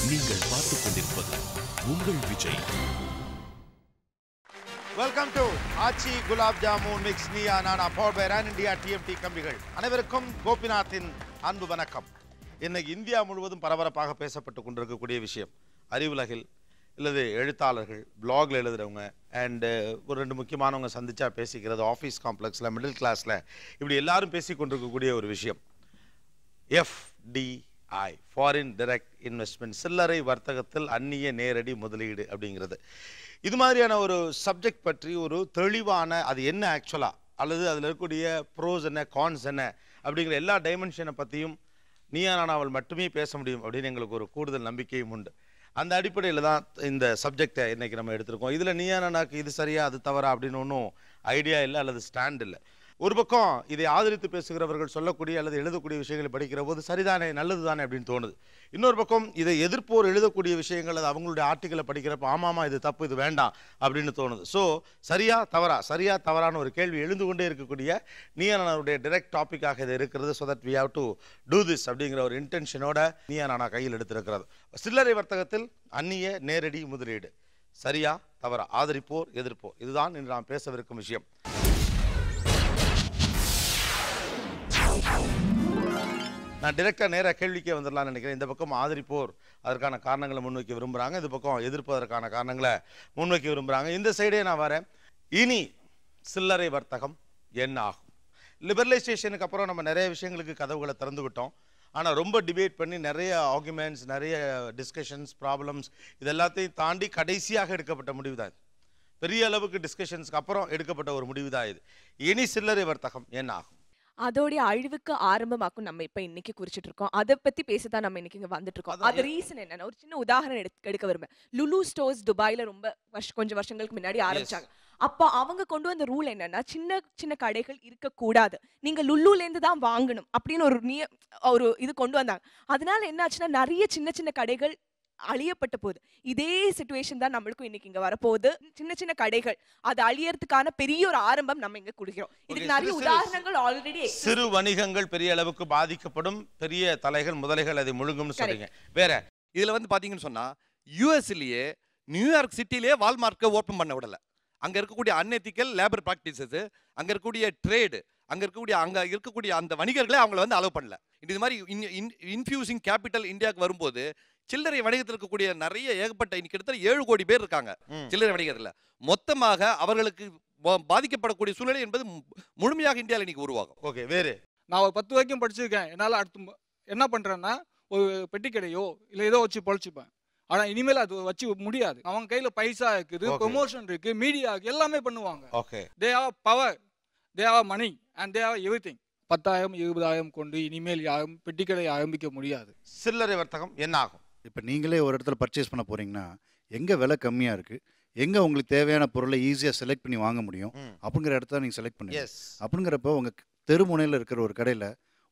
நீங்கள் பார்த்துக் கொண்டிருப்பது உங்கள் Vijay. Welcome to Aachi gulab jamun mix Neeya Naana power by Ran India TMT கம்பிகள். அனைவருக்கும் கோபிநாத்தின் அன்பு வணக்கம். இன்னைக்கு இந்தியா முழுவதும் பரபரப்பாக பேசப்பட்டு கொண்டிருக்கக்கூடிய விஷயம், அறிவுலகில் இல்லது எழுத்தாளர்கள், பிளாக்ல எழுதுறவங்க அண்டு ஒரு ரெண்டு முக்கியமானவங்க சந்திச்சா பேசிக்கிறது, ஆஃபீஸ் காம்ப்ளெக்ஸில், மிடில் கிளாஸில், இப்படி எல்லாரும் பேசி கொண்டிருக்கக்கூடிய ஒரு விஷயம் FDI, ஃபாரின் டைரக்ட் இன்வெஸ்ட்மெண்ட், சில்லறை வர்த்தகத்தில் அந்நிய நேரடி முதலீடு அப்படிங்கிறது. இது மாதிரியான ஒரு சப்ஜெக்ட் பற்றி ஒரு தெளிவான அது என்ன ஆக்சுவலாக அல்லது அதில் இருக்கக்கூடிய ப்ரோஸ் என்ன கான்ஸ் என்ன அப்படிங்கிற எல்லா டைமென்ஷனை பற்றியும் நீயா நானாவல் மட்டுமே பேச முடியும் அப்படின்னு எங்களுக்கு ஒரு கூடுதல் நம்பிக்கையும் உண்டு. அந்த அடிப்படையில் தான் இந்த சப்ஜெக்டை இன்றைக்கி நம்ம எடுத்திருக்கோம். இதில் நீயா நானாக்கு இது சரியா அது தவறா அப்படின்னு ஒன்றும் ஐடியா இல்லை அல்லது ஸ்டாண்ட் இல்லை. ஒரு பக்கம் இதை ஆதரித்து பேசுகிறவர்கள் சொல்லக்கூடிய அல்லது எழுதக்கூடிய விஷயங்களை படிக்கிற போது சரிதானே, நல்லது தானே அப்படின்னு தோணுது. இன்னொரு பக்கம் இதை எதிர்ப்போர் எழுதக்கூடிய விஷயங்கள் அது அவங்களுடைய ஆர்டிக்கலை படிக்கிறப்ப ஆமாமா இது தப்பு இது வேண்டாம் அப்படின்னு தோணுது. ஸோ சரியா தவறான ஒரு கேள்வி எழுந்து கொண்டே இருக்கக்கூடிய நீயா நானாவுடைய டைரக்ட் டாப்பிக்காக இது இருக்கிறது. So that we have to do this அப்படிங்கிற ஒரு இன்டென்ஷனோட நீயா நானா கையில் எடுத்திருக்கிறது. சில்லறை வர்த்தகத்தில் அந்நிய நேரடி முதலீடு சரியா தவறா, ஆதரிப்போர் எதிர்ப்போர், இதுதான் இன்று நாம் பேசவிருக்கும் விஷயம். நான் நேராக கேள்விக்கே வந்துடலாம்னு நினைக்கிறேன். இந்த பக்கம் ஆதரிப்போர் அதற்கான காரணங்களை முன்வைக்க விரும்புகிறாங்க, இந்த பக்கம் எதிர்ப்பதற்கான காரணங்களை முன்வைக்க விரும்புகிறாங்க. இந்த சைடே நான் வரேன். இனி சில்லறை வர்த்தகம் என்ன ஆகும்? லிபரலைசேஷனுக்கு அப்புறம் நம்ம நிறைய விஷயங்களுக்கு கதவுகளை திறந்து விட்டோம். ஆனால் ரொம்ப டிபேட் பண்ணி நிறைய ஆர்குமெண்ட்ஸ், நிறைய டிஸ்கஷன்ஸ், ப்ராப்ளம்ஸ், இது எல்லாத்தையும் தாண்டி கடைசியாக எடுக்கப்பட்ட முடிவு தான் இது. பெரிய அளவுக்கு டிஸ்கஷன்ஸ்க்கு அப்புறம் எடுக்கப்பட்ட ஒரு முடிவு தான் இது. இனி சில்லறை வர்த்தகம் என்ன ஆகும்? அதோடைய அழிவுக்கு ஆரம்பமாக்கும் நம்ம இப்ப இன்னைக்கு குறிச்சிட்டு இருக்கோம். அதை பத்தி பேசதான் நம்ம இன்னைக்கு இங்க வந்துட்டு இருக்கோம். அது ரீசன் என்னன்னா, ஒரு சின்ன உதாரணம் எடுக்க விரும்புறேன். லுலு ஸ்டோர்ஸ் துபாயில ரொம்ப கொஞ்சம் வருஷங்களுக்கு முன்னாடி ஆரம்பிச்சாங்க. அப்ப அவங்க கொண்டு வந்த ரூல் என்னன்னா, சின்ன சின்ன கடைகள் இருக்க கூடாது, நீங்க லுலுல இருந்து தான் வாங்கணும் அப்படின்னு ஒரு இது கொண்டு வந்தாங்க. அதனால என்ன ஆச்சுன்னா, நிறைய சின்ன சின்ன கடைகள் அழியப்பட்ட போகுது. இதே சிச்சுவேஷன் தான் நம்மளுக்கும் இன்னைக்கு இங்க வரப்போகுது. சின்ன சின்ன கடைகள் அது அழியறதுக்கான பெரிய ஒரு ஆரம்பம் நம்ம இங்க குடிக்கிறோம். இதுக்கு நிறைய உதாரணங்கள் ஆல்ரெடி. சிறு வணிகங்கள் பெரிய அளவுக்கு பாதிக்கப்படும், பெரிய தலைகள் முதலைகள் அதை முழுங்கும்னு சொல்றீங்க. வேற இதுல பாத்தீங்கன்னு சொன்னா, யுஎஸ்லயே நியூயார்க் சிட்டிலேயே வால்மார்ட்டை ஓபன் பண்ண விடல. அங்க இருக்கக்கூடிய அன்எத்திக்கல் லேபர் பிராக்டிசஸ், அங்க இருக்கக்கூடிய ட்ரேடு, அங்க இருக்கக்கூடிய அந்த வணிகர்களை அவங்கள அலோவ் பண்ணல. இது மாதிரி இன்ஃபியூசிங் கேபிட்டல் இந்தியாவுக்கு வரும்போது சில்லறை வணிகத்தில் இருக்கக்கூடிய நிறைய ஏகப்பட்ட கிட்டத்தட்ட 7 கோடி பேர் இருக்காங்க சில்லறை வணிகத்தில். மொத்தமாக அவர்களுக்கு பாதிக்கப்படக்கூடிய சூழ்நிலை என்பது முழுமையாக இந்தியாவில் இன்னைக்கு உருவாகும். ஓகே, வேறு நான் ஒரு 10 வரைக்கும் படிச்சிருக்கேன். என்னால் அடுத்து என்ன பண்றேன்னா, ஒரு பெட்டி கடையோ இல்லை ஏதோ வச்சு பொழைச்சிப்பேன். ஆனா இனிமேல் அது வச்சு முடியாது. அவங்க கையில பைசா இருக்குது, ப்ரொமோஷன் இருக்கு, மீடியா இருக்கு, எல்லாமே பண்ணுவாங்க. They have power, they have money and they have everything. 10,000 20,000 கொண்டு இனிமேல் யாரும் பெட்டி கடை ஆரம்பிக்க முடியாது. சில்லறை வர்த்தகம் என்ன ஆகும்? இப்போ நீங்களே ஒரு இடத்துல பர்ச்சேஸ் பண்ண போகிறீங்கன்னா, எங்கே விலை கம்மியாக இருக்குது, எங்கே உங்களுக்கு தேவையான பொருளை ஈஸியாக செலக்ட் பண்ணி வாங்க முடியும் அப்படிங்கிற இடத்த நீங்கள் செலக்ட் பண்ணுவீங்க. அப்படிங்கிறப்போ உங்கள் தெருமுனையில் இருக்கிற ஒரு கடையில்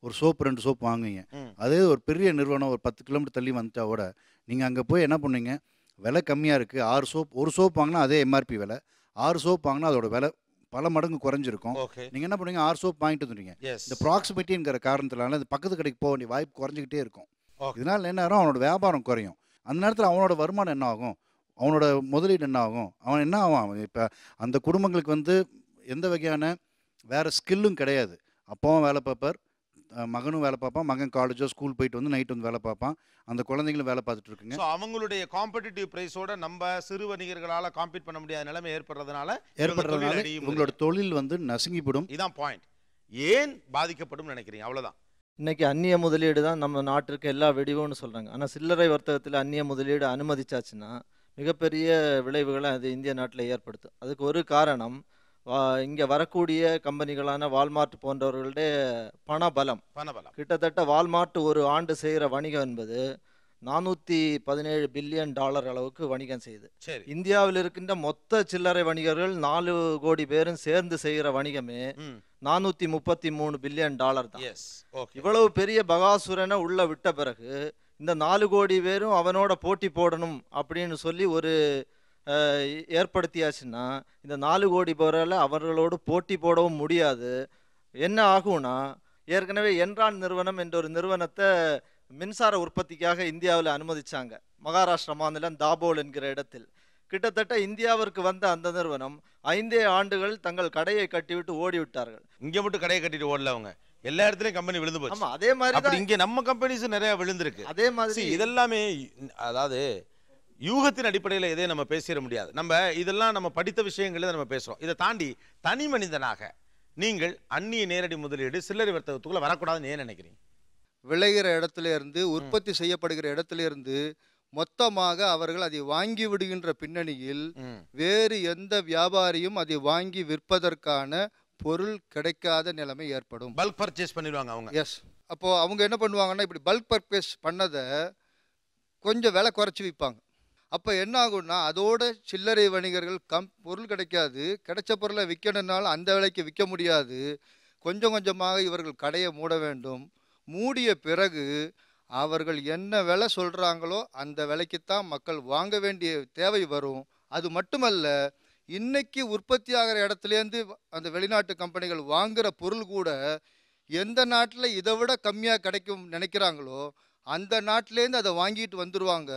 ஒரு சோப்பு 2 சோப்பு வாங்குவீங்க. அதே ஒரு பெரிய நிறுவனம் ஒரு 10 கிலோமீட்டர் தள்ளி வந்துட்டா கூட நீங்கள் அங்கே போய் என்ன பண்ணுவீங்க, விலை கம்மியாக இருக்குது, 6 சோப், ஒரு சோப் வாங்கினா அதே எம்ஆர்பி விலை, 6 சோப் வாங்கினா அதோட விலை பல மடங்கு குறைஞ்சிருக்கும். நீங்கள் என்ன பண்ணுவீங்க, 6 சோப் வாங்கிட்டு வந்துடுவீங்க. இந்த ப்ராக்சிமிட்டிங்கிற காரணத்தினால இந்த பக்கத்து கடைக்கு போக வேண்டிய வாய்ப்பு குறைஞ்சிக்கிட்டே இருக்கும். இதனால் என்ன ஆகும், அவனோட வியாபாரம் குறையும். அந்த நேரத்தில் அவனோட வருமானம் என்ன ஆகும், அவனோட முதலீடு என்ன ஆகும், அவன் என்ன ஆகும். இப்போ அந்த குடும்பங்களுக்கு எந்த வகையான வேறு ஸ்கில்லும் கிடையாது. அப்பாவும் வேலை பார்ப்பார், மகனும் வேலை பார்ப்பான், மகன் காலேஜோ ஸ்கூல் போயிட்டு நைட்டு வேலை பார்ப்பான், அந்த குழந்தைங்களும் வேலை பார்த்துட்டு இருக்குங்க. அவங்களுடைய காம்படிட்டிவ் பிரைஸோட நம்ம சிறு வணிகர்களால் காம்பீட் பண்ண முடியாத நிலைமை ஏற்படுறதுனால உங்களோட தொழில் நசுங்கிவிடும். இதான் பாயிண்ட். ஏன் பாதிக்கப்படும் நினைக்கிறீங்க? அவ்வளோதான். இன்றைக்கி அந்நிய முதலீடு தான் நம்ம நாட்டிற்கு எல்லா வெடிவுன்னு சொல்கிறாங்க. ஆனால் சில்லறை வர்த்தகத்தில் அந்நிய முதலீடு அனுமதிச்சாச்சுன்னா மிகப்பெரிய விளைவுகளை அது இந்திய நாட்டில் ஏற்படுத்தும். அதுக்கு ஒரு காரணம், இங்கே வரக்கூடிய கம்பெனிகளான வால்மார்ட் போன்றவர்களுடைய பணபலம். கிட்டத்தட்ட வால்மார்ட் ஒரு ஆண்டு செய்கிற வணிகம் என்பது $417 பில்லியன் அளவுக்கு வணிகம் செய்யுது. இந்தியாவில் இருக்கின்ற மொத்த சில்லறை வணிகர்கள் 4 கோடி பேரும் சேர்ந்து செய்கிற வணிகமே $433 பில்லியன் தான். இவ்வளவு பெரிய பகாசுரனை உள்ள விட்ட பிறகு இந்த 4 கோடி பேரும் அவனோட போட்டி போடணும் அப்படின்னு சொல்லி ஒரு ஏற்படுத்தியாச்சுன்னா, இந்த 4 கோடி பேரால் அவர்களோடு போட்டி போடவும் முடியாது. என்ன ஆகும்னா, ஏற்கனவே என்ரான் நிறுவனம் என்ற ஒரு நிறுவனத்தை மின்சார உற்பத்திக்காக இந்தியாவில் அனுமதிச்சாங்க. மகாராஷ்டிரா மாநிலம் தாபோல் என்கிற இடத்தில். கிட்டத்தட்ட இந்தியாவிற்கு வந்த அந்த நிறுவனம் 5 ஆண்டுகள் தங்கள் கடையை கட்டிவிட்டு ஓடிவிட்டார்கள். இங்க மட்டும் கடையை கட்டிட்டு ஓடல அவங்க, எல்லா இடத்துலயும் கம்பெனி விழுந்து போச்சு. ஆமா, அதே மாதிரி அப்படி இங்க நம்ம கம்பெனிஸ் நிறைய விழுந்திருக்கு. அதே மாதிரி இதெல்லாமே அதாவது யூகத்தின் அடிப்படையில் எதே நம்ம பேசிட முடியாது. நம்ம இதெல்லாம் நம்ம படித்த விஷயங்களே நம்ம பேசுறோம். இதை தாண்டி தனி மனிதனாக நீங்கள் அந்நிய நேரடி முதலீடு சில்லறை வர்த்தகத்துக்குள்ள வரக்கூடாதுன்னு ஏன் நினைக்கிறீங்க? விளைகிற இடத்துல இருந்து உற்பத்தி செய்யப்படுகிற இடத்துல இருந்து மொத்தமாக அவர்கள் அதை வாங்கி விடுகின்ற பின்னணியில் வேறு எந்த வியாபாரியும் அதை வாங்கி விற்பதற்கான பொருள் கிடைக்காத நிலைமை ஏற்படும். பல்க் பர்ச்சேஸ் பண்ணிடுவாங்க அவங்க. எஸ். அப்போ அவங்க என்ன பண்ணுவாங்கன்னா, இப்படி பல்க் பர்ச்சேஸ் பண்ணதை கொஞ்சம் விலை குறைச்சி விற்பாங்க. அப்போ என்ன ஆகும்னா, அதோட சில்லறை வணிகர்கள் பொருள் கிடைக்காது, கிடைச்ச பொருளை விற்கணுன்னாலும் அந்த விலைக்கு விற்க முடியாது. கொஞ்சம் கொஞ்சமாக இவர்கள் கடையை மூட வேண்டும். மூடிய பிறகு அவர்கள் என்ன விலை சொல்கிறாங்களோ அந்த விலைக்குத்தான் மக்கள் வாங்க வேண்டிய தேவை வரும். அது மட்டுமல்ல, இன்னைக்கு உற்பத்தி ஆகிற இடத்துலேருந்து அந்த வெளிநாட்டு கம்பெனிகள் வாங்குகிற பொருள் கூட எந்த நாட்டில் இதை விட கம்மியாக கிடைக்கும் நினைக்கிறாங்களோ அந்த நாட்டிலேருந்து அதை வாங்கிட்டு வந்துடுவாங்க.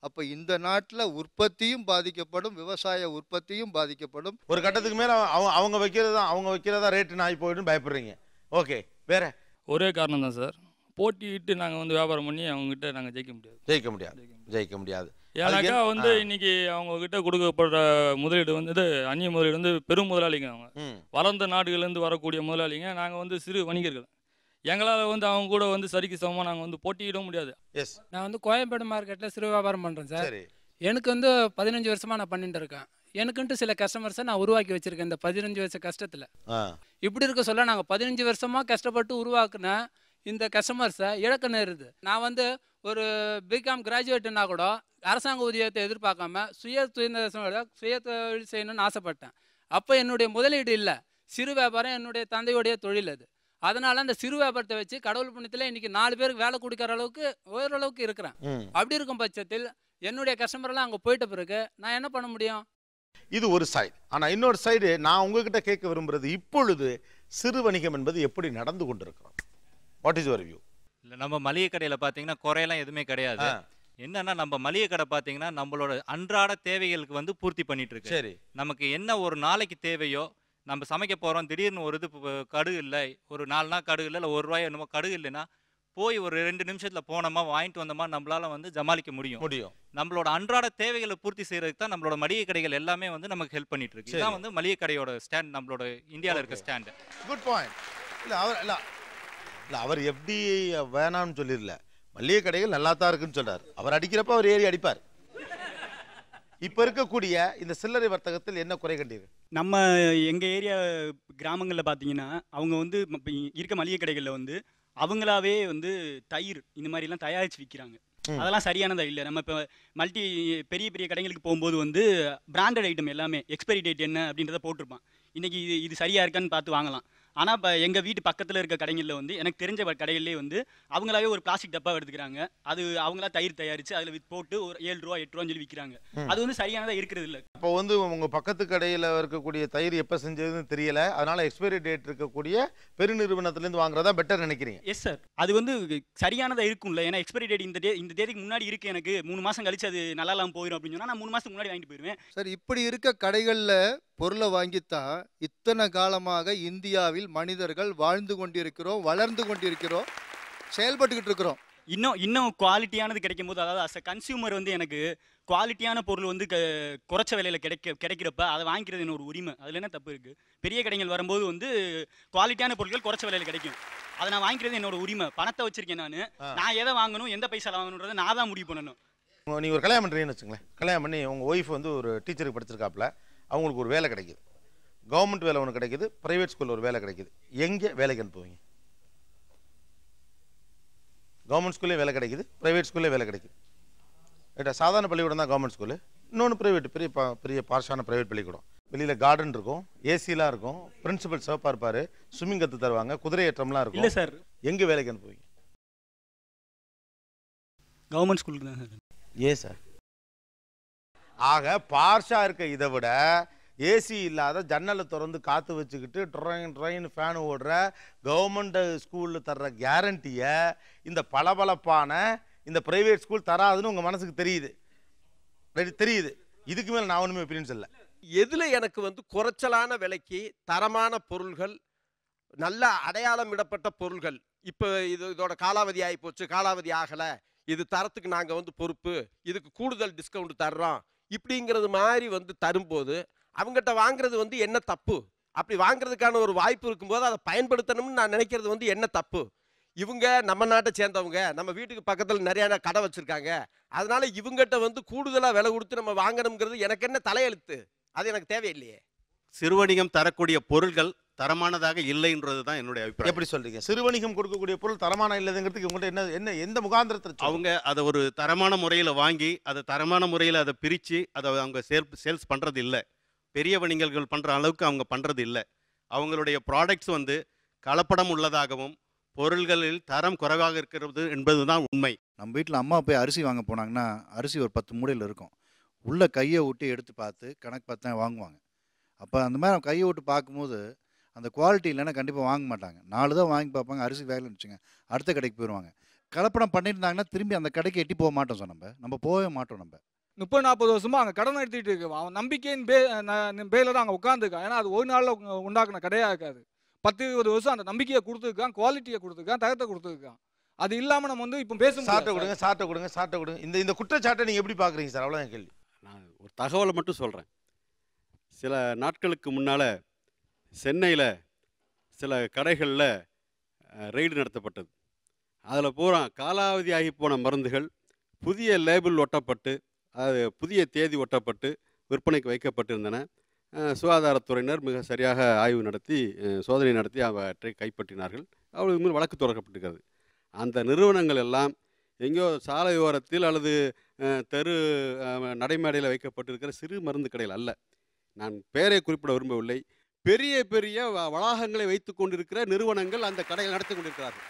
அப்போ இந்த நாட்டில் உற்பத்தியும் பாதிக்கப்படும், விவசாய உற்பத்தியும் பாதிக்கப்படும். ஒரு கட்டத்துக்கு மேலே அவங்க வைக்கிறதா ரேட்டு ஆகி போயிடும் பயப்படுறீங்க. ஓகே, வேற ஒரே காரணம் தான் சார், போட்டிட்டு நாங்கள் வந்து வியாபாரம் பண்ணி அவங்ககிட்ட நாங்கள் ஜெயிக்க முடியாது. ஏன்னாக்கா வந்து இன்னைக்கு அவங்க கிட்ட கொடுக்கப்படுற முதலீடு வந்து அந்நிய முதலீடு வந்து பெரும் முதலாளிங்க. அவங்க வளர்ந்த நாடுகள்லேருந்து வரக்கூடிய முதலாளிங்க. நாங்கள் வந்து சிறு வணிகர்கள். எங்களால் வந்து அவங்க கூட வந்து சரிக்கு சமமாக நாங்கள் வந்து போட்டியிட முடியாது. எஸ். நான் வந்து கோயம்பேடு மார்க்கெட்டில் சிறு வியாபாரம் பண்ணுறேன் சார். எனக்கு வந்து 15 வருஷமாக நான் பண்ணிட்டு இருக்கேன். எனக்குன்ட்டு சில கஸ்டமர்ஸை நான் உருவாக்கி வச்சுருக்கேன் இந்த 15 வருஷ கஷ்டத்தில். இப்படி இருக்க சொல்ல நாங்கள் 15 வருஷமாக கஷ்டப்பட்டு உருவாக்குன இந்த கஸ்டமர்ஸை இழக்க நேருது. நான் வந்து ஒரு பிகாம் கிராஜுவேட்டுன்னா கூட அரசாங்க ஊதியத்தை எதிர்பார்க்காம சுய தொழில் செய்யணும்னு ஆசைப்பட்டேன். அப்போ என்னுடைய முதலீடு இல்லை, சிறு வியாபாரம் என்னுடைய தந்தையுடைய தொழில் அது. அதனால அந்த சிறு வியாபாரத்தை வச்சு கடவுள் புண்ணியத்தில் இன்னைக்கு 4 பேருக்கு வேலை கொடுக்குற அளவுக்கு ஓரளவுக்கு இருக்கிறேன். அப்படி இருக்கும் பட்சத்தில் என்னுடைய கஸ்டமர்லாம் அங்கே போயிட்ட பிறகு நான் என்ன பண்ண முடியும்? இது ஒரு சைடு. ஆனால் இன்னொரு சைடு நான் உங்ககிட்ட கேட்க விரும்புறது, இப்பொழுது சிறு வணிகம் என்பது எப்படி நடந்து கொண்டிருக்கிறோம்? What is your view? இல்லை, நம்ம மளிகை கடையில் பார்த்தீங்கன்னா குறையெல்லாம் எதுவுமே கிடையாது. என்னன்னா, நம்ம மளிகை கடை பார்த்தீங்கன்னா நம்மளோட அன்றாட தேவைகளுக்கு வந்து பூர்த்தி பண்ணிட்டு இருக்கு. சரி, நமக்கு என்ன ஒரு நாளைக்கு தேவையோ, நம்ம சமைக்க போகிறோம், திடீர்னு ஒரு இது கடுகு இல்லை, ஒரு 4 நாள் கடுகு இல்லை, இல்லை ₹1 என்னமோ கடுகு இல்லைன்னா போய் ஒரு 2 நிமிஷத்தில் போனோமா வாங்கிட்டு வந்தோமா நம்மளால வந்து ஜமாளிக்க முடியும். நம்மளோட அன்றாட தேவைகளை பூர்த்தி செய்யறதுக்கு தான் நம்மளோட மளிகை கடைகள் எல்லாமே வந்து நமக்கு ஹெல்ப் பண்ணிட்டு இருக்கு. இதுதான் வந்து மளிகை கடையோட ஸ்டாண்ட், நம்மளோட இந்தியாவில் இருக்க ஸ்டாண்டு. Good point. அவர் எப்படி வேணாம்னு சொல்லிடல, மளிகை கடைகள் நல்லா தான் இருக்குன்னு சொல்றாரு. அவர் அடிக்கிறப்ப அவர் ஏறி அடிப்பார். இப்ப இருக்கக்கூடிய இந்த சில்லறை வர்த்தகத்தில் என்ன குறை கண்டீர்கள்? நம்ம எங்க ஏரியா கிராமங்களில் பார்த்தீங்கன்னா அவங்க வந்து இருக்க மளிகை கடைகளில் வந்து அவங்களாவே வந்து தயிர் இந்த மாதிரிலாம் தயாரித்து விற்கிறாங்க. அதெல்லாம் சரியானதா இல்லை. நம்ம இப்போ பெரிய பெரிய கடைகளுக்கு போகும்போது வந்து பிராண்டட் ஐட்டம் எல்லாமே எக்ஸ்பைரி டேட் என்ன அப்படின்றத போட்டிருப்பான். இன்றைக்கி இது சரியாக இருக்கான்னு பார்த்து வாங்கலாம். ஆனால் இப்போ எங்கள் வீட்டு பக்கத்தில் இருக்க கடைகளில் வந்து எனக்கு தெரிஞ்ச கடைகளிலே வந்து அவங்களாவே ஒரு பிளாஸ்டிக் டப்பா எடுத்துக்கிறாங்க. அது அவங்களா தயிர் தயாரித்து அதில் போட்டு ஒரு ₹7 ₹8 சொல்லி விற்கிறாங்க. அது வந்து சரியானதாக இருக்கிறது இல்லை. இப்போ வந்து உங்கள் பக்கத்து கடையில் இருக்கக்கூடிய தயிர் எப்போ செஞ்சதுன்னு தெரியல, அதனால் எக்ஸ்பைரி டேட் இருக்கக்கூடிய பெருநிறுவனத்துலேருந்து வாங்குறதா பெட்டர் நினைக்கிறீங்க? எஸ் சார், அது வந்து சரியானதாக இருக்கும்ல. ஏன்னா எக்ஸ்பைரி டேட் இந்த தேதிக்கு முன்னாடி இருக்குது, எனக்கு 3 மாதம் கழிச்சு அது நல்லா இல்லாமல் போயிடும் அப்படின்னு சொன்னால் நான் 3 மாதத்துக்கு முன்னாடி வாங்கிட்டு போயிடுவேன். சார், இப்படி இருக்க கடைகளில் பொருளை வாங்கித்தான் இத்தனை காலமாக இந்தியாவில் மனிதர்கள் வாழ்ந்து கொண்டிருக்கிறோம், வளர்ந்து கொண்டிருக்கிறோம், செயல்பட்டுக்கிட்டு இருக்கிறோம். இன்னும் குவாலிட்டியானது கிடைக்கும் போது, அதாவது அஸ் அ கன்சியூமர் வந்து எனக்கு குவாலிட்டியான பொருள் வந்து குறைச்ச விலையில் கிடைக்கிறப்ப அதை வாங்கிக்கிறது என்ன ஒரு உரிமை. அதில் என்ன தப்பு இருக்குது? பெரிய கடைகள் வரும்போது வந்து குவாலிட்டியான பொருட்கள் குறைச்ச விலையில் கிடைக்கும், அதை நான் வாங்கிக்கிறது என்னோட உரிமை. பணத்தை வச்சிருக்கேன், நான் எதை வாங்கணும், எந்த பைசால வாங்கணுன்றதை நான் தான் முடிவு பண்ணணும். நீங்கள் ஒரு கல்யாணம் பண்ணுறீங்கன்னு வச்சுங்களேன். கல்யாணம் பண்ணி உங்கள் ஒய்ஃப் வந்து ஒரு டீச்சருக்கு படிச்சிருக்காப்புல, அவங்களுக்கு ஒரு வேலை கிடைக்குது, கவர்மெண்ட் வேலை ஒன்று கிடைக்குது, ப்ரைவேட் ஸ்கூலில் ஒரு வேலை கிடைக்குது. எங்கே வேலைக்கு அனுப்புவீங்க? கவர்மெண்ட் ஸ்கூல்லே வேலை கிடைக்குது, ப்ரைவேட் ஸ்கூல்லே வேலை கிடைக்குது. ரைட்டா? சாதாரண பள்ளிக்கூடம் தான் கவர்மெண்ட் ஸ்கூலு, இன்னொன்று ப்ரைவேட், பெரிய பார்ஷான ப்ரைவேட் பள்ளிக்கூடம். வெளியில் கார்டன் இருக்கும், ஏசிலாம் இருக்கும், பிரின்சிபல் சிவப்பாக இருப்பார், ஸ்விம்மிங் கற்று தருவாங்க, குதிரை ஏற்றம்லாம் இருக்கும். இல்லை சார், எங்கே வேலைக்கு அனுப்புவீங்க? கவர்மெண்ட் ஸ்கூலுக்கு தான் சார். ஏன் சார்? ஆக பார்ஷா இருக்க இதை விட ஏசி இல்லாத ஜன்னலை திறந்து காற்று வச்சுக்கிட்டு ட்ரெயின் ஃபேன் ஓடுற கவர்மெண்ட் ஸ்கூலில் தர்ற கேரண்டியை இந்த பளபளப்பான இந்த ப்ரைவேட் ஸ்கூல் தராதுன்னு உங்கள் மனசுக்கு தெரியுது. தெரியுது. இதுக்கு மேலே நான் ஒன்றுமே ஒப்பீனியன்ஸ் இல்லை. எதில் எனக்கு வந்து குறைச்சலான விலைக்கு தரமான பொருள்கள், நல்ல அடையாளம் இடப்பட்ட பொருள்கள், இப்போ இதோட காலாவதி ஆகி போச்சு, காலாவதி ஆகலை, இது தரத்துக்கு நாங்கள் வந்து பொறுப்பு, இதுக்கு கூடுதல் டிஸ்கவுண்ட் தர்றோம் இப்படிங்கிறது மாதிரி வந்து தரும்போது அவங்ககிட்ட வாங்குறது வந்து என்ன தப்பு? அப்படி வாங்குறதுக்கான ஒரு வாய்ப்பு இருக்கும்போது அதை பயன்படுத்தணும்னு நான் நினைக்கிறது வந்து என்ன தப்பு? இவங்க நம்ம நாட்டை சேர்ந்தவங்க, நம்ம வீட்டுக்கு பக்கத்தில் நிறைய கடை வச்சுருக்காங்க, அதனால இவங்ககிட்ட வந்து கூடுதலாக விலை கொடுத்து நம்ம வாங்கணுங்கிறது எனக்கு என்ன தலையெழுத்து? அது எனக்கு தேவையில்லையே. சிறுவணிகம் தரக்கூடிய பொருள்கள் தரமானதாக இல்லைன்றது தான் என்னுடைய அபிப்பிராயம். எப்படி சொல்றீங்க? சிறுவணிகம் கொடுக்கக்கூடிய பொருள் தரமான இல்லைங்கிறதுக்கு உங்கள்கிட்ட என்ன எந்த முகாந்திரத்தில் அவங்க அதை ஒரு தரமான முறையில் வாங்கி அதை தரமான முறையில் அதை பிரித்து அதை அவங்க சேல்ஸ் பண்ணுறது இல்லை. பெரிய வணிகர்கள் பண்ணுற அளவுக்கு அவங்க பண்ணுறது இல்லை. அவங்களுடைய ப்ராடக்ட்ஸ் வந்து கலப்படம் உள்ளதாகவும் பொருள்களில் தரம் குறைவாக இருக்கிறது என்பது தான் உண்மை. நம்ம வீட்டில் அம்மா போய் அரிசி வாங்க போனாங்கன்னா அரிசி ஒரு 10 மூடையில் இருக்கும். உள்ளே கையை விட்டு எடுத்து பார்த்து கணக்கு பார்த்து தான் வாங்குவாங்க. அப்போ அந்த மாதிரி கையை விட்டு பார்க்கும்போது அந்த குவாலிட்டி இல்லைன்னா கண்டிப்பாக வாங்க மாட்டாங்க. 4 தான் வாங்கி பார்ப்பாங்க. அரிசி வேலைன்னு வச்சுங்க, அடுத்த கடைக்கு போயிடுவாங்க. கலப்படம் பண்ணியிருந்தாங்கன்னா திரும்பி அந்த கடைக்கு எட்டி போக மாட்டோம். சார் நம்ம போகவே மாட்டோம். நம்ம 30-40 வருஷமா அங்கே கடன் எடுத்துகிட்டு இருக்கு. அவன் நம்பிக்கையின் பேல தான் அங்கே உட்காந்துருக்கான். ஏன்னா அது ஒரு நாளில் உண்டாக்குன கடையாக இருக்காது. 10-20 வருஷம் அந்த நம்பிக்கையை கொடுத்துருக்கான், குவாலிட்டியை கொடுத்துருக்கான், தரத்தை கொடுத்துருக்கான். அது இல்லாமல் நம்ம வந்து இப்போ பேச சாட்டை கொடுங்க. இந்த குற்றச்சாட்டை நீங்கள் எப்படி பார்க்குறீங்க சார்? அவ்வளோதான் கேள்வி. நான் ஒரு தகவலை மட்டும் சொல்கிறேன். சில நாட்களுக்கு முன்னால் சென்னையில் சில கடைகளில் ரெய்டு நடத்தப்பட்டது. அதில் பூரா காலாவதி ஆகி போன மருந்துகள் புதிய லேபிள் ஒட்டப்பட்டு, அது புதிய தேதி ஒட்டப்பட்டு விற்பனைக்கு வைக்கப்பட்டிருந்தன. சுகாதாரத்துறையினர் மிக சரியாக ஆய்வு நடத்தி சோதனை நடத்தி அவற்றை கைப்பற்றினார்கள். அவர்களுக்கு மேல் வழக்கு தொடரப்பட்டிருக்கிறது. அந்த நிறுவனங்கள் எல்லாம் எங்கேயோ சாலை ஓரத்தில் அல்லது தெரு நடைமேடையில் வைக்கப்பட்டிருக்கிற சிறு மருந்து கடைகள் அல்ல. நான் பெயரை குறிப்பிட விரும்பவில்லை. பெரிய பெரிய வளாகங்களை வைத்து கொண்டிருக்கிற நிறுவனங்கள் அந்த கடைகள் நடத்தி கொண்டிருக்கிறார்கள்.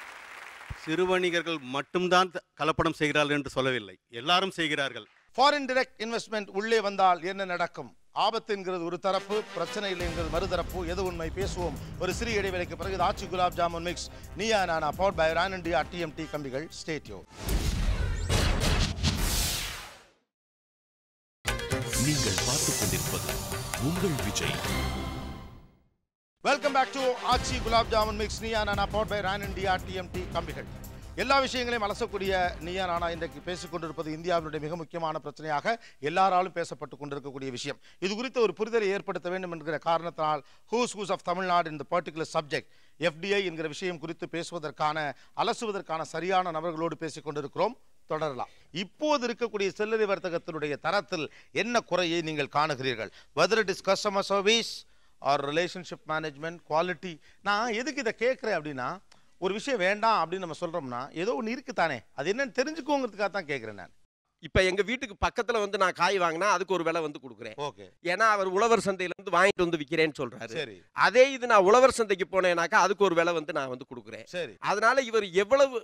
சிறு வணிகர்கள் மட்டும்தான் கலப்படம் செய்கிறார்கள் என்று சொல்லவில்லை, எல்லாரும் செய்கிறார்கள். ஃபாரின் டைரக்ட் இன்வெஸ்ட்மெண்ட் உள்ளே வந்தால் என்ன நடக்கும்? ஆபத்துங்கிறது ஒரு தரப்பு, பிரச்சனை இல்லைங்கிறது மறுதரப்பு. எது உண்மை? பேசுவோம் ஒரு சிறிய இடைவேளைக்கு பிறகு. ஆச்சி gulab jamun mix Neeya Naana powered by Ran India TMT கம்பிகள். ஸ்டேட்யோ. நீங்கள் பார்த்துக் கொண்டிருப்பது உங்கள் Vijay. Welcome back to Aachi gulab jamun mix Neeya Naana powered by Ran India TMT கம்பிகள். எல்லா விஷயங்களையும் அலசக்கூடிய நீயா நானா இன்றைக்கு பேசிக்கொண்டிருப்பது இந்தியாவினுடைய மிக முக்கியமான பிரச்சனையாக எல்லாராலும் பேசப்பட்டு கொண்டிருக்கக்கூடிய விஷயம். இது குறித்த ஒரு புரிதலை ஏற்படுத்த வேண்டும் என்கிற காரணத்தினால் ஹூஸ் ஆஃப் தமிழ்நாடு இந்த பர்டிகுலர் சப்ஜெக்ட் எஃப்டிஐ என்கிற விஷயம் குறித்து பேசுவதற்கான அலசுவதற்கான சரியான நபர்களோடு பேசிக்கொண்டிருக்கிறோம். தொடரலாம். இப்போது இருக்கக்கூடிய சில்லறை வர்த்தகத்தினுடைய தரத்தில் என்ன குறையை நீங்கள் காணுகிறீர்கள்? whether it is customer service or relationship management, quality. நான் எதுக்கு இதை கேட்குறேன் அப்படின்னா, ஒரு விஷயம் வேண்டாம் அப்படின்னு நம்ம சொல்கிறோம்னா ஏதோ ஒன்று இருக்குதானே, அது என்னன்னு தெரிஞ்சுக்கோங்கிறதுக்காக தான் கேட்குறேன் நான். இப்போ எங்கள் வீட்டுக்கு பக்கத்தில் வந்து நான் காய் வாங்கினா அதுக்கு ஒரு விலை வந்து கொடுக்குறேன். ஓகே. ஏன்னா அவர் உழவர் சந்தையிலேருந்து வாங்கிட்டு வந்து விற்கிறேன்னு சொல்கிறாரு. சரி. அதே இது நான் உழவர் சந்தைக்கு போனேனாக்கா அதுக்கு ஒரு விலை வந்து நான் வந்து கொடுக்குறேன். சரி. அதனால இவர் எவ்வளவு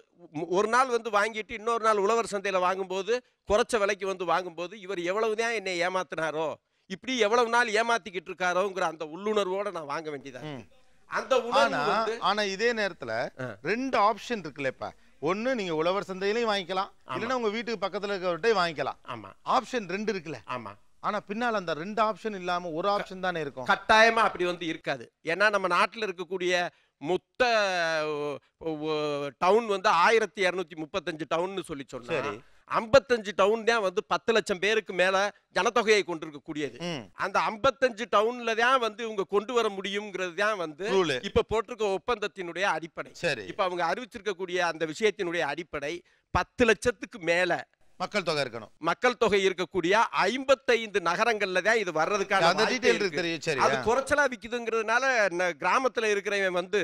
ஒரு நாள் வந்து வாங்கிட்டு இன்னொரு நாள் உழவர் சந்தையில் வாங்கும்போது குறைச்ச விலைக்கு வந்து வாங்கும்போது இவர் எவ்வளவு தான் என்னை ஏமாத்தினாரோ, இப்படி எவ்வளவு நாள் ஏமாத்திக்கிட்டு இருக்காரோங்கிற அந்த உள்ளுணர்வோட நான் வாங்க வேண்டியதா. அந்த உணர்வு. ஆனா இதே நேரத்துல 2 ஆப்ஷன் இருக்குல்ல. இப்ப ஒண்ணு நீங்க உழவர் சந்தையிலையும் வாங்கிக்கலாம், இல்லைன்னா உங்க வீட்டுக்கு பக்கத்துல இருக்கிறவர்கிட்ட வாங்கிக்கலாம். ஆமா. ஆப்ஷன் 2 இருக்குல்ல. ஆமா. ஆனா பின்னால் அந்த 2 ஆப்ஷன் இல்லாம ஒரு ஆப்ஷன் தானே இருக்கும். கட்டாயமா அப்படி வந்து இருக்காது. ஏன்னா நம்ம நாட்டில் இருக்கக்கூடிய மொத்த டவுன் வந்து 1235 டவுன்னு சொல்லி சொன்னாரு. 55 டவுன் தான் வந்து 10 லட்சம் பேருக்கு மேல ஜனத்தொகையை கொண்டிருக்கக்கூடியது. அந்த 55 டவுன்ல தான் வந்து இவங்க கொண்டு வர முடியுங்கிறது தான் வந்து இப்ப போட்டிருக்க ஒப்பந்தத்தினுடைய அடிப்படை. இப்ப அவங்க அறிவிச்சிருக்கக்கூடிய அந்த விஷயத்தினுடைய அடிப்படை 10 லட்சத்துக்கு மேல மக்கள் தொகை இருக்கணும். மக்கள் தொகை இருக்கக்கூடிய 55 நகரங்கள்ல தான் இது வர்றதுக்கான அது குறைச்சலா விக்குதுங்கிறதுனால கிராமத்துல இருக்கிறவன் வந்து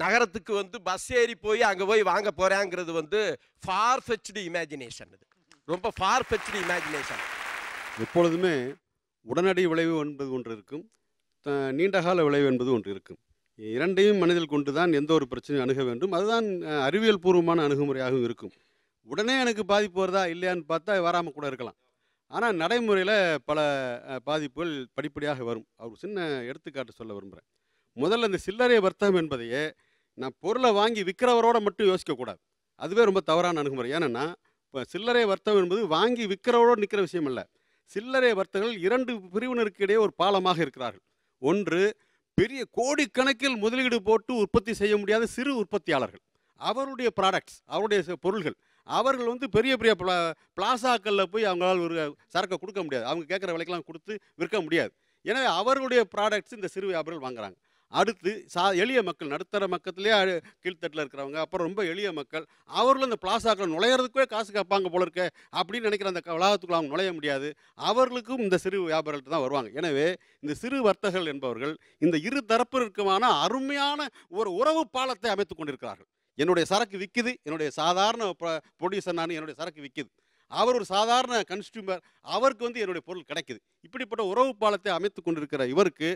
நகரத்துக்கு வந்து பஸ் ஏறி போய் அங்க போய் வாங்க போறாங்கிறது வந்து ஃபார் ஃபெச்டு இமேஜினேஷன். இது ரொம்ப ஃபார் ஃபெச்டு இமேஜினேஷன். எப்பொழுதுமே உடனடி விளைவு என்பது ஒன்று இருக்கும், நீண்டகால விளைவு என்பது ஒன்று இருக்கும். இரண்டையும் மனதில் கொண்டு தான் எந்த ஒரு பிரச்சனையும் அணுக வேண்டும். அதுதான் அறிவியல் பூர்வமான அணுகுமுறையாகவும் இருக்கும். உடனே எனக்கு பாதிப்பு வருதா இல்லையான்னு பார்த்தா வராமல் கூட இருக்கலாம். ஆனால் நடைமுறையில் பல பாதிப்புகள் படிப்படியாக வரும். அவர் சின்ன எடுத்துக்காட்டு சொல்ல விரும்புகிறேன். முதல்ல இந்த சில்லறை வர்த்தகம் என்பதையே நான் பொருளை வாங்கி விற்கிறவரோட மட்டும் யோசிக்கக்கூடாது. அதுவே ரொம்ப தவறான அணுகுமுறை. ஏன்னா இப்போ சில்லறை வர்த்தகம் என்பது வாங்கி விற்கிறவரோடு நிற்கிற விஷயம் இல்லை. சில்லறை வர்த்தகர்கள் 2 பிரிவினருக்கு இடையே ஒரு பாலமாக இருக்கிறார்கள். ஒன்று, பெரிய கோடிக்கணக்கில் முதலீடு போட்டு உற்பத்தி செய்ய முடியாத சிறு உற்பத்தியாளர்கள். அவருடைய ப்ராடக்ட்ஸ், அவருடைய பொருள்கள், அவர்கள் வந்து பெரிய பெரிய பிளாசாக்களில் போய் அவங்களால் ஒரு சரக்கை கொடுக்க முடியாது. அவங்க கேட்குற விலைக்கெல்லாம் கொடுத்து விற்க முடியாது. எனவே அவர்களுடைய ப்ராடக்ட்ஸ் இந்த சிறு வியாபாரிகள் வாங்குறாங்க. அடுத்து எளிய மக்கள், நடுத்தர மக்கத்திலே கீழ்த்தட்டில் இருக்கிறவங்க, அப்புறம் ரொம்ப எளிய மக்கள், அவர்களும் இந்த பிளாசாக்கள் நுழையிறதுக்கே காசு கேட்பாங்க போல இருக்க அப்படின்னு நினைக்கிற அந்த வளாகத்துக்குள்ள அவங்க நுழைய முடியாது. அவர்களுக்கும் இந்த சிறு வியாபாரிகள்ட்ட தான் வருவாங்க. எனவே இந்த சிறு வர்த்தகர்கள் என்பவர்கள் இந்த இரு தரப்பிற்குமான அருமையான ஒரு உறவு பாலத்தை அமைத்து கொண்டிருக்கிறார்கள். என்னுடைய சரக்கு விற்குது, என்னுடைய சாதாரண ப்ரொடியூசர், நான் என்னுடைய சரக்கு விற்குது, அவர் ஒரு சாதாரண கன்சியூமர், அவருக்கு வந்து என்னுடைய பொருள் கிடைக்குது. இப்படிப்பட்ட உறவு பாலத்தை அமைத்து கொண்டிருக்கிற இவருக்கு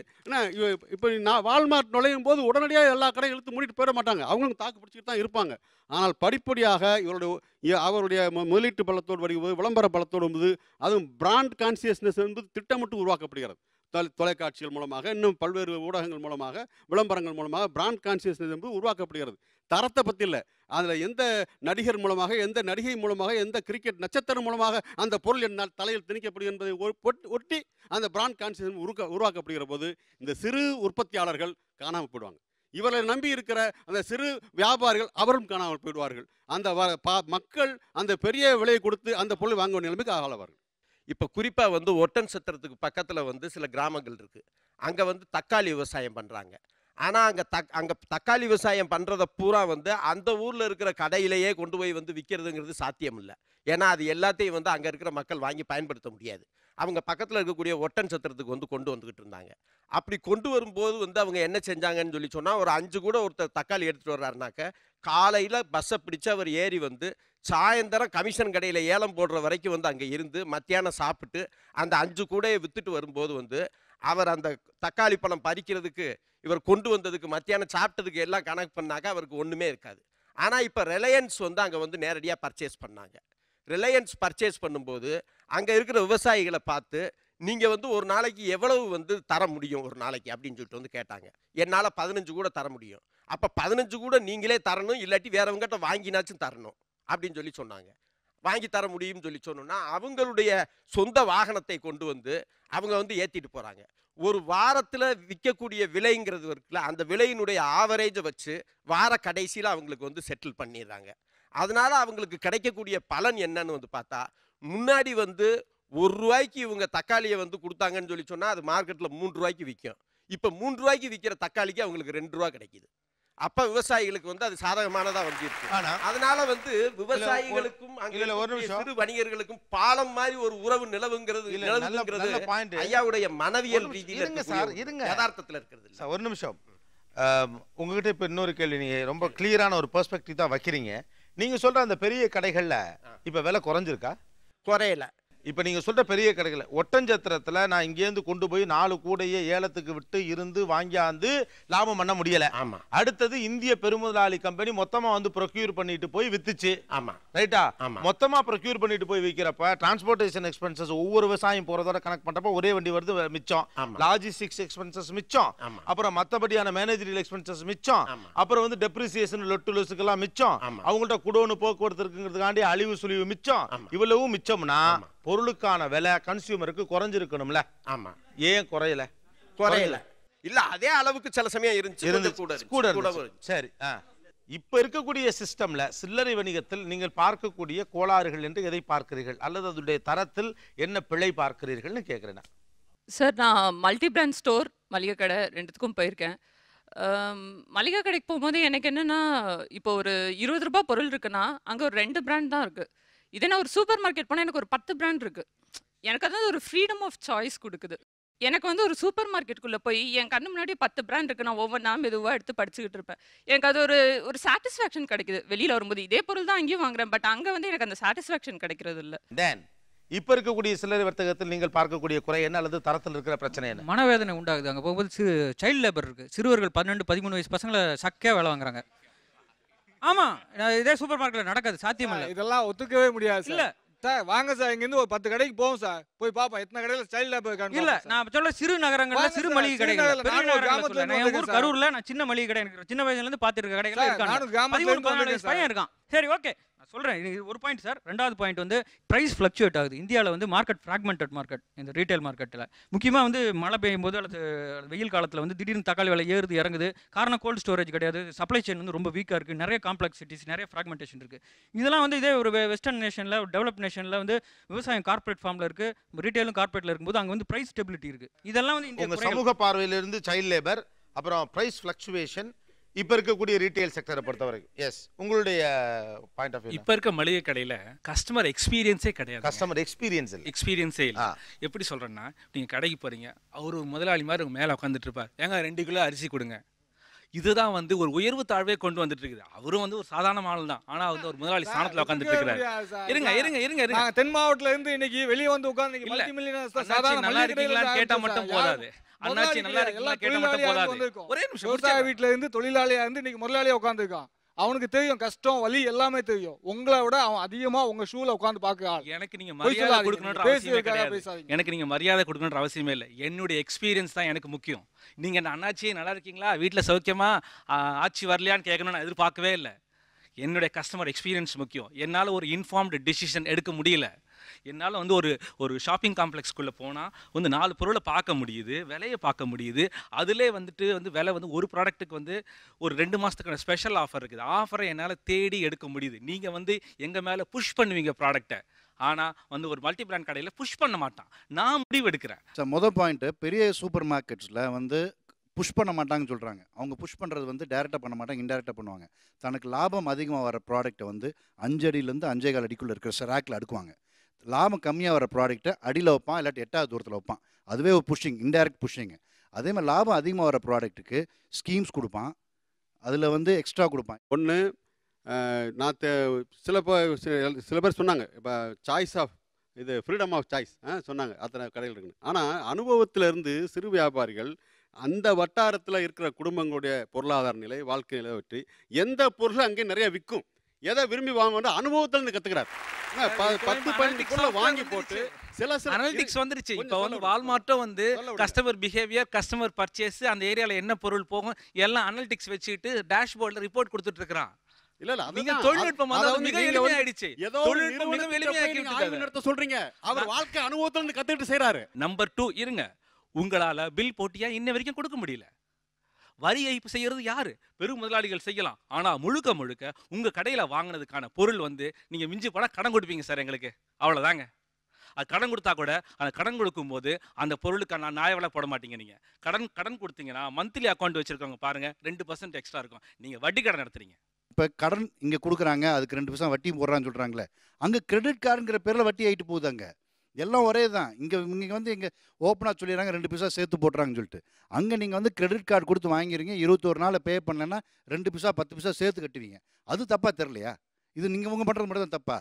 இப்போ நான் வால்மார்ட் நுழையும் போது உடனடியாக எல்லா கடையும் இழுத்து மூடிட்டு போயிட மாட்டாங்க. அவங்களும் தாக்கு பிடிச்சிட்டு தான் இருப்பாங்க. ஆனால் படிப்படியாக அவருடைய முதலீட்டு பலத்தோடு வரும்போது, விளம்பர பலத்தோடு வரும்போது, அதுவும் பிராண்ட் கான்சியஸ்னஸ் என்பது திட்டமிட்டு உருவாக்கப்படுகிறது. தொலைக்காட்சிகள் மூலமாக, இன்னும் பல்வேறு ஊடகங்கள் மூலமாக, விளம்பரங்கள் மூலமாக பிராண்ட் கான்சியஸ்னஸ் என்பது உருவாக்கப்படுகிறது. தரத்தை பற்றி இல்லை, அதில் எந்த நடிகர் மூலமாக, எந்த நடிகை மூலமாக, எந்த கிரிக்கெட் நட்சத்திரம் மூலமாக அந்த பொருள் என்னால் தலையில் திணிக்கப்படும் என்பதை ஒட்டி அந்த பிராண்ட் கான்சியஸ் உருவாக்கப்படுகிற போது இந்த சிறு உற்பத்தியாளர்கள் காணாமல் போயிடுவாங்க. இவரை நம்பி இருக்கிற அந்த சிறு வியாபாரிகள் அவரும் காணாமல் போயிடுவார்கள். அந்த மக்கள் அந்த பெரிய விலையை கொடுத்து அந்த பொருளை வாங்க வேண்டிய நிலைமைக்கு ஆளாவார்கள். இப்போ குறிப்பாக வந்து ஒட்டன் சத்திரத்துக்கு பக்கத்தில் வந்து சில கிராமங்கள் இருக்குது. அங்கே வந்து தக்காளி விவசாயம் பண்ணுறாங்க. ஆனால் அங்கே தக்காளி விவசாயம் பண்ணுறத பூரா வந்து அந்த ஊரில் இருக்கிற கடையிலேயே கொண்டு போய் வந்து விற்கிறதுங்கிறது சாத்தியம் இல்லை. ஏன்னா அது எல்லாத்தையும் வந்து அங்கே இருக்கிற மக்கள் வாங்கி பயன்படுத்த முடியாது. அவங்க பக்கத்தில் இருக்கக்கூடிய ஒட்டன் சத்திரத்துக்கு வந்து கொண்டு வந்துக்கிட்டு இருந்தாங்க. அப்படி கொண்டு வரும்போது வந்து அவங்க என்ன செஞ்சாங்கன்னு சொல்லி சொன்னால், ஒரு 5 கூட ஒருத்தர் தக்காளி எடுத்துகிட்டு வர்றாருனாக்க காலையில் பஸ்ஸை பிடிச்சி அவர் ஏறி வந்து சாயந்தரம் கமிஷன் கடையில் ஏலம் போடுற வரைக்கும் வந்து அங்கே இருந்து மத்தியானம் சாப்பிட்டு அந்த 5 கூடையை விற்றுட்டு வரும்போது வந்து அவர் அந்த தக்காளி பழம் பறிக்கிறதுக்கு இவர் கொண்டு வந்ததுக்கு மத்தியானம் சாப்பிட்டதுக்கு எல்லாம் கணக்கு பண்ணாக்க அவருக்கு ஒன்றுமே இருக்காது. ஆனால் இப்போ ரிலையன்ஸ் வந்து அங்கே வந்து நேரடியாக பர்ச்சேஸ் பண்ணாங்க. ரிலையன்ஸ் பர்ச்சேஸ் பண்ணும்போது அங்கே இருக்கிற விவசாயிகளை பார்த்து, நீங்கள் வந்து ஒரு நாளைக்கு எவ்வளவு வந்து தர முடியும் ஒரு நாளைக்கு அப்படின்னு சொல்லிட்டு வந்து கேட்டாங்க. என்னால் 15 கூட தர முடியும். அப்போ 15 கூட நீங்களே தரணும், இல்லாட்டி வேறவங்ககிட்ட வாங்கினாச்சும் தரணும் அப்படின்னு சொல்லி சொன்னாங்க. வாங்கி தர முடியும்னு சொல்லி சொன்னோன்னா அவங்களுடைய சொந்த வாகனத்தை கொண்டு வந்து அவங்க வந்து ஏற்றிட்டு போகிறாங்க. ஒரு வாரத்தில் விற்கக்கூடிய விலைங்கிறது இருக்குல்ல, அந்த விலையினுடைய ஆவரேஜை வச்சு வார கடைசியில் அவங்களுக்கு வந்து செட்டில் பண்ணிடுறாங்க. அதனால அவங்களுக்கு கிடைக்கக்கூடிய பலன் என்னன்னு வந்து பார்த்தா, முன்னாடி வந்து 1 ரூபாய்க்கு இவங்க தக்காளியை வந்து கொடுத்தாங்கன்னு சொல்லி சொன்னால் அது மார்க்கெட்டில் 3 ரூபாய்க்கு விற்கும். இப்போ 3 ரூபாய்க்கு விற்கிற தக்காளிக்கு அவங்களுக்கு 2 ரூபா கிடைக்குது. அப்ப விவசாயிகளுக்கு வந்து அது சாதகமானதா வந்து இருக்கு. அதனால வந்து விவசாயிகளுக்கும் சிறு வணிகர்களுக்கும் பாலம் மாதிரி ஒரு உறவு நிலவுங்கிறது ஐயாவுடைய மனவியல் ரீதியில யதார்த்தத்தில் இருக்கிறது. ஒரு நிமிஷம், உங்ககிட்ட இப்ப இன்னொரு கேள்வி. நீங்க ரொம்ப கிளியரான ஒரு பெர்ஸ்பெக்டிவ் தான் வைக்கிறீங்க. நீங்க சொல்ற அந்த பெரிய கடைகள்ல இப்ப விலை குறைஞ்சிருக்கா? குறையல. இப்போ நீங்கள் சொல்கிற பெரிய கடைகள் ஒட்டஞ்சத்திரத்தில் நான் இங்கேருந்து கொண்டு போய் 4 கூடையே ஏலத்துக்கு விட்டு இருந்து வாங்கியாந்து லாபம் பண்ண முடியலை. ஆமாம். அடுத்தது இந்திய பெருமுதலாளி கம்பெனி மொத்தமாக வந்து ப்ரொக்யூர் பண்ணிட்டு போய் வித்துச்சு. ஆமாம், ரைட்டா? ஆமாம். மொத்தமாக ப்ரொக்யூர் பண்ணிட்டு போய் விற்கிறப்ப டிரான்ஸ்போர்ட்டேஷன் எக்ஸ்பென்சஸ் ஒவ்வொரு விவசாயம் போகிறதோட கனெக்ட் பண்ணுறப்ப ஒரே வண்டி வருது மிச்சம், லாஜிஸ்டிக்ஸ் எக்ஸ்பென்சஸ் மிச்சம், அப்புறம் மற்றபடியான மேனேஜரியல் எக்ஸ்பென்சஸ் மிச்சம், அப்புறம் வந்து டெப்ரிசியேஷன் லொட்டு லொசுக்கெல்லாம் மிச்சம், அவங்கள்ட்ட குடோனு போக்குவரத்து இருக்குங்கிறதுக்காண்டி அழிவு சுழிவு மிச்சம். இவ்வளவும் மிச்சம்னா பொருளுக்கான விலை கன்சியூமருக்கு குறைஞ்சிருக்கணும்ல. ஆமா. ஏன் குறையல? இல்ல அதே அளவுக்கு சில சமயம் இருந்துச்சு கூட. சரி, இப்ப இருக்கக்கூடிய சிஸ்டம்ல சில்லறை வணிகத்தில் நீங்கள் பார்க்கக்கூடிய கோளாறுகள் என்று எதை பார்க்கிறீர்கள், அல்லது அதனுடைய தரத்தில் என்ன பிழை பார்க்கிறீர்கள்னு கேட்கிறேன். சார், நான் மல்டி பிராண்ட் ஸ்டோர் மளிகை கடை 2த்துக்கும் போயிருக்கேன். மளிகை கடைக்கு போகும்போது எனக்கு என்னென்னா, இப்போ ஒரு 20 ரூபாய் பொருள் இருக்குன்னா அங்கே ஒரு 2 பிராண்ட் தான் இருக்குது. இதே நான் ஒரு சூப்பர் மார்க்கெட் போனால் எனக்கு ஒரு 10 பிராண்ட் இருக்குது. எனக்கு அதாவது ஒரு ஃப்ரீடம் ஆஃப் சாய்ஸ் கொடுக்குது. எனக்கு வந்து ஒரு சூப்பர் மார்க்கெட்டுக்குள்ளே போய் என் கண்ணு முன்னாடி 10 பிராண்ட் இருக்குது, நான் ஒவ்வொன்றா மெதுவாக எடுத்து படிச்சுக்கிட்டு இருப்பேன். எனக்கு அது ஒரு சாட்டிஸ்ஃபேக்ஷன் கிடைக்குது. வெளியில் வரும்போது இதே பொருள் தான் அங்கேயும் வாங்குறேன், பட் அங்கே வந்து எனக்கு அந்த சாட்டிஸ்ஃபேக்ஷன் கிடைக்கிறது இல்லை. தென் இப்போ இருக்கக்கூடிய சில்லறை வர்த்தகத்தில் நீங்கள் பார்க்கக்கூடிய குறை என்ன, அல்லது தரத்தில் இருக்கிற பிரச்சனை என்ன? மனவேதனை உண்டாகுது. அங்கே போகும்போது சைல்டு லேபர் இருக்குது. சிறுவர்கள் 12-13 வயசு பசங்களை சக்கையாக வேலை வாங்குறாங்க. ஆமாம், இதே சூப்பர் மார்க்கெட்டில் நடக்காது, சாத்தியம் இல்லை. இதெல்லாம் ஒத்துக்கவே முடியாது. இல்லை, சார் வாங்க சார் இங்கேருந்து ஒரு 10 கடைக்கு போவோம் சார். போய் பார்ப்போம் எத்தனை கடையில் சைல்ட் லேபர் இருக்கான்னு. இல்ல நான் சொல்ல சிறு நகரங்கள்ல சிறு மளிகை கடைகள், பெரிய நகரங்கள்ல சொல்ல. நான் ஊர் கரூர்ல நான் சின்ன மளிகை கடை எனக்கு சின்ன வயசுல இருந்து பார்த்துருக்க கடைகள் இருக்காங்க. 13-14 வயசு பையன் இருக்கான். சரி ஓகே நான் சொல்றேன். இது ஒரு பாயிண்ட் சார். ரெண்டாவது பாயிண்ட் வந்து பிரைஸ் ஃப்ளக்சுவேட் ஆகுது. இந்தியாவில் வந்து மார்க்கெட் ஃப்ராக்மெண்டட் மார்க்கெட் இந்த ரீட்டைல் மார்க்கெட்டில். முக்கியமாக வந்து மழை பெய்யும் போது அல்லது வெயில் காலத்தில் வந்து திடீர்னு தக்காளி விலை ஏறுது இறங்குது. காரணம் கோல்டு ஸ்டோரேஜ் கிடையாது. சப்ளை செயின் வந்து ரொம்ப வீக்காக இருக்குது. நிறைய காம்ப்ளெக்சிட்டிஸ், நிறைய ஃப்ராக்மெண்டேஷன் இருக்குது. இதெல்லாம் வந்து இதே ஒரு வெஸ்டர்ன் நேஷனில், டெவலப் நேஷனில் வந்து விவசாயம் கார்பரேட் ஃபார்மில் இருக்குது, ரீட்டைலும் கார்பரேட்டில் இருக்கும்போது அங்கே வந்து ப்ரைஸ் ஸ்டெபிலிட்டி இருக்குது. இதெல்லாம் வந்து இந்த சமூக பார்வையிலிருந்து சைல்ட் லேபர், அப்புறம் ப்ரைஸ் ஃப்ளக்சுவேஷன், இப்போ இருக்கக்கூடிய ரீட்டைல் செக்டரை பொறுத்தவரைக்கும் எஸ் உங்களுடைய பாயிண்ட் ஆஃப் வியூ. இப்போ இருக்க மளிகை கடையில் கஸ்டமர் எக்ஸ்பீரியன்ஸே கிடையாது. கஸ்டமர் எக்ஸ்பீரியன்ஸே இல்லை. எப்படி சொல்கிறேன்னா, நீங்கள் கடைக்கு போகிறீங்க, அவர் முதலாளி மாதிரி உங்கள் மேலே உட்காந்துட்டு இருப்பார். ஏங்க 2 கிலோ அரிசி கொடுங்க. இதுதான் வந்து ஒரு உயர்வு தாழ்வே கொண்டு வந்துட்டு இருக்குது. அவரும் வந்து ஒரு சாதாரண ஆள் தான், ஆனா வந்து ஒரு முதலாளி ஸ்தானத்துல உட்காந்துட்டு இருக்கிறாரு. இருங்க தென் மாவட்டத்துல இருந்து இன்னைக்கு வெளியே வந்து உட்கார்ந்து மல்டி மில்லியனர்ஸ் சாதாரண நல்லா இருக்கீங்களான்னு கேட்டா மட்டும் போதாது. அண்ணாச்சி நல்லா இருக்கீங்களா கேட்டா மட்டும் போதாது. ஒரே நிமிஷம். விவசாய வீட்டுல இருந்து தொழிலாளியா இருந்து இன்னைக்கு முதலாளியா உட்கார்ந்துருக்கான். அவனுக்கு தெரியும் கஷ்டம் வலி எல்லாமே தெரியும். உங்களை விட அவன் அதிகமா உங்க ஷூல உட்கார்ந்து பார்க்க. எனக்கு நீங்க மரியாதை கொடுக்கணும்ன்ற அவசியமே கிடையாது. எனக்கு நீங்க மரியாதை கொடுக்கணும்ன்ற அவசியமே இல்லை. என்னுடைய எக்ஸ்பீரியன்ஸ் தான் எனக்கு முக்கியம். நீங்க அண்ணாச்சி நல்லா இருக்கீங்களா, வீட்டில் சௌக்கியமா, ஆட்சி வரலையான்னு கேட்கணும்னு நான் எதிர்பார்க்கவே இல்லை. என்னுடைய கஸ்டமர் எக்ஸ்பீரியன்ஸ் முக்கியம். என்னால் ஒரு இன்ஃபார்ம்டு டிசிஷன் எடுக்க முடியல. என்னால் வந்து ஒரு ஷாப்பிங் காம்ப்ளெக்ஸ்குள்ளே போனால் வந்து 4 பொருளை பார்க்க முடியுது, விலையை பார்க்க முடியுது. அதிலே வந்துட்டு வந்து விலை வந்து ஒரு ப்ராடக்ட்டுக்கு வந்து ஒரு 2 மாதத்துக்கான ஸ்பெஷல் ஆஃபர் இருக்குது. ஆஃபரை என்னால் தேடி எடுக்க முடியுது. நீங்கள் வந்து எங்கள் மேலே புஷ் பண்ணுவீங்க ப்ராடக்டை, ஆனால் வந்து ஒரு மல்டி பிராண்ட் கடையில் புஷ் பண்ண மாட்டான். நான் முடிவு எடுக்கிறேன். சார் மொதல் பாயிண்ட்டு, பெரிய சூப்பர் மார்க்கெட்ஸில் வந்து புஷ் பண்ண மாட்டாங்கன்னு சொல்கிறாங்க. அவங்க புஷ் பண்ணுறது வந்து டைரெக்டாக பண்ண மாட்டாங்க, இன்டெரக்டாக பண்ணுவாங்க. தனக்கு லாபம் அதிகமாக வர ப்ராடக்ட்டை வந்து 5 அடியிலேருந்து 5.25 அடிக்குள்ளே இருக்கிற ரேக்கில் அடுக்குவாங்க. லாபம் கம்மியாக வர ப்ராடக்ட்டை அடியில் வைப்பான், இல்லாட்டி 8வது தூரத்தில் வைப்பான். அதுவே ஒரு புஷ்ஷிங், இன்டைரக்ட் புஷ்ஷிங். அதே மாதிரி லாபம் அதிகமாக வர ப்ராடக்ட்டுக்கு ஸ்கீம்ஸ் கொடுப்பான், அதில் வந்து எக்ஸ்ட்ரா கொடுப்பான். ஒன்று நான் சில பேர் சொன்னாங்க, இப்போ சாய்ஸ் ஆஃப் இது ஃப்ரீடம் ஆஃப் சாய்ஸ் சொன்னாங்க, அத்தனை கடைகள் இருக்குன்னு. ஆனால் அனுபவத்திலேருந்து சிறு வியாபாரிகள் அந்த வட்டாரத்தில் இருக்கிற குடும்பங்களுடைய பொருளாதார நிலை, வாழ்க்கை நிலை பற்றி எந்த பொருளும் அங்கே நிறைய விற்கும், எதை விரும்பி வாங்கணும் அனுபவத்திலேருந்து கற்றுக்கிறார். 10-15 பொருளை வாங்கி போட்டு சில அனலிட்டிக்ஸ் வந்துருச்சு. இப்போ வந்து வால்மார்ட்டும் வந்து கஸ்டமர் பிஹேவியர், கஸ்டமர் பர்ச்சேஸ், அந்த ஏரியாவில் என்ன பொருள் போகும் எல்லாம் அனலிட்டிக்ஸ் வச்சுட்டு டேஷ்போர்டில் ரிப்போர்ட் கொடுத்துட்டு இருக்கிறான். நீங்க தொழில்நுட்பம் மிக எளிமையாயிடுச்சு. தொழில்நுட்பம் மிக எளிமையாக்கி சொல்றீங்க, அவர் வாழ்க்கை அனுபவத்திலிருந்து கத்துக்கிட்டு செய்யறாரு. நம்பர் 2 இருங்க, உங்களால பில் போட்டியா இன்ன வரைக்கும் கொடுக்க முடியல. வரி ஏய்ப்பு செய்யறது யாரு? பெரும் முதலாளிகள் செய்யலாம். ஆனா முழுக்க உங்க கடையில வாங்கினதுக்கான பொருள் வந்து நீங்க மிஞ்சி போனா கடன் கொடுப்பீங்க சார் எங்களுக்கு, அவ்வளவுதாங்க. அது கடன் கொடுத்தா கூட அந்த கடன் கொடுக்கும் போது அந்த பொருளுக்கு நான் நியாய விலை போட மாட்டீங்க. நீங்க கடன் கொடுத்தீங்கன்னா மந்த்லி அக்கௌண்ட் வச்சிருக்கவங்க பாருங்க 2% எக்ஸ்ட்ரா இருக்கும். நீங்க வட்டி கடன் நடத்துறீங்க. இப்போ கடன் இங்கே கொடுக்குறாங்க, அதுக்கு 2% வட்டி போடுறான்னு சொல்கிறாங்களே, அங்கே கிரெடிட் கார்டுங்கிற பேரில் வட்டி ஆகிட்டு போகுது. அங்கே எல்லாம் ஒரே தான். இங்கே வந்து இங்கே ஓப்பனாக சொல்லிடுறாங்க 2% சேர்த்து போட்டுறாங்கன்னு சொல்லிட்டு. அங்கே நீங்கள் வந்து கிரெடிட் கார்டு கொடுத்து வாங்கிறீங்க, 21 நாளில் பே பண்ணலன்னா 2% 10% சேர்த்து கட்டுவீங்க. அது தப்பாக தெரியலையா? இது நீங்கள் உங்கள் பண்ணுறது மட்டும் தான் தப்பா?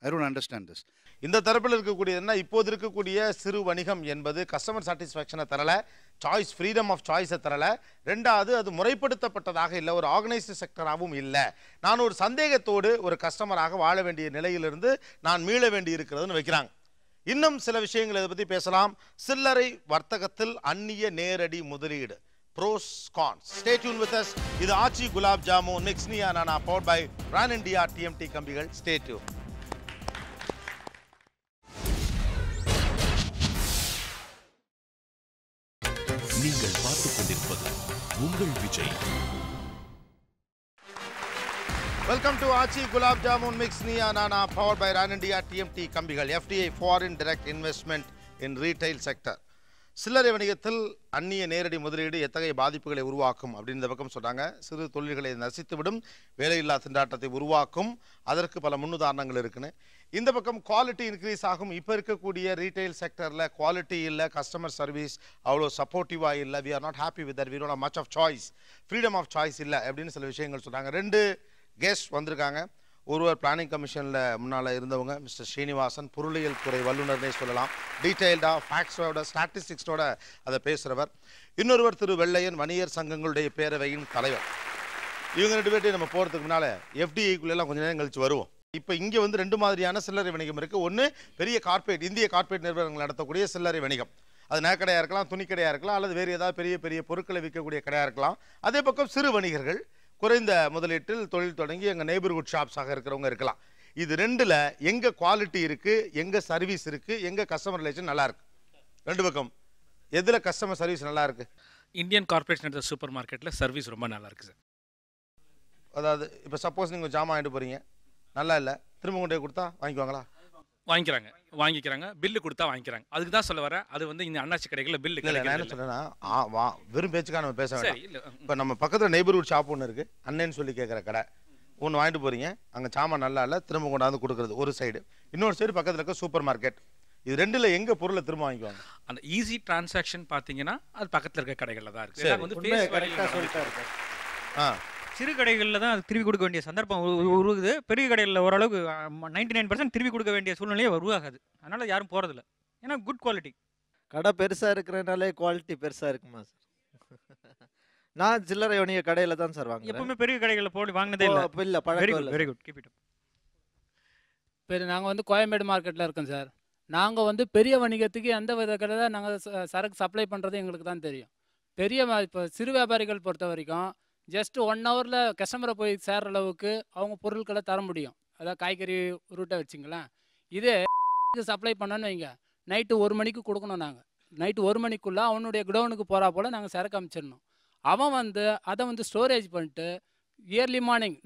I don't understand this. இந்த தரப்பில் இருக்கக்கூடியதுன்னா இப்போது இருக்கக்கூடிய சிறு வணிகம் என்பது கஸ்டமர் சாட்டிஸ்ஃபேக்ஷனை தரல, சாய்ஸ் ஃப்ரீடம் ஆஃப் சாய்ஸை தரல. ரெண்டாவது அது முறைப்படுத்தப்பட்டதாக இல்லை, ஒரு ஆர்கனைஸ்டு செக்டராகவும் இல்லை. நான் ஒரு சந்தேகத்தோடு ஒரு கஸ்டமராக வாழ வேண்டிய நிலையிலிருந்து நான் மீள வேண்டி இருக்கிறதுன்னு வைக்கிறாங்க. இன்னும் சில விஷயங்கள் இதை பற்றி பேசலாம். சில்லறை வர்த்தகத்தில் அந்நிய நேரடி முதலீடு, pros cons. Stay tuned with us. இது Aachi gulab jamun mix Neeya Naana powered by Pran India TMT கம்பிகள். Stay tuned. நீங்கள் பார்த்துக் கொண்டிருப்பது உங்கள் Vijay. Welcome to Aachi gulab jamun mix Neeya Naana powered by Pran India TMT கம்பிகள். FDI foreign direct investment in retail sector. சில்லறை வணிகத்தில் அந்நிய நேரடி முதலீடு எத்தகைய பாதிப்புகளை உருவாக்கும் அப்படின்னு இந்த பக்கம் சொன்னாங்க. சிறு தொழில்களை நசித்துவிடும், வேலையில்லா திண்டாட்டத்தை உருவாக்கும், அதற்கு பல முன்னுதாரணங்கள் இருக்குன்னு. இந்த பக்கம் குவாலிட்டி இன்க்ரீஸ் ஆகும். இப்போ இருக்கக்கூடிய ரீட்டைல் செக்டரில் குவாலிட்டி இல்லை, கஸ்டமர் சர்வீஸ் அவ்வளோ சப்போர்ட்டிவாக இல்லை. We are not happy with that, we don't have much of choice, freedom of choice இல்லை அப்படின்னு சில விஷயங்கள் சொன்னாங்க. 2 கெஸ்ட் வந்திருக்காங்க. ஒருவர் பிளானிங் கமிஷனில் முன்னால் இருந்தவங்க மிஸ்டர் ஸ்ரீனிவாசன், பொருளியல் துறை வல்லுநர்னே சொல்லலாம். டீட்டெயில்டாக ஃபேக்ட்ஸோட ஸ்டாட்டிஸ்டிக்ஸோட அதை பேசுகிறவர். இன்னொருவர் திரு வெள்ளையன், வணிகர் சங்கங்களுடைய பேரவையின் தலைவர். இவங்க 2 பேர்ட்டையும் நம்ம போகிறதுக்கு முன்னால் எஃப்டிஐக்குள்ளெல்லாம் கொஞ்சம் நேரம் கழிச்சு வருவோம். இப்போ இங்கே வந்து 2 மாதிரியான சில்லறை வணிகம் இருக்குது. ஒன்று பெரிய கார்ப்பரேட், இந்திய கார்ப்பரேட் நிறுவனங்கள் நடத்தக்கூடிய சில்லறை வணிகம். அது நகைக்கடையாக இருக்கலாம், துணிக்கடையாக இருக்கலாம், அல்லது வேறு ஏதாவது பெரிய பெரிய பொருட்களை விற்கக்கூடிய கடையாக இருக்கலாம். அதே பக்கம் சிறு வணிகர்கள் குறைந்த முதலீட்டில் தொழில் தொடங்கி எங்கள் நெய்பர்ஹுட் ஷாப்ஸாக இருக்கிறவங்க இருக்கலாம். இது 2ல் எங்கே குவாலிட்டி இருக்குது, எங்கே சர்வீஸ் இருக்குது, எங்கே கஸ்டமர் ரிலேஷன் நல்லா இருக்கு? 2 பக்கம் எதில் கஸ்டமர் சர்வீஸ் நல்லா இருக்கு? இந்தியன் கார்ப்பரேஷன் சூப்பர் மார்க்கெட்டில் சர்வீஸ் ரொம்ப நல்லா இருக்குது சார். அதாவது இப்போ சப்போஸ் நீங்கள் ஜாமான் வாங்கிட்டு போகிறீங்க, நல்லா இல்லை, திரும்ப கொண்டு போய் கொடுத்தா வாங்கிக்குவாங்களா? வாங்கிக்கிறாங்க. பில்லு கொடுத்தா வாங்கிக்கிறாங்க. அதுக்கு தான் சொல்ல வரேன். அது வந்து இந்த அண்ணாச்சி கடைகளில் பில்லு இல்லை. நான் என்ன சொல்றேன்னா, வெறும் பேச்சுக்காக நம்ம பேச வேண்டாம். இப்போ நம்ம பக்கத்தில் நெய்பர்ஹுட் ஷாப் ஒன்று இருக்குது, அண்ணன்னு சொல்லி கேட்குற கடை. ஒன்று வாங்கிட்டு போகிறீங்க, அங்கே சாமான் நல்லா இல்லை, திரும்ப கொண்டாந்து கொடுக்குறது ஒரு சைடு. இன்னொரு சைடு பக்கத்தில் இருக்க சூப்பர் மார்க்கெட். இது 2ல் எங்கே பொருளை திரும்ப வாங்கிக்குவாங்க? அந்த ஈஸி டிரான்சாக்ஷன் பார்த்தீங்கன்னா அது பக்கத்தில் இருக்க கடைகளில் தான் இருக்குது. வந்து சிறு கடைகளில் தான் அது திருப்பி கொடுக்க வேண்டிய சந்தர்ப்பம் உருகுது. பெரிய கடைகளில் ஓரளவுக்கு 99% திருப்பி கொடுக்க வேண்டிய சூழ்நிலையே உருவாகாது. அதனால் யாரும் போகிறதில்ல. ஏன்னா குட் குவாலிட்டி. கடை பெருசாக இருக்கிறனாலே குவாலிட்டி பெருசாக இருக்குமா சார்? நான் சில்லறை வணிக கடையில் தான் சார் வாங்குறேன். எப்பவுமே பெரிய கடைகளில் போய் வாங்கினதே இல்லை. இல்லை, பழக்கம் இல்லை. Very good, keep it up. நாங்கள் வந்து கோயம்பேடு மார்க்கெட்டில் இருக்கோம் சார். நாங்கள் வந்து பெரிய வணிகத்துக்கு எந்த வித கடை தான் நாங்கள் சரக்கு சப்ளை பண்ணுறது எங்களுக்கு தான் தெரியும். இப்போ சிறு வியாபாரிகள் பொறுத்த வரைக்கும் ஜஸ்ட் 1 ஹவரில் கஸ்டமரை போய் சேர்ற அளவுக்கு அவங்க பொருட்களை தர முடியும். அதாவது காய்கறி ரூட்டை வச்சுங்களேன். இதே சப்ளை பண்ணோன்னு வைங்க, நைட்டு 1 மணிக்கு கொடுக்கணும். நாங்கள் நைட்டு 1 மணிக்குள்ளே அவனுடைய குடோனுக்கு போகிறா போல் நாங்கள் சரக்கு அமைச்சிடணும். அவன் வந்து அதை வந்து ஸ்டோரேஜ் பண்ணிட்டு early morning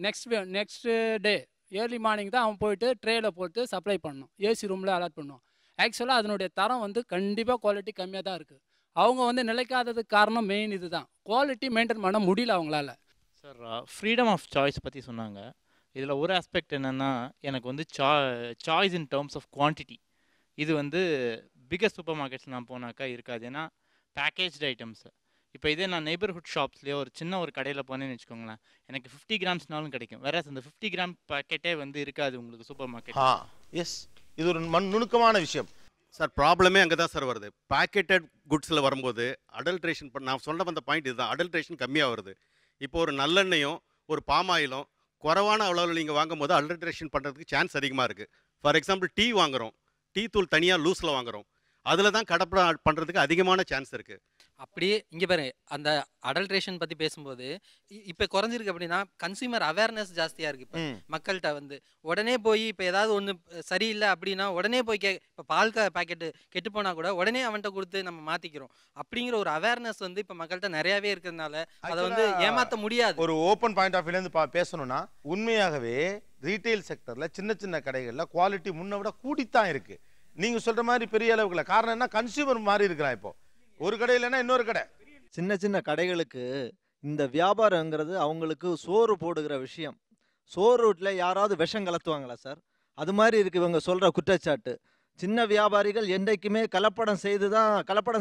next day early morning தான் அவன் போயிட்டு ட்ரேயில் போட்டு சப்ளை பண்ணணும். ஏசி ரூமில் அலாட் பண்ணுவோம். ஆக்சுவலாக அதனுடைய தரம் வந்து கண்டிப்பாக குவாலிட்டி கம்மியாக தான் இருக்குது. அவங்க வந்து நிலைக்காததுக்கு காரணம் மெயின் இது தான். குவாலிட்டி மெயின்டைன் பண்ண முடியல அவங்களால. சார், ஃப்ரீடம் ஆஃப் சாய்ஸ் பற்றி சொன்னாங்க. இதில் ஒரு ஆஸ்பெக்ட் என்னென்னா, எனக்கு வந்து choice in terms of quantity இது வந்து பிகஸ்ட் சூப்பர் மார்க்கெட்ஸ் நான் போனாக்கா இருக்காது. ஏன்னா பேக்கேஜ்டு ஐட்டம்ஸு. இப்போ இதே நான் நெய்பர்ஹுட் ஷாப்ஸ்லேயே சின்ன ஒரு கடையில் போனேன்னு வச்சுக்கோங்களேன், எனக்கு 50 கிராம்ஸ்னாலும் கிடைக்கும். வேற அந்த 50 கிராம் பேக்கெட்டே வந்து இருக்காது உங்களுக்கு சூப்பர் மார்க்கெட். எஸ், இது ஒரு நுணுக்கமான விஷயம் சார். ப்ராப்ளமே அங்கே தான் சார் வருது. பேக்கெட்டட் குட்ஸில் வரும்போது அடல்ட்ரேஷன் நான் சொல்ல வந்த பாயிண்ட் இதுதான். அடல்ட்ரேஷன் கம்மியாக வருது. இப்போ ஒரு நல்லெண்ணெயும் ஒரு பாமாயிலும் குறைவான அளவில் நீங்கள் வாங்கும் போது அடல்ட்ரேஷன் பண்ணுறதுக்கு சான்ஸ் அதிகமாக இருக்குது. ஃபார் எக்ஸாம்பிள் டீ வாங்குகிறோம், டீ தூள் தனியாக லூஸில் வாங்குகிறோம், அதில் தான் கடப்படம் பண்ணுறதுக்கு அதிகமான சான்ஸ் இருக்குது. அப்படியே இங்கே பாரு, அந்த அடல்ட்ரேஷன் பற்றி பேசும்போது இப்போ குறைஞ்சிருக்கு. அப்படின்னா கன்சியூமர் அவேர்னஸ் ஜாஸ்தியாக இருக்குது. இப்போ மக்கள்கிட்ட வந்து உடனே போய் இப்போ ஏதாவது ஒன்று சரியில்லை அப்படின்னா உடனே போய் இப்போ பால் பாக்கெட்டு கெட்டு போனால் கூட உடனே அவன்கிட்ட கொடுத்து நம்ம மாற்றிக்கிறோம். அப்படிங்கிற ஒரு அவேர்னஸ் வந்து இப்போ மக்கள்கிட்ட நிறையாவே இருக்கிறதுனால அதை வந்து ஏமாற்ற முடியாது. ஒரு ஓப்பன் பாயிண்ட் ஆஃப் வியூலேருந்து பேசணும்னா, உண்மையாகவே ரீட்டைல் செக்டரில் சின்ன சின்ன கடைகளில் குவாலிட்டி முன்ன விட கூடித்தான் இருக்குது. நீங்கள் சொல்கிற மாதிரி பெரிய அளவுக்குல. காரணம் என்ன? கன்சியூமர் மாறி இருக்கிறான். இப்போ ஒரு கடை இல்லைன்னா இன்னொரு கடை. சின்ன சின்ன கடைகளுக்கு இந்த வியாபாரங்கிறது அவங்களுக்கு சோறு போடுகிற விஷயம். சோறு வீட்டில் யாராவது விஷம் கலத்துவாங்களா சார்? அது மாதிரி இருக்குது இவங்க சொல்கிற குற்றச்சாட்டு. சின்ன வியாபாரிகள் என்றைக்குமே கலப்படம்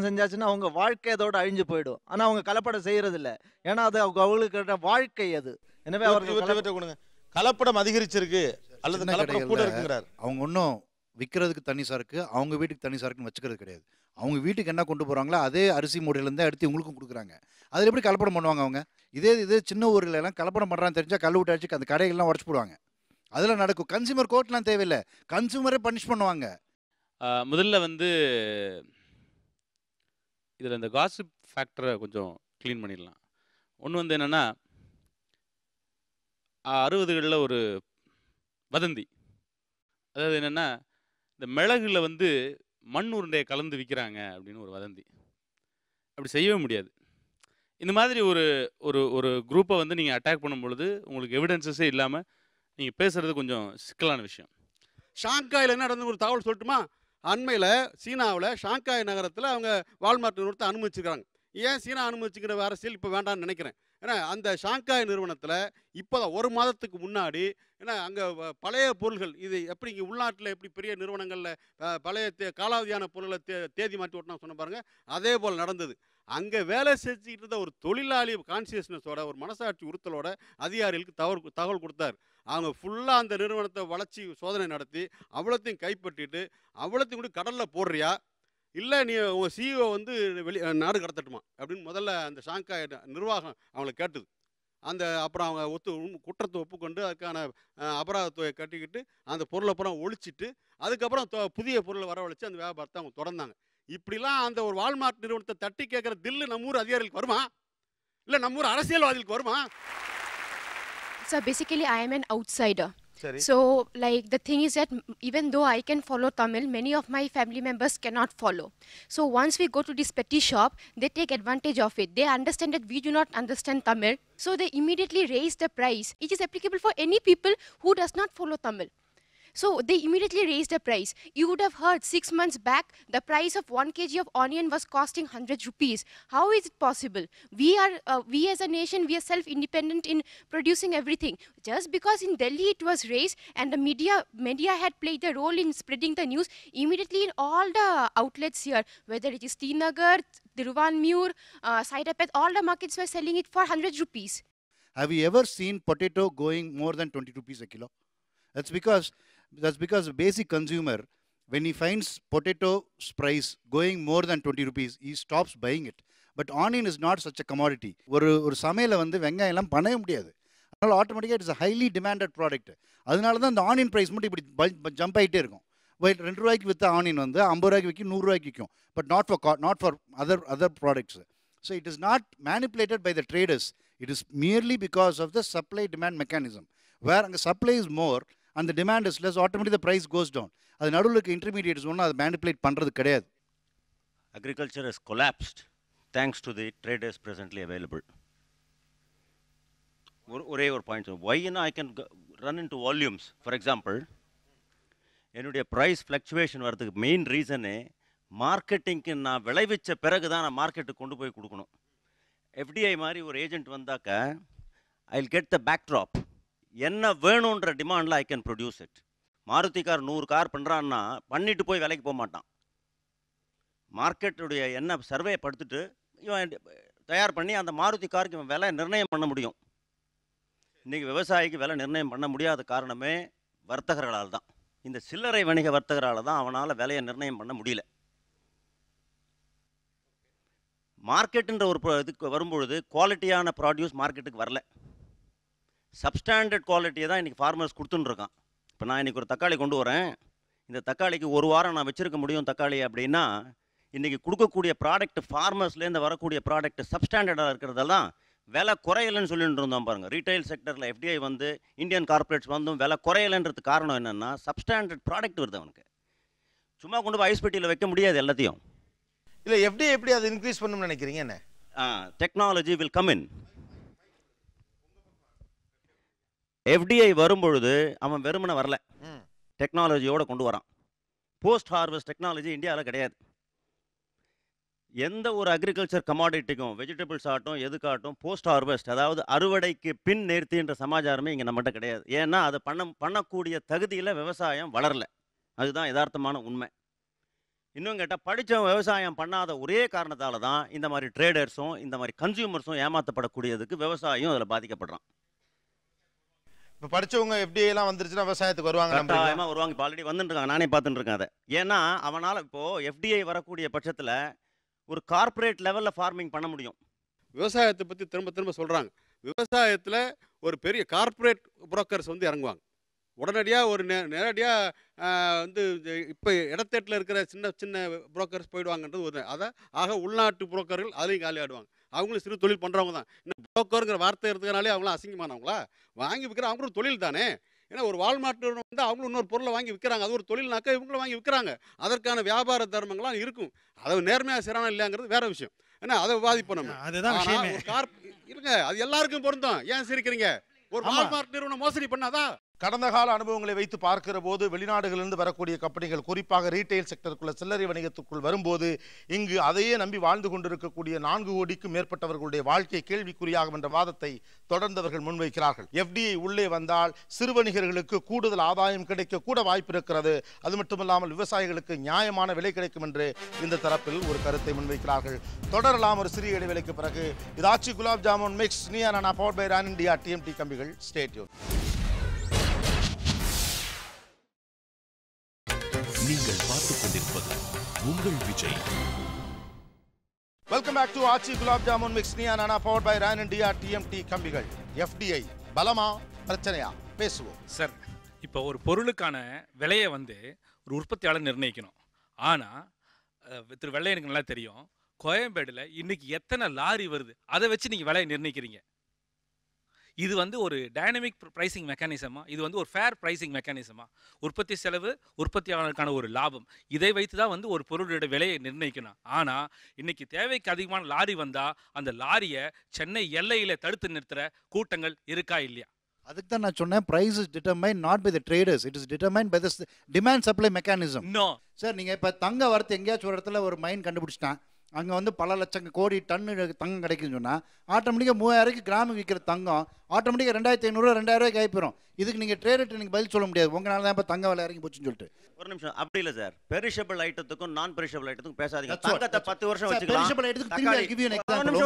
செஞ்சாச்சுன்னா அவங்க வாழ்க்கை அதோட அழிஞ்சு போயிடும். ஆனால் அவங்க கலப்படம் செய்யறதில்ல. ஏன்னா அது அவங்களுக்கு வாழ்க்கை அது. எனவே அவர்கள் கலப்படம் அதிகரிச்சிருக்கு அல்லது கலப்படம் கூட இருக்குங்கிறார். அவங்க ஒன்றும் விற்கிறதுக்கு தனி சரக்கு, அவங்க வீட்டுக்கு தனி சரக்குன்னு வச்சுக்கிறது கிடையாது. அவங்க வீட்டுக்கு என்ன கொண்டு போகிறாங்களோ அதே அரிசி மூடையிலேருந்து எடுத்து உங்களுக்கும் கொடுக்குறாங்க. அதில் எப்படி கலப்படம் பண்ணுவாங்க அவங்க? இதே சின்ன ஊரில் எல்லாம் கலப்படம் பண்ணுறான்னு தெரிஞ்சால் கல் விட்டு அடிச்சு அந்த கடைகள்லாம் உடச்சு போடுவாங்க. அதெல்லாம் நடக்கும். கன்சியூமர் கோர்ட்லாம் தேவையில்லை, கன்சியூமரே பனிஷ் பண்ணுவாங்க. முதல்ல வந்து இதில் இந்த காசிப் ஃபேக்டரை கொஞ்சம் க்ளீன் பண்ணிடலாம். ஒன்று வந்து என்னென்னா, 60களில் ஒரு வதந்தி. அதாவது என்னென்னா, இந்த மிளகுல வந்து மண் உருண்டையை கலந்து விற்கிறாங்க அப்படின்னு ஒரு வதந்தி. அப்படி செய்யவே முடியாது. இந்த மாதிரி ஒரு ஒரு ஒரு குரூப்பை வந்து நீங்கள் அட்டாக் பண்ணும் பொழுது உங்களுக்கு எவிடன்சஸே இல்லாமல் நீங்கள் பேசுகிறது கொஞ்சம் சிக்கலான விஷயம். ஷாங்காயில் என்ன நடந்து ஒரு தகவல் சொல்லட்டுமா? அண்மையில் சீனாவில் ஷாங்காய் நகரத்தில் அவங்க வால்மார்ட் நிறுவனத்தை அனுமதிச்சிருக்காங்க. ஏன் சீனா அனுமதிச்சுக்கிற அரசியல் இப்போ வேண்டாம்னு நினைக்கிறேன். ஏன்னா அந்த ஷாங்காய் நிறுவனத்தில் இப்போ தான் 1 மாதத்துக்கு முன்னாடி ஏன்னா அங்கே பழைய பொருள்கள் இது எப்படி இங்கே உள்நாட்டில் எப்படி பெரிய நிறுவனங்களில் பழைய காலாவதியான பொருளை தேதி மாற்றி ஓட்டினா சொன்ன பாருங்கள், அதே போல் நடந்தது. அங்கே வேலை செஞ்சுக்கிட்டு இருந்த ஒரு தொழிலாளி கான்சியஸ்னஸோட ஒரு மனசாட்சி உறுத்தலோட அதிகாரிகளுக்கு தகவல் கொடுத்தார். அவங்க ஃபுல்லாக அந்த நிறுவனத்தை வளர்ச்சி சோதனை நடத்தி அவ்வளோத்தையும் கைப்பற்றிட்டு அவ்வளோத்தையும் கூட கடலில் போடுறியா இல்லை நீ உங்கள் சிஇஓ வந்து நாடு கடத்தட்டுமா அப்படின்னு முதல்ல அந்த ஷாங்காய் நிர்வாகம் அவங்களை கேட்டுது. அந்த அப்புறம் அவங்க குற்றத்தை ஒப்புக்கொண்டு அதுக்கான அபராத தொகையை கட்டிக்கிட்டு அந்த பொருளை அப்புறம் ஒழிச்சிட்டு அதுக்கப்புறம் புதிய பொருளை வரவழைச்சு அந்த வியாபாரத்தை அவங்க தொடர்ந்தாங்க. இப்படிலாம் அந்த ஒரு வால்மார்ட் நிறுவனத்தை தட்டி கேட்குற தில்லு நம்ம ஊர் அதிகாரிகளுக்கு வருமா, இல்லை நம்ம ஊர் அரசியல்வாதிகளுக்கு வருமா? So basically I am an outsider. So like the thing is that even though I can follow Tamil, many of my family members cannot follow. So once we go to this petty shop, they take advantage of it. They understand that we do not understand Tamil. So they immediately raise the price. It is applicable for any people who does not follow Tamil. So they immediately raised the price. You would have heard 6 months back, the price of 1 kg of onion was costing 100 rupees. How is it possible? We as a nation, we are self-independent in producing everything. Just because in Delhi it was raised and the media had played a role in spreading the news, immediately in all the outlets here, whether it is Tinagar, Tiruvanmur, Saidapet, all the markets were selling it for 100 rupees. Have you ever seen potato going more than 20 rupees a kilo? That's because the basic consumer, when he finds potato's price going more than 20 rupees, he stops buying it. But onion is not such a commodity. ஒரு சமையல வந்து வெங்காயம் எல்லாம் பண்ணவே முடியாது. அதனால ஆட்டோமேட்டிக்காக it's highly demanded product. அதனால தான் இந்த ஆனியன் ப்ரைஸ் மட்டும் இப்படி ஜம்ப் ஆகிட்டே இருக்கும். 2 ரூபாய்க்கு விற்ற ஆனியன் வந்து 50 ரூபாய்க்கு விற்கும், 100 ரூபாய்க்கு விற்கும். But not for other products. So it is not manipulated by the traders. It is merely because of the supply demand mechanism. Where அங்கே supply is more and the demand is less, automatically the price goes down. அது நடுவுல இருக்க intermediates ஒன்றும் அதை manipulate பண்ணுறது கிடையாது. Agriculture has collapsed thanks to the traders presently available. ஒரே ஒரு point, why I can run into volumes. For example, என்னுடைய ப்ரைஸ் ஃப்ளக்சுவேஷன் வரதுக்கு மெயின் ரீசனே மார்க்கெட்டிங்க்கு நான் விளைவிச்ச பிறகு தான் நான் மார்க்கெட்டுக்கு கொண்டு போய் கொடுக்கணும். எஃப்டிஐ மாதிரி ஒரு ஏஜென்ட் வந்தாக்க I will get the backdrop. என்ன வேணுன்ற டிமாண்டில் I can produce it. Maruti car 100 car பண்ணுறான்னா பண்ணிட்டு போய் விலைக்கு போக மாட்டான். மார்க்கெட்டுடைய என்ன சர்வே படுத்துட்டு இவன் தயார் பண்ணி அந்த மாருதி காருக்கு இவன் விலை நிர்ணயம் பண்ண முடியும். இன்றைக்கி விவசாயிக்கு விலை நிர்ணயம் பண்ண முடியாத காரணமே வர்த்தகர்களால் தான். இந்த சில்லறை வணிக வர்த்தகரால் தான் அவனால் விலையை நிர்ணயம் பண்ண முடியல. மார்க்கெட்டுன்ற ஒரு இதுக்கு வரும்பொழுது குவாலிட்டியான ப்ராடியூஸ் மார்க்கெட்டுக்கு வரல. சப்ஸ்டாண்டர்ட் குவாலிட்டியை தான் இன்றைக்கி ஃபார்மர்ஸ் கொடுத்துட்டுருக்கான். இப்போ நான் இன்றைக்கி ஒரு தக்காளி கொண்டு வரேன், இந்த தக்காளிக்கு 1 வாரம் நான் வச்சுருக்க முடியும் தக்காளி அப்படின்னா, இன்றைக்கி கொடுக்கக்கூடிய ப்ராடக்ட் ஃபார்மர்ஸ்லேருந்து வரக்கூடிய ப்ராடக்ட் சப்ஸ்டாண்டர்டாக இருக்கிறதெல்லாம் விலை குறையலைன்னு சொல்லிட்டு இருந்தோம் பாருங்கள். ரீட்டைல் செக்டரில் எஃப்டிஐ வந்து இந்தியன் கார்பரேட்ஸ் வந்தும் விலை குறையலைன்றது காரணம் என்னென்னா சப்ஸ்டாண்டர்ட் ப்ராடக்ட் வருது அவனுக்கு. சும்மா கொண்டு போய் ஐஸ் பெட்டியில் வைக்க முடியாது எல்லாத்தையும். இல்லை எஃப்டிஐ எப்படி அதை இன்க்ரீஸ் பண்ணணும்னு நினைக்கிறீங்க? என்ன technology will come in. FDI வரும்பொழுது அவன் வெறுமனை வரல, டெக்னாலஜியோடு கொண்டு வரான். போஸ்ட் ஹார்வெஸ்ட் டெக்னாலஜி இந்தியாவில் கிடையாது. எந்த ஒரு அக்ரிகல்ச்சர் கமாடிட்டிக்கும் வெஜிடபிள்ஸ் ஆகட்டும் எதுக்காகட்டும் போஸ்ட் ஹார்வெஸ்ட், அதாவது அறுவடைக்கு பின் நேர்த்தின்ற சமாச்சாரமே இங்கே நம்மகிட்ட கிடையாது. ஏன்னா அது பண்ணக்கூடிய தகுதியில் விவசாயம் வளரல. அதுதான் யதார்த்தமான உண்மை. இன்னும் கேட்டால் படித்த விவசாயம் பண்ணாத ஒரே காரணத்தால் தான் இந்த மாதிரி ட்ரேடர்ஸும் இந்த மாதிரி கன்சியூமர்ஸும் ஏமாற்றப்படக்கூடியதுக்கு விவசாயியும் அதில் பாதிக்கப்படுறான். இப்போ படித்தவங்க எஃப்டிஐலாம் வந்துருச்சுன்னா விவசாயத்துக்கு வருவாங்க, கட்டாயமாக வருவாங்க. இப்போ ஆல்ரெடி வந்துட்டு இருக்காங்க, நானே பார்த்துட்டு இருக்கேன் அதை. ஏன்னா அவனால் இப்போது எஃப்டிஐ வரக்கூடிய பட்சத்தில் ஒரு கார்ப்பரேட் லெவலில் ஃபார்மிங் பண்ண முடியும். விவசாயத்தை பற்றி திரும்ப சொல்கிறாங்க. விவசாயத்தில் ஒரு பெரிய கார்ப்பரேட் புரோக்கர்ஸ் வந்து இறங்குவாங்க. உடனடியாக ஒரு நேரடியாக வந்து இப்போ இடத்தேட்டில் இருக்கிற சின்ன புரோக்கர்ஸ் போயிடுவாங்கன்றது ஒரு ஆக உள்நாட்டு புரோக்கர்கள் அதுலேயும் காலி ஆடுவாங்க. அவங்களும் சிறு தொழில் பண்ணுறவங்க தான். இன்னும் புரோக்கருங்கிற வார்த்தை இருக்கிறதுனாலே அவங்களாம் அசிங்கமானவங்களா? வாங்கி விற்கிற அவங்களும் தொழில் தானே. ஏன்னா ஒரு வால்மார்ட் வந்து அவங்களும் இன்னொரு பொருளை வாங்கி விற்கிறாங்க, அது ஒரு தொழில்னாக்கா இவங்களும் வாங்கி விற்கிறாங்க. அதற்கான வியாபார தர்மங்கள்லாம் இருக்கும். அதை நேர்மையாக செய்கிறானா இல்லையாங்கிறது வேற விஷயம். ஏன்னா அதை விவாதிப்போம் நம்ம. அதுதான் விஷயமே. இருங்க, அது எல்லாருக்கும் பொருந்தும். ஏன் சிரிக்கிறீங்க? ஒரு வால்மார்ட் நிறுவனம் மோசடி பண்ணாதா? கடந்த கால அனுபவங்களை வைத்து பார்க்கிற போது வெளிநாடுகளிலிருந்து வரக்கூடிய கம்பெனிகள் குறிப்பாக ரீட்டைல் செக்டருக்குள்ள சில்லறை வணிகத்துக்குள் வரும்போது இங்கு அதையே நம்பி வாழ்ந்து கொண்டிருக்கக்கூடிய 4 கோடிக்கும் மேற்பட்டவர்களுடைய வாழ்க்கை கேள்விக்குறியாகும் என்ற வாதத்தை தொடர்ந்தவர்கள் முன்வைக்கிறார்கள். எஃப்டிஐ உள்ளே வந்தால் சிறு வணிகர்களுக்கு கூடுதல் ஆதாயம் கிடைக்க கூட வாய்ப்பு இருக்கிறது. அது மட்டுமல்லாமல் விவசாயிகளுக்கு நியாயமான விலை கிடைக்கும் என்று இந்த தரப்பில் ஒரு கருத்தை முன்வைக்கிறார்கள். தொடரலாம் ஒரு சிறிய இடைவேளைக்கு பிறகு. இதாச்சி gulab jamun mix Neeya Naana power by Ran India TMT கம்பிகள். Stay tuned. நீங்கள் பார்த்துக் கொண்டிருப்பது உங்கள் Vijay. Welcome back to Aachi gulab jamun mix Neeya Naana powered by Ran India TMT கம்பிகள். FDI பலமா பிரச்சனையா பேசுவோம் சார். இப்போ ஒரு பொருளுக்கான விலையை வந்து ஒரு உற்பத்தியாளர் நிர்ணயிக்கணும். ஆனால் திரு வெள்ளையனுக்கு நல்லா தெரியும், கோயம்பேடில் இன்னைக்கு எத்தனை லாரி வருது, அதை வச்சு நீங்கள் விலையை நிர்ணயிக்கிறீங்க. இது வந்து ஒரு டைனமிக் ப்ரைசிங் மெக்கானிசமா, இது வந்து ஒரு ஃபேர் ப்ரைசிங் மெக்கானிசமா? உற்பத்தி செலவு, உற்பத்தியாளருக்கான ஒரு லாபம், இதை வைத்து தான் வந்து ஒரு பொருளோட விலையை நிர்ணயிக்கணும். ஆனால் இன்னைக்கு தேவைக்கு அதிகமான லாரி வந்தால் அந்த லாரியை சென்னை எல்லையில் தடுத்து நிறுத்துகிற கூட்டங்கள் இருக்கா இல்லையா? அதுக்கு தான் நான் சொன்னேன், price is determined not by the traders, it is determined by the demand supply mechanism. No sir, நீங்கள் இப்போ தங்க வரத்து எங்கேயாச்சும் ஒரு இடத்துல ஒரு மைன் கண்டுபிடிச்சிட்டான், அங்கே வந்து பல லட்சம் கோடி டன்னு தங்கம் கிடைக்குதுன்னு சொன்னால் ஆட்டோமேட்டிக்காக 3000 கிராம் விற்கிற தங்கம் ஆட்டோமேட்டிக்காக 2500 2000 கைப்பறும். இதுக்கு நீங்கள் ட்ரேடர்ட்டு நீங்கள் பதில் சொல்ல முடியாது, உங்களால தான் இப்போ தங்க விலை இறங்கி போச்சுன்னு சொல்லிட்டு. ஒரு நிமிஷம், அப்படி இல்லை சார். பெரிஷபிள் ஐட்டத்துக்கும் நான் பெரிஷபிள் ஐட்டத்துக்கும் பேசாதீங்க. தங்கத்தை 10 வருஷம் வச்சுக்கலாம். பெரிஷபிள் ஐட்டத்துக்கு திரும்பி give you an example.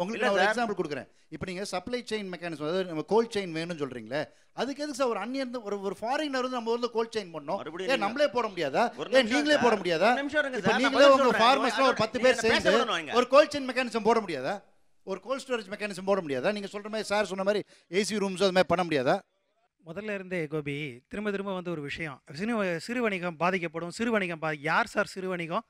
உங்களுக்கு நான் ஒரு எக்ஸாம்பிள் கொடுக்குறேன். இப்போ நீங்கள் சப்ளை செயின் மெக்கானிசம், அதாவது நம்ம கோல்ட் செயின் வேணும்னு சொல்கிறீங்களே, அதுக்கு எதுக்கு சார் ஒரு அந்நியன் ஒரு ஃபாரினர் வந்து நம்ம ஊரில் கோல்ட் செயின் பண்ணோம்? ஏன் நம்மளே போட முடியாதா? ஏன் நீங்களே போட முடியாதா? இப்போ நீங்களே உங்கள் ஃபார்மர்ஸ்லாம் ஒரு 10 பேர் சேர்ந்து ஒரு கோல்ட் செயின் மெக்கானிசம் போட முடியாதா? ஒரு கோல்ட் ஸ்டோரேஜ் மெக்கானிசம் போட முடியாதா? நீங்கள் சொல்கிற மாதிரி சார் சொன்ன மாதிரி ஏசி ரூம்ஸ் அது மாதிரி பண்ண முடியாதா? முதல்ல இருந்தே கோபி திரும்ப வந்து ஒரு விஷயம், சிறு வணிகம் பாதிக்கப்படும். சிறு வணிகம் யார் சார் சிறு வணிகம்?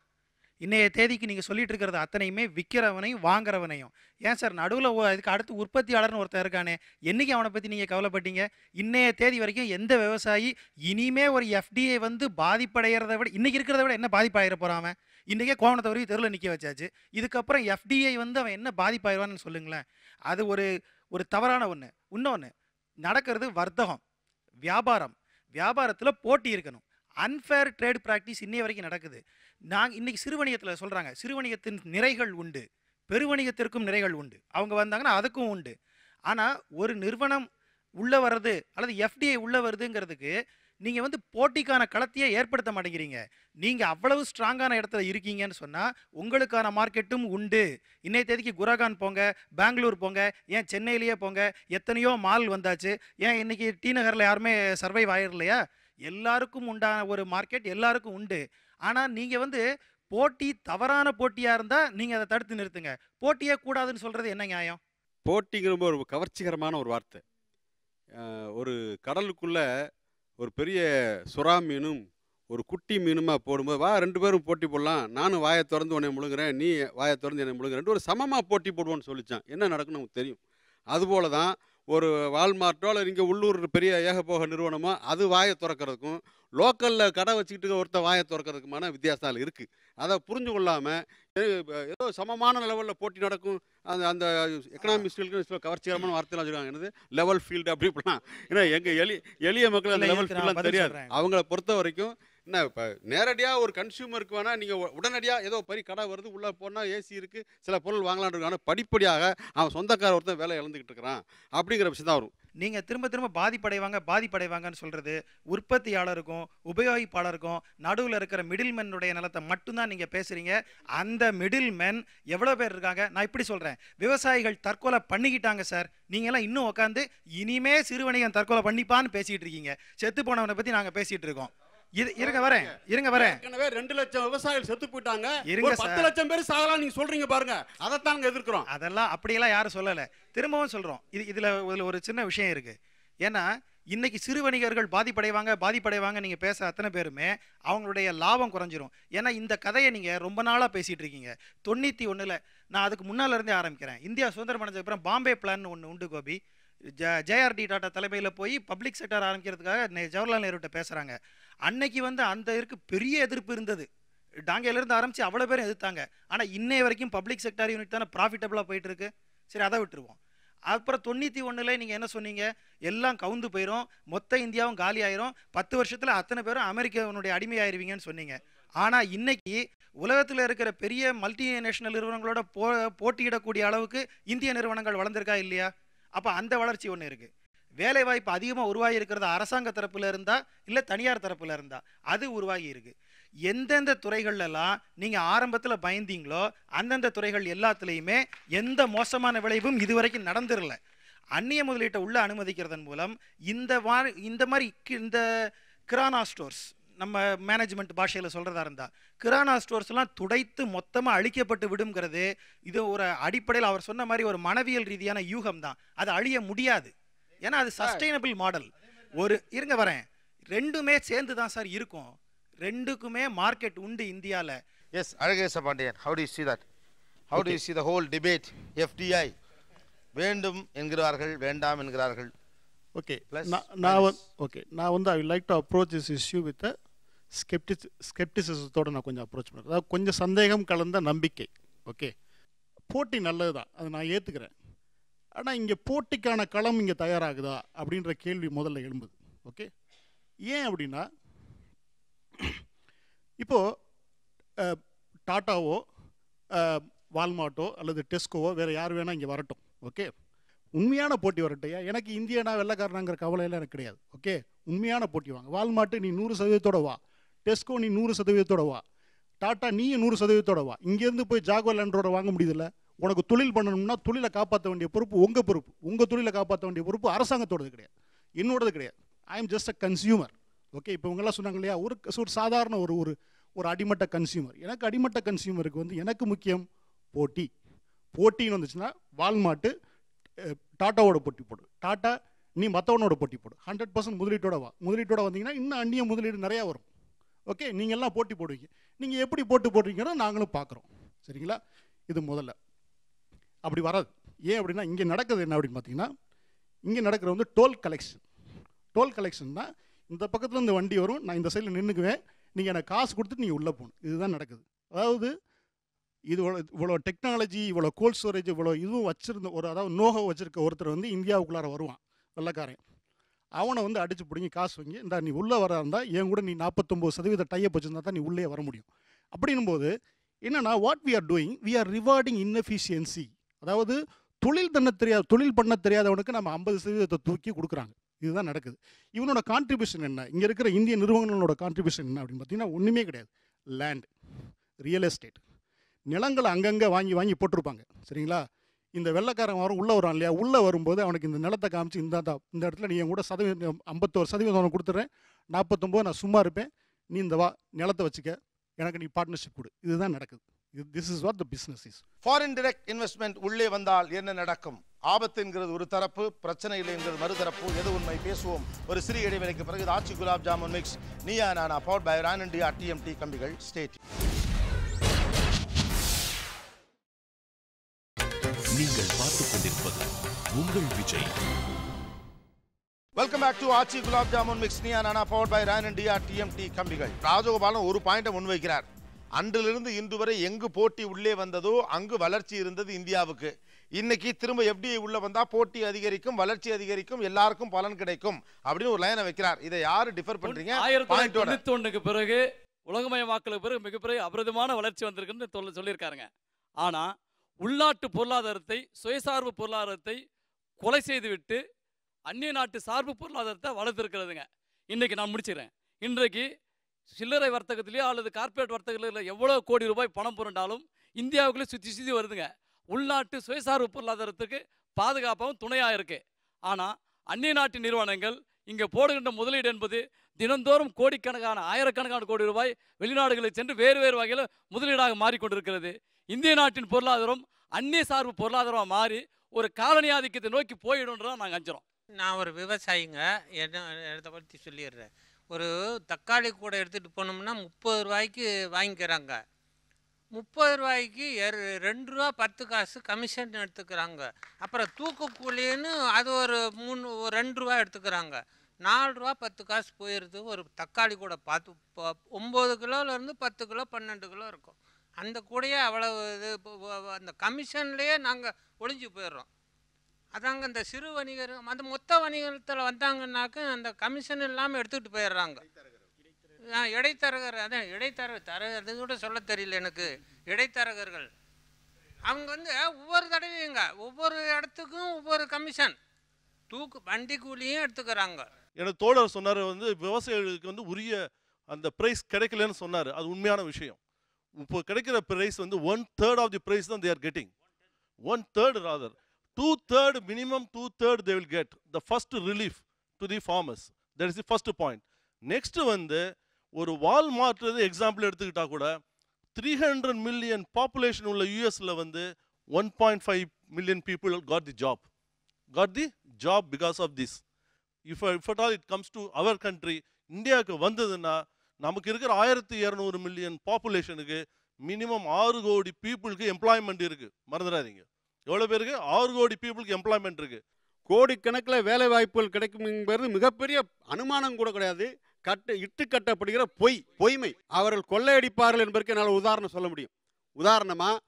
இன்றைய தேதிக்கு நீங்கள் சொல்லிட்டு இருக்கிறது அத்தனையுமே விற்கிறவனையும் வாங்குறவனையும். ஏன் சார் நடுவில் இதுக்கு அடுத்து உற்பத்தியாளர்னு ஒருத்தர் இருக்கானே, என்றைக்கு அவனை பற்றி நீங்கள் கவலைப்பட்டீங்க? இன்றைய தேதி வரைக்கும் எந்த விவசாயி இனிமே ஒரு FDI வந்து பாதிப்படைகிறத விட இன்றைக்கி இருக்கிறத விட என்ன பாதிப்பாயிர போகிறான்? இன்றைக்கே கோவணத்தை வரைக்கும் தெருவில் நிற்க வச்சாச்சு. இதுக்கப்புறம் FDI வந்து அவன் என்ன பாதிப்பாயிருவான்னு சொல்லுங்களேன். அது ஒரு தவறான ஒன்று. இன்னொன்று நடக்கிறது வர்த்தகம், வியாபாரத்தில் போட்டி இருக்கணும். அன்ஃபேர் ட்ரேட் ப்ராக்டிஸ் இன்னைய வரைக்கும் நடக்குது. நாங்கள் இன்றைக்கி சிறுவணிகத்தில் சொல்கிறாங்க, சிறுவணிகத்தின் நிறைகள் உண்டு, பெருவணிகத்திற்கும் நிறைகள் உண்டு. அவங்க வந்தாங்கன்னா அதுக்கும் உண்டு. ஆனால் ஒரு நிறுவனம் உள்ளே வர்றது அல்லது FDI உள்ளே வருதுங்கிறதுக்கு நீங்கள் வந்து போட்டிக்கான களத்தையே ஏற்படுத்த மாட்டேங்கிறீங்க. நீங்கள் அவ்வளவு ஸ்ட்ராங்கான இடத்துல இருக்கீங்கன்னு சொன்னால் உங்களுக்கான மார்க்கெட்டும் உண்டு. இன்னைய தேதிக்கு குரகான் போங்க, பெங்களூர் போங்க, ஏன் சென்னையிலேயே போங்க, எத்தனையோ மால் வந்தாச்சு. ஏன் இன்றைக்கி டி நகரில் யாருமே சர்வைவ் ஆகிடலையா? எல்லாருக்கும் உண்டான ஒரு மார்க்கெட் எல்லாருக்கும் உண்டு. ஆனால் நீங்கள் வந்து போட்டி தவறான போட்டியாக இருந்தால் நீங்கள் அதை தடுத்து நிறுத்துங்க. போட்டியே கூடாதுன்னு சொல்கிறது என்ன நியாயம்? போட்டிங்கிற ஒரு கவர்ச்சிகரமான ஒரு வார்த்தை. ஒரு கடலுக்குள்ளே ஒரு பெரிய சுறா மீனும் ஒரு குட்டி மீனுமா போடும்போது, வா 2 பேரும் போட்டி போடலாம், நானும் வாயை திறந்து உன்னை முழுங்குறேன், நீ வாயை திறந்து என்னை முழுங்குறேன், 2 பேரும் சமமாக போட்டி போடுவோன்னு சொல்லிச்சான். என்ன நடக்குன்னு நமக்கு தெரியும். அதுபோல தான் ஒரு வால்மார்ட்டோ இல்லை இங்கே உள்ளூர் பெரிய ஏகபோக நிறுவனமோ அது வாயை திறக்கிறதுக்கும் லோக்கலில் கடை வச்சுக்கிட்டு ஒருத்தர் வாயை திறக்கிறதுக்குமான வித்தியாசம் இருக்குது. அதை புரிஞ்சு கொள்ளாமல் ஏதோ சமமான லெவலில் போட்டி நடக்கும். அந்த எக்கனாமிக்ஸ்களுக்கு கவர்ச்சிகரமான வார்த்தைலாம் வச்சுருக்காங்க. என்னது லெவல் ஃபீல்டு அப்படி இப்படிலாம். ஏன்னா எங்கள் எளிய மக்கள் அந்த லெவல் ஃபீல்டெலாம் தெரியாது. அவங்கள பொறுத்த வரைக்கும் என்ன, இப்போ நேரடியாக ஒரு கன்சியூமருக்கு வேணால் நீங்கள் உடனடியாக ஏதோ பெரிய கடை வருது, உள்ளே போனால் ஏசி இருக்குது, சில பொருள் வாங்கலான்னு இருக்கு. ஆனால் படிப்படியாக அவன் சொந்தக்கார ஒருத்தன் வேலை இழந்துக்கிட்டு இருக்கிறான் அப்படிங்கிற விஷயம் தான் வரும். நீங்கள் திரும்ப பாதிப்படைவாங்கன்னு சொல்கிறது உற்பத்தியாளருக்கும் உபயோகிப்பாளருக்கும் நடுவில் இருக்கிற மிடில்மேனுடைய நிலத்தை மட்டும்தான் நீங்கள் பேசுகிறீங்க. அந்த மிடில்மேன் எவ்வளோ பேர் இருக்காங்க? நான் இப்படி சொல்கிறேன், விவசாயிகள் தற்கொலை பண்ணிக்கிட்டாங்க சார். நீங்கள்லாம் இன்னும் உட்காந்து இனிமே சிறுவணிகன் தற்கொலை பண்ணிப்பான்னு பேசிகிட்டு இருக்கீங்க. செத்து போனவனை பற்றி நாங்கள் பேசிகிட்டு இருக்கோம். இருங்க வரேன். ஏற்கனவே 2 லட்சம் விவசாயிகள் செத்து போயிட்டாங்க. 10 லட்சம் பேர் சாகலாம் நீங்க சொல்றீங்க பாருங்க. அதைத்தான் நாங்க எதிர்க்கிறோம். அதெல்லாம் அப்படியெல்லாம் யாரும் சொல்லலை. திரும்பவும் சொல்றோம், இதுல ஒரு சின்ன விஷயம் இருக்கு. ஏன்னா இன்னைக்கு சிறு வணிகர்கள் பாதிப்படைவாங்க நீங்க பேச அத்தனை பேருமே அவங்களுடைய லாபம் குறைஞ்சிரும். ஏன்னா இந்த கதையை நீங்க ரொம்ப நாளா பேசிட்டு இருக்கீங்க. 91ல் நான் அதுக்கு முன்னால இருந்தே ஆரம்பிக்கிறேன். இந்தியா சுதந்திரம் அடைஞ்சதுக்கு அப்புறம் பாம்பே பிளான் ஒன்று உண்டு கோபி. JRD டாட்டா தலைமையில் போய் பப்ளிக் செக்டர் ஆரம்பிக்கிறதுக்காக ஜவஹர்லால் நேருட்ட பேசுகிறாங்க. அன்னைக்கு வந்து அந்த பெரிய எதிர்ப்பு இருந்தது. டாங்கையிலேருந்து ஆரம்பித்து அவ்வளோ பேரும் எதிர்த்தாங்க. ஆனால் இன்னைய வரைக்கும் பப்ளிக் செக்டர் யூனிட் தானே ப்ராஃபிட்டபுளாக போயிட்டு இருக்கு. சரி, அதை விட்டுருவோம். அப்புறம் 91ல் நீங்கள் என்ன சொன்னீங்க? எல்லாம் கவுந்து போயிடும், மொத்த இந்தியாவும் காலி ஆயிரும், 10 வருஷத்தில் அத்தனை பேரும் அமெரிக்காவுடைய அடிமையாயிருவீங்கன்னு சொன்னீங்க. ஆனால் இன்னைக்கு உலகத்தில் இருக்கிற பெரிய மல்டிநேஷனல் நிறுவனங்களோட போட்டியிடக்கூடிய அளவுக்கு இந்திய நிறுவனங்கள் வளர்ந்துருக்கா இல்லையா? அப்போ அந்த வளர்ச்சி ஒன்று இருக்குது. வேலைவாய்ப்பு அதிகமாக உருவாகி இருக்கிறது அரசாங்க தரப்பில் இருந்தால் இல்லை தனியார் தரப்பில் இருந்தால் அது உருவாகி இருக்குது. எந்தெந்த துறைகள்லாம் நீங்கள் ஆரம்பத்தில் பயந்தீங்களோ அந்தந்த துறைகள் எல்லாத்துலேயுமே எந்த மோசமான விளைவும் இதுவரைக்கும் நடந்துடல. அந்நிய முதலீட்டை உள்ள அனுமதிக்கிறதன் மூலம் இந்த மாதிரி கிரானா ஸ்டோர்ஸ், நம்ம மேனேஜ்மெண்ட் பாஷையில் சொல்கிறதா இருந்தால் கிரானா ஸ்டோர்ஸ்லாம் துடைத்து மொத்தமாக அழிக்கப்பட்டு விடுங்கிறது இது ஒரு அடிப்படையில் அவர் சொன்ன மாதிரி ஒரு மனவியல் ரீதியான யூகம் தான். அது அழிய முடியாது, ஏன்னா அது சஸ்டைனபிள் மாடல். ஒரு இருங்க வரேன், ரெண்டுமே சேர்ந்து தான் சார் இருக்கும், ரெண்டுக்குமே மார்க்கெட் உண்டு இந்தியாவில். Yes, Alagesa Pandian, how do you see that? How do you see the whole debate? FDI வேண்டும் என்கிறார்கள், வேண்டாம் என்கிறார்கள். Okay, நான் வந்து I would like to approach this issue with a skepticism-தோட நான் கொஞ்சம் அப்ரோச் பண்ணுறேன். அதாவது கொஞ்சம் சந்தேகம் கலந்த நம்பிக்கை. ஓகே, போட்டி நல்லது தான், அதை நான் ஏற்றுக்கிறேன். ஆனால் இங்கே போட்டிக்கான களம் இங்கே தயாராகுதா அப்படின்ற கேள்வி முதல்ல எழும்புது. ஓகே, ஏன் அப்படின்னா இப்போது டாட்டாவோ வால்மார்ட்டோ அல்லது டெஸ்கோவோ வேறு யார் வேணால் இங்கே வரட்டும். ஓகே, உண்மையான போட்டி வரட்டையா, எனக்கு இந்தியனா வெள்ளக்காரனாங்கிற கவலையெல்லாம் எனக்கு கிடையாது. ஓகே, உண்மையான போட்டி வாங்க. வால்மார்ட்டு நீ 100% வா, டெஸ்கோ நீ 100% வா, டாட்டா நீ 100% வா. இங்கேருந்து போய் ஜாகுவார் லேண்ட் ரோவரை வாங்க முடியுதில்ல. உனக்கு தொழில் பண்ணணும்னா தொழிலை காப்பாற்ற வேண்டிய பொறுப்பு உங்கள் பொறுப்பு. உங்கள் தொழிலை காப்பாற்ற வேண்டிய பொறுப்பு அரசாங்கத்தோடது கிடையாது, என்னோடது கிடையாது. I am just a consumer. Okay, இப்போ இவங்கெல்லாம் சொன்னாங்க இல்லையா, ஒரு சாதாரண ஒரு அடிமட்ட கன்சியூமர். எனக்கு அடிமட்ட கன்சியூமருக்கு வந்து எனக்கு முக்கியம் போட்டி. போட்டின்னு வந்துச்சுன்னா வால்மார்ட்டு டாட்டாவோட போட்டி போடு, டாட்டா நீ மற்றவனோட போட்டி போடு, 100% முதலீட்டோட வா. முதலீட்டோட வந்தீங்கன்னா இன்னும் அந்நிய முதலீடு நிறையா வரும். ஓகே, நீங்கள் எல்லாம் போட்டி போடுவீங்க. நீங்கள் எப்படி போட்டு போடுறீங்கன்னா நாங்களும் பார்க்குறோம். சரிங்களா, இது முதல்ல அப்படி வராது. ஏன் அப்படின்னா இங்கே நடக்குது என்ன அப்படின்னு பார்த்தீங்கன்னா, இங்கே நடக்கிற வந்து டோல் கலெக்ஷன். டோல் கலெக்ஷன்னா இந்த பக்கத்தில் இந்த வண்டி வரும், நான் இந்த சைடில் நின்றுக்குவேன், நீங்கள் எனக்கு காசு கொடுத்துட்டு நீங்கள் உள்ளே போகணும். இதுதான் நடக்குது. அதாவது இது இவ்வளோ டெக்னாலஜி, இவ்வளோ கோல்ட் ஸ்டோரேஜ், இவ்வளோ இதுவும் வச்சுருந்த அதாவது நோகோ வச்சுருக்க ஒருத்தர் வந்து இந்தியாவுக்குள்ளார வருவான், வெள்ளைக்காரன். அவனை வந்து அடிச்சு பிடிங்கி காசு வாங்கி இந்த நீ உள்ளே வரா இருந்தால் என் கூட நீ 49% டைப் வச்சுருந்தா தான் நீ உள்ளே வர முடியும். அப்படின்னும் போது என்னன்னா, what we are doing, we are rewarding inefficiency. அதாவது தொழில் பண்ண தெரியாதவனுக்கு நம்ம 50% தூக்கி கொடுக்குறாங்க. இதுதான் நடக்குது. இவனோட கான்ட்ரிபியூஷன் என்ன, இங்கே இருக்கிற இந்திய நிறுவனங்களோட கான்ட்ரிபியூஷன் என்ன அப்படின்னு பார்த்தீங்கன்னா ஒன்றுமே கிடையாது. லேண்ட், ரியல் எஸ்டேட், நிலங்களை அங்கங்கே வாங்கி போட்டிருப்பாங்க. சரிங்களா, இந்த வெள்ளைக்காரன் உள்ளே வரான் இல்லையா, உள்ளே வரும்போது அவனுக்கு இந்த நிலத்தை காமிச்சு இந்த இடத்துல நீ என் கூட 51% கொடுத்துட்றேன், 49 நான் சும்மா இருப்பேன், நீ இந்த நிலத்தை வச்சுக்க, எனக்கு நீ பார்ட்னர்ஷிப் கொடு. இதுதான் நடக்குது. This is what the business is. Foreign direct investment உள்ளே வந்தால் என்ன நடக்கும்? ஆபத்து என்கிறது ஒரு தரப்பு, பிரச்சனை இல்லை என்கிறது மறுதரப்பு. எது உண்மை? பேசுவோம் ஒரு சிறிய இடைவேளைக்கு பிறகு. ஆச்சி gulab jamun mix Neeya Naana powered by Ran India TMT கம்பிகள். ஸ்டேட். நீங்கள் பார்த்துக் கொண்டிருப்பது உங்கள் Vijay. Welcome back to Aachi gulab jamun mix Neeya Naana powered by Ran India TMT கம்பிகள். ராஜகோபாலன் ஒரு பாயிண்டை முன்வைக்கிறார். அன்றிலிருந்து இன்று வரை எங்கு போட்டி உள்ளே வந்ததோ அங்கு வளர்ச்சி இருந்தது இந்தியாவுக்கு. இன்னைக்கு திரும்ப FDI உள்ள வந்தா போட்டி அதிகரிக்கும், வளர்ச்சி அதிகரிக்கும், எல்லாருக்கும் பலன் கிடைக்கும் அப்படின்னு ஒரு லைனை வைக்கிறார். இதை யாரு டிஃபர் பண்றீங்க? 1991க்கு பிறகு உலகமயமாக்கலுக்கு பிறகு மிகப்பெரிய அபரிதமான வளர்ச்சி வந்திருக்குன்னு சொல்லியிருக்காருங்க. ஆனா உள்நாட்டு பொருளாதாரத்தை, சுயசார்பு பொருளாதாரத்தை கொலை செய்துவிட்டு அந்நிய நாட்டு சார்பு பொருளாதாரத்தை வளர்த்துருக்கிறதுங்க. இன்னைக்கு நான் முடிச்சிடறேன். இன்றைக்கு சில்லறை வர்த்தகத்திலேயோ அல்லது கார்பரேட் வர்த்தகத்தில் எவ்வளோ கோடி ரூபாய் பணம் புரண்டாலும் இந்தியாவுக்குள்ளே சுற்றி வருதுங்க. உள்நாட்டு சுயசார்பு பொருளாதாரத்துக்கு பாதுகாப்பாகவும் துணையாக இருக்குது. ஆனால் அந்நிய நாட்டு நிறுவனங்கள் இங்கே போடுகின்ற முதலீடு என்பது தினந்தோறும் கோடிக்கணக்கான, ஆயிரக்கணக்கான கோடி ரூபாய் வெளிநாடுகளுக்கு சென்று வேறு வகையில் முதலீடாக மாறிக்கொண்டிருக்கிறது. இந்திய நாட்டின் பொருளாதாரம் அந்நிய சார்பு பொருளாதாரமாக மாறி ஒரு காலனி ஆதிக்கத்தை நோக்கி போயிடும்ன்றதான் நாங்கள் அஞ்சுறோம். நான் ஒரு விவசாயிங்க, இடத்தை பற்றி சொல்லிடுறேன். ஒரு தக்காளி கூட எடுத்துகிட்டு போனோம்னா 30 ரூபாய்க்கு வாங்கிக்கிறாங்க. 30 ரூபாய்க்கு 2 ரூபா 10 காசு கமிஷன் எடுத்துக்கிறாங்க. அப்புறம் தூக்கு கூலின்னு அது ஒரு 2 ரூபா எடுத்துக்கிறாங்க. 4 ரூபா 10 காசு போயிடுது. ஒரு தக்காளி கூட 9 கிலோலேருந்து 10 கிலோ 12 கிலோ இருக்கும். அந்த கூடையே அவ்வளவு இது அந்த கமிஷன்லேயே நாங்கள் ஒழிஞ்சு போயிடுறோம். அதாங்க இந்த சிறு வணிகர், அந்த மொத்த வணிகத்தில் வந்தாங்கன்னாக்க அந்த கமிஷன் இல்லாமல் எடுத்துக்கிட்டு போயிடுறாங்க. இடைத்தரகர், அதான் அது கூட சொல்ல தெரியல எனக்கு. இடைத்தரகர்கள் அவங்க ஒவ்வொரு தடவையுங்க ஒவ்வொரு இடத்துக்கும் ஒவ்வொரு கமிஷன், வண்டி கூலியும் எடுத்துக்கிறாங்க. எனக்கு தோழர் சொன்னார் விவசாயிகளுக்கு உரிய அந்த ப்ரைஸ் கிடைக்கலன்னு சொன்னார். அது உண்மையான விஷயம். இப்போ கிடைக்கிற ப்ரைஸ் 1/3 ஆஃப் தி ப்ரைஸ் தான் they are getting. 1/3 rather. 2/3 minimum 2/3 they will get the first relief to the farmers. That is the first point. Next ஒரு வால்மார்ட் எக்ஸாம்பிள் எடுத்துக்கிட்டா கூட 300 மில்லியன் பாப்புலேஷன் உள்ள யூஎஸ்ல வந்து 1.5 million people got the job because of this. If at all it comes to our country, இந்தியாவுக்கு வந்ததுன்னா நமக்கு இருக்கிற 1200 மில்லியன் பாப்புலேஷனுக்கு மினிமம் 6 கோடி பீப்புளுக்கு எம்ப்ளாய்மெண்ட் இருக்கு. மறந்துடாதீங்க, எவ்வளோ பேருக்கு 6 கோடி பீப்புளுக்கு எம்ப்ளாய்மெண்ட் இருக்கு. கோடிக்கணக்கில் வேலை வாய்ப்புகள் கிடைக்கும் என்பது மிகப்பெரிய அனுமானம் கூட கிடையாது. இட்டு கட்டப்படுகிற பொய்மை. அவர்கள் கொள்ளையடிப்பார்கள் என்பதற்கு என்னால் உதாரணம் சொல்ல முடியும். உதாரணமாக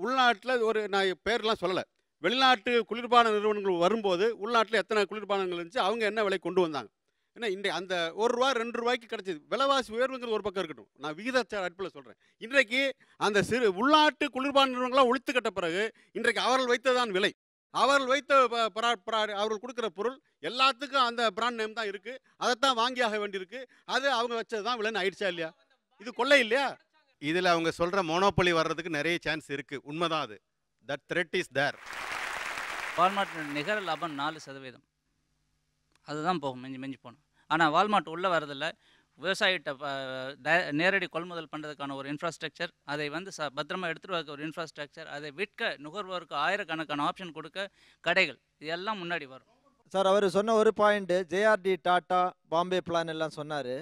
உள்நாட்டில் நான் பேர்லாம் சொல்லலை, வெளிநாட்டு குளிர்பான நிறுவனங்கள் வரும்போது உள்நாட்டில் எத்தனை குளிர்பானங்கள் இருந்துச்சு, அவங்க என்ன விலை கொண்டு வந்தாங்க. ஏன்னா இன்றைக்கு அந்த ₹1 ₹2 கிடைச்சது. விலைவாசி உயர்வுங்கிறது ஒரு பக்கம் இருக்கட்டும், நான் விகிதாச்சார அடிப்பில் சொல்கிறேன். இன்றைக்கு அந்த உள்நாட்டு குளிர்பான நிறுவனங்களாம் ஒழித்து கட்ட பிறகு இன்றைக்கு அவர்கள் வைத்ததான் விலை. அவர்கள் வைத்த அவர்கள் கொடுக்குற பொருள் எல்லாத்துக்கும் அந்த பிராண்ட் நேம் தான் இருக்குது, அதைத்தான் வாங்கியாக வேண்டியிருக்கு. அது அவங்க வச்சது தான் விலைன்னு ஆயிடுச்சா இல்லையா? இது கொள்ளை இல்லையா? இதில் அவங்க சொல்கிற மோனோபொலி வர்றதுக்கு நிறைய சான்ஸ் இருக்குது. உண்மைதான் அது. That threat is there. Walmart நிகர லாபம் 4%. அதுதான் போகும், மிஞ்சி போகணும். ஆனால் வால்மார்ட் உள்ளே வரதில்லை. விவசாயிகிட்ட நேரடி கொள்முதல் பண்ணுறதுக்கான ஒரு இன்ஃப்ராஸ்ட்ரக்சர், அதை வந்து பத்திரமா எடுத்துகிட்டு வரக்கு ஒரு இன்ஃப்ராஸ்ட்ரக்சர், அதை விற்க நுகர்வோருக்கு ஆயிரக்கணக்கான ஆப்ஷன் கொடுக்க கடைகள், இதெல்லாம் முன்னாடி வரும். சார், அவர் சொன்ன ஒரு point, JRD tata Bombay plan எல்லாம் சொன்னார்.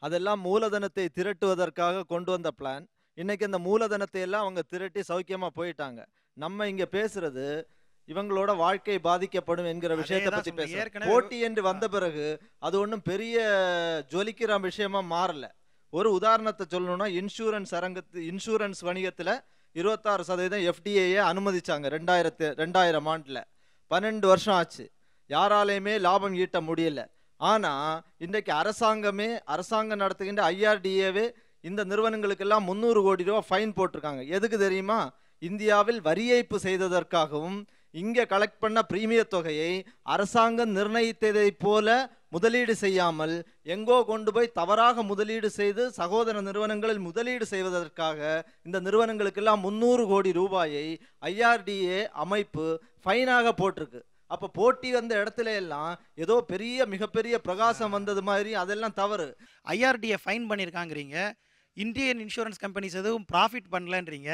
அதெல்லாம் மூலதனத்தை திரட்டுவதற்காக கொண்டு வந்த பிளான். இன்றைக்கி அந்த மூலதனத்தை எல்லாம் அவங்க திரட்டி சௌக்கியமாக போயிட்டாங்க. நம்ம இங்கே பேசுகிறது இவங்களோட வாழ்க்கை பாதிக்கப்படும் என்கிற விஷயத்தை பற்றி பேசுகிறோம். போட்டி என்று வந்த பிறகு அது ஒன்றும் பெரிய ஜொலிக்கிற விஷயமா மாறல. ஒரு உதாரணத்தை சொல்லணும்னா, இன்சூரன்ஸ் வணிகத்தில் 26% எஃப்டிஏயை அனுமதிச்சாங்க 2000 ஆண்டில். 12 வருஷம் ஆச்சு, யாராலையுமே லாபம் ஈட்ட முடியல. ஆனால் இன்றைக்கு அரசாங்கம் நடத்துகின்ற IRDAவே இந்த நிறுவனங்களுக்கெல்லாம் 300 கோடி ரூபா ஃபைன் போட்டிருக்காங்க. எதுக்கு தெரியுமா? இந்தியாவில் வரி ஏய்ப்பு செய்ததற்காகவும் இங்கே கலெக்ட் பண்ண பிரீமிய தொகையை அரசாங்கம் நிர்ணயித்ததை போல முதலீடு செய்யாமல் எங்கோ கொண்டு போய் தவறாக முதலீடு செய்து சகோதர நிறுவனங்களில் முதலீடு செய்வதற்காக இந்த நிறுவனங்களுக்கெல்லாம் 300 கோடி ரூபாயை IRDA அமைப்பு ஃபைனாக போட்டிருக்கு. அப்போ போட்டி வந்த இடத்துல எல்லாம் ஏதோ மிகப்பெரிய பிரகாசம் வந்தது மாதிரி, அதெல்லாம் தவறு. IRDA ஃபைன் பண்ணியிருக்காங்கிறீங்க, இந்தியன் இன்சூரன்ஸ் கம்பெனிஸ் எதுவும் ப்ராஃபிட் பண்ணலன்றீங்க.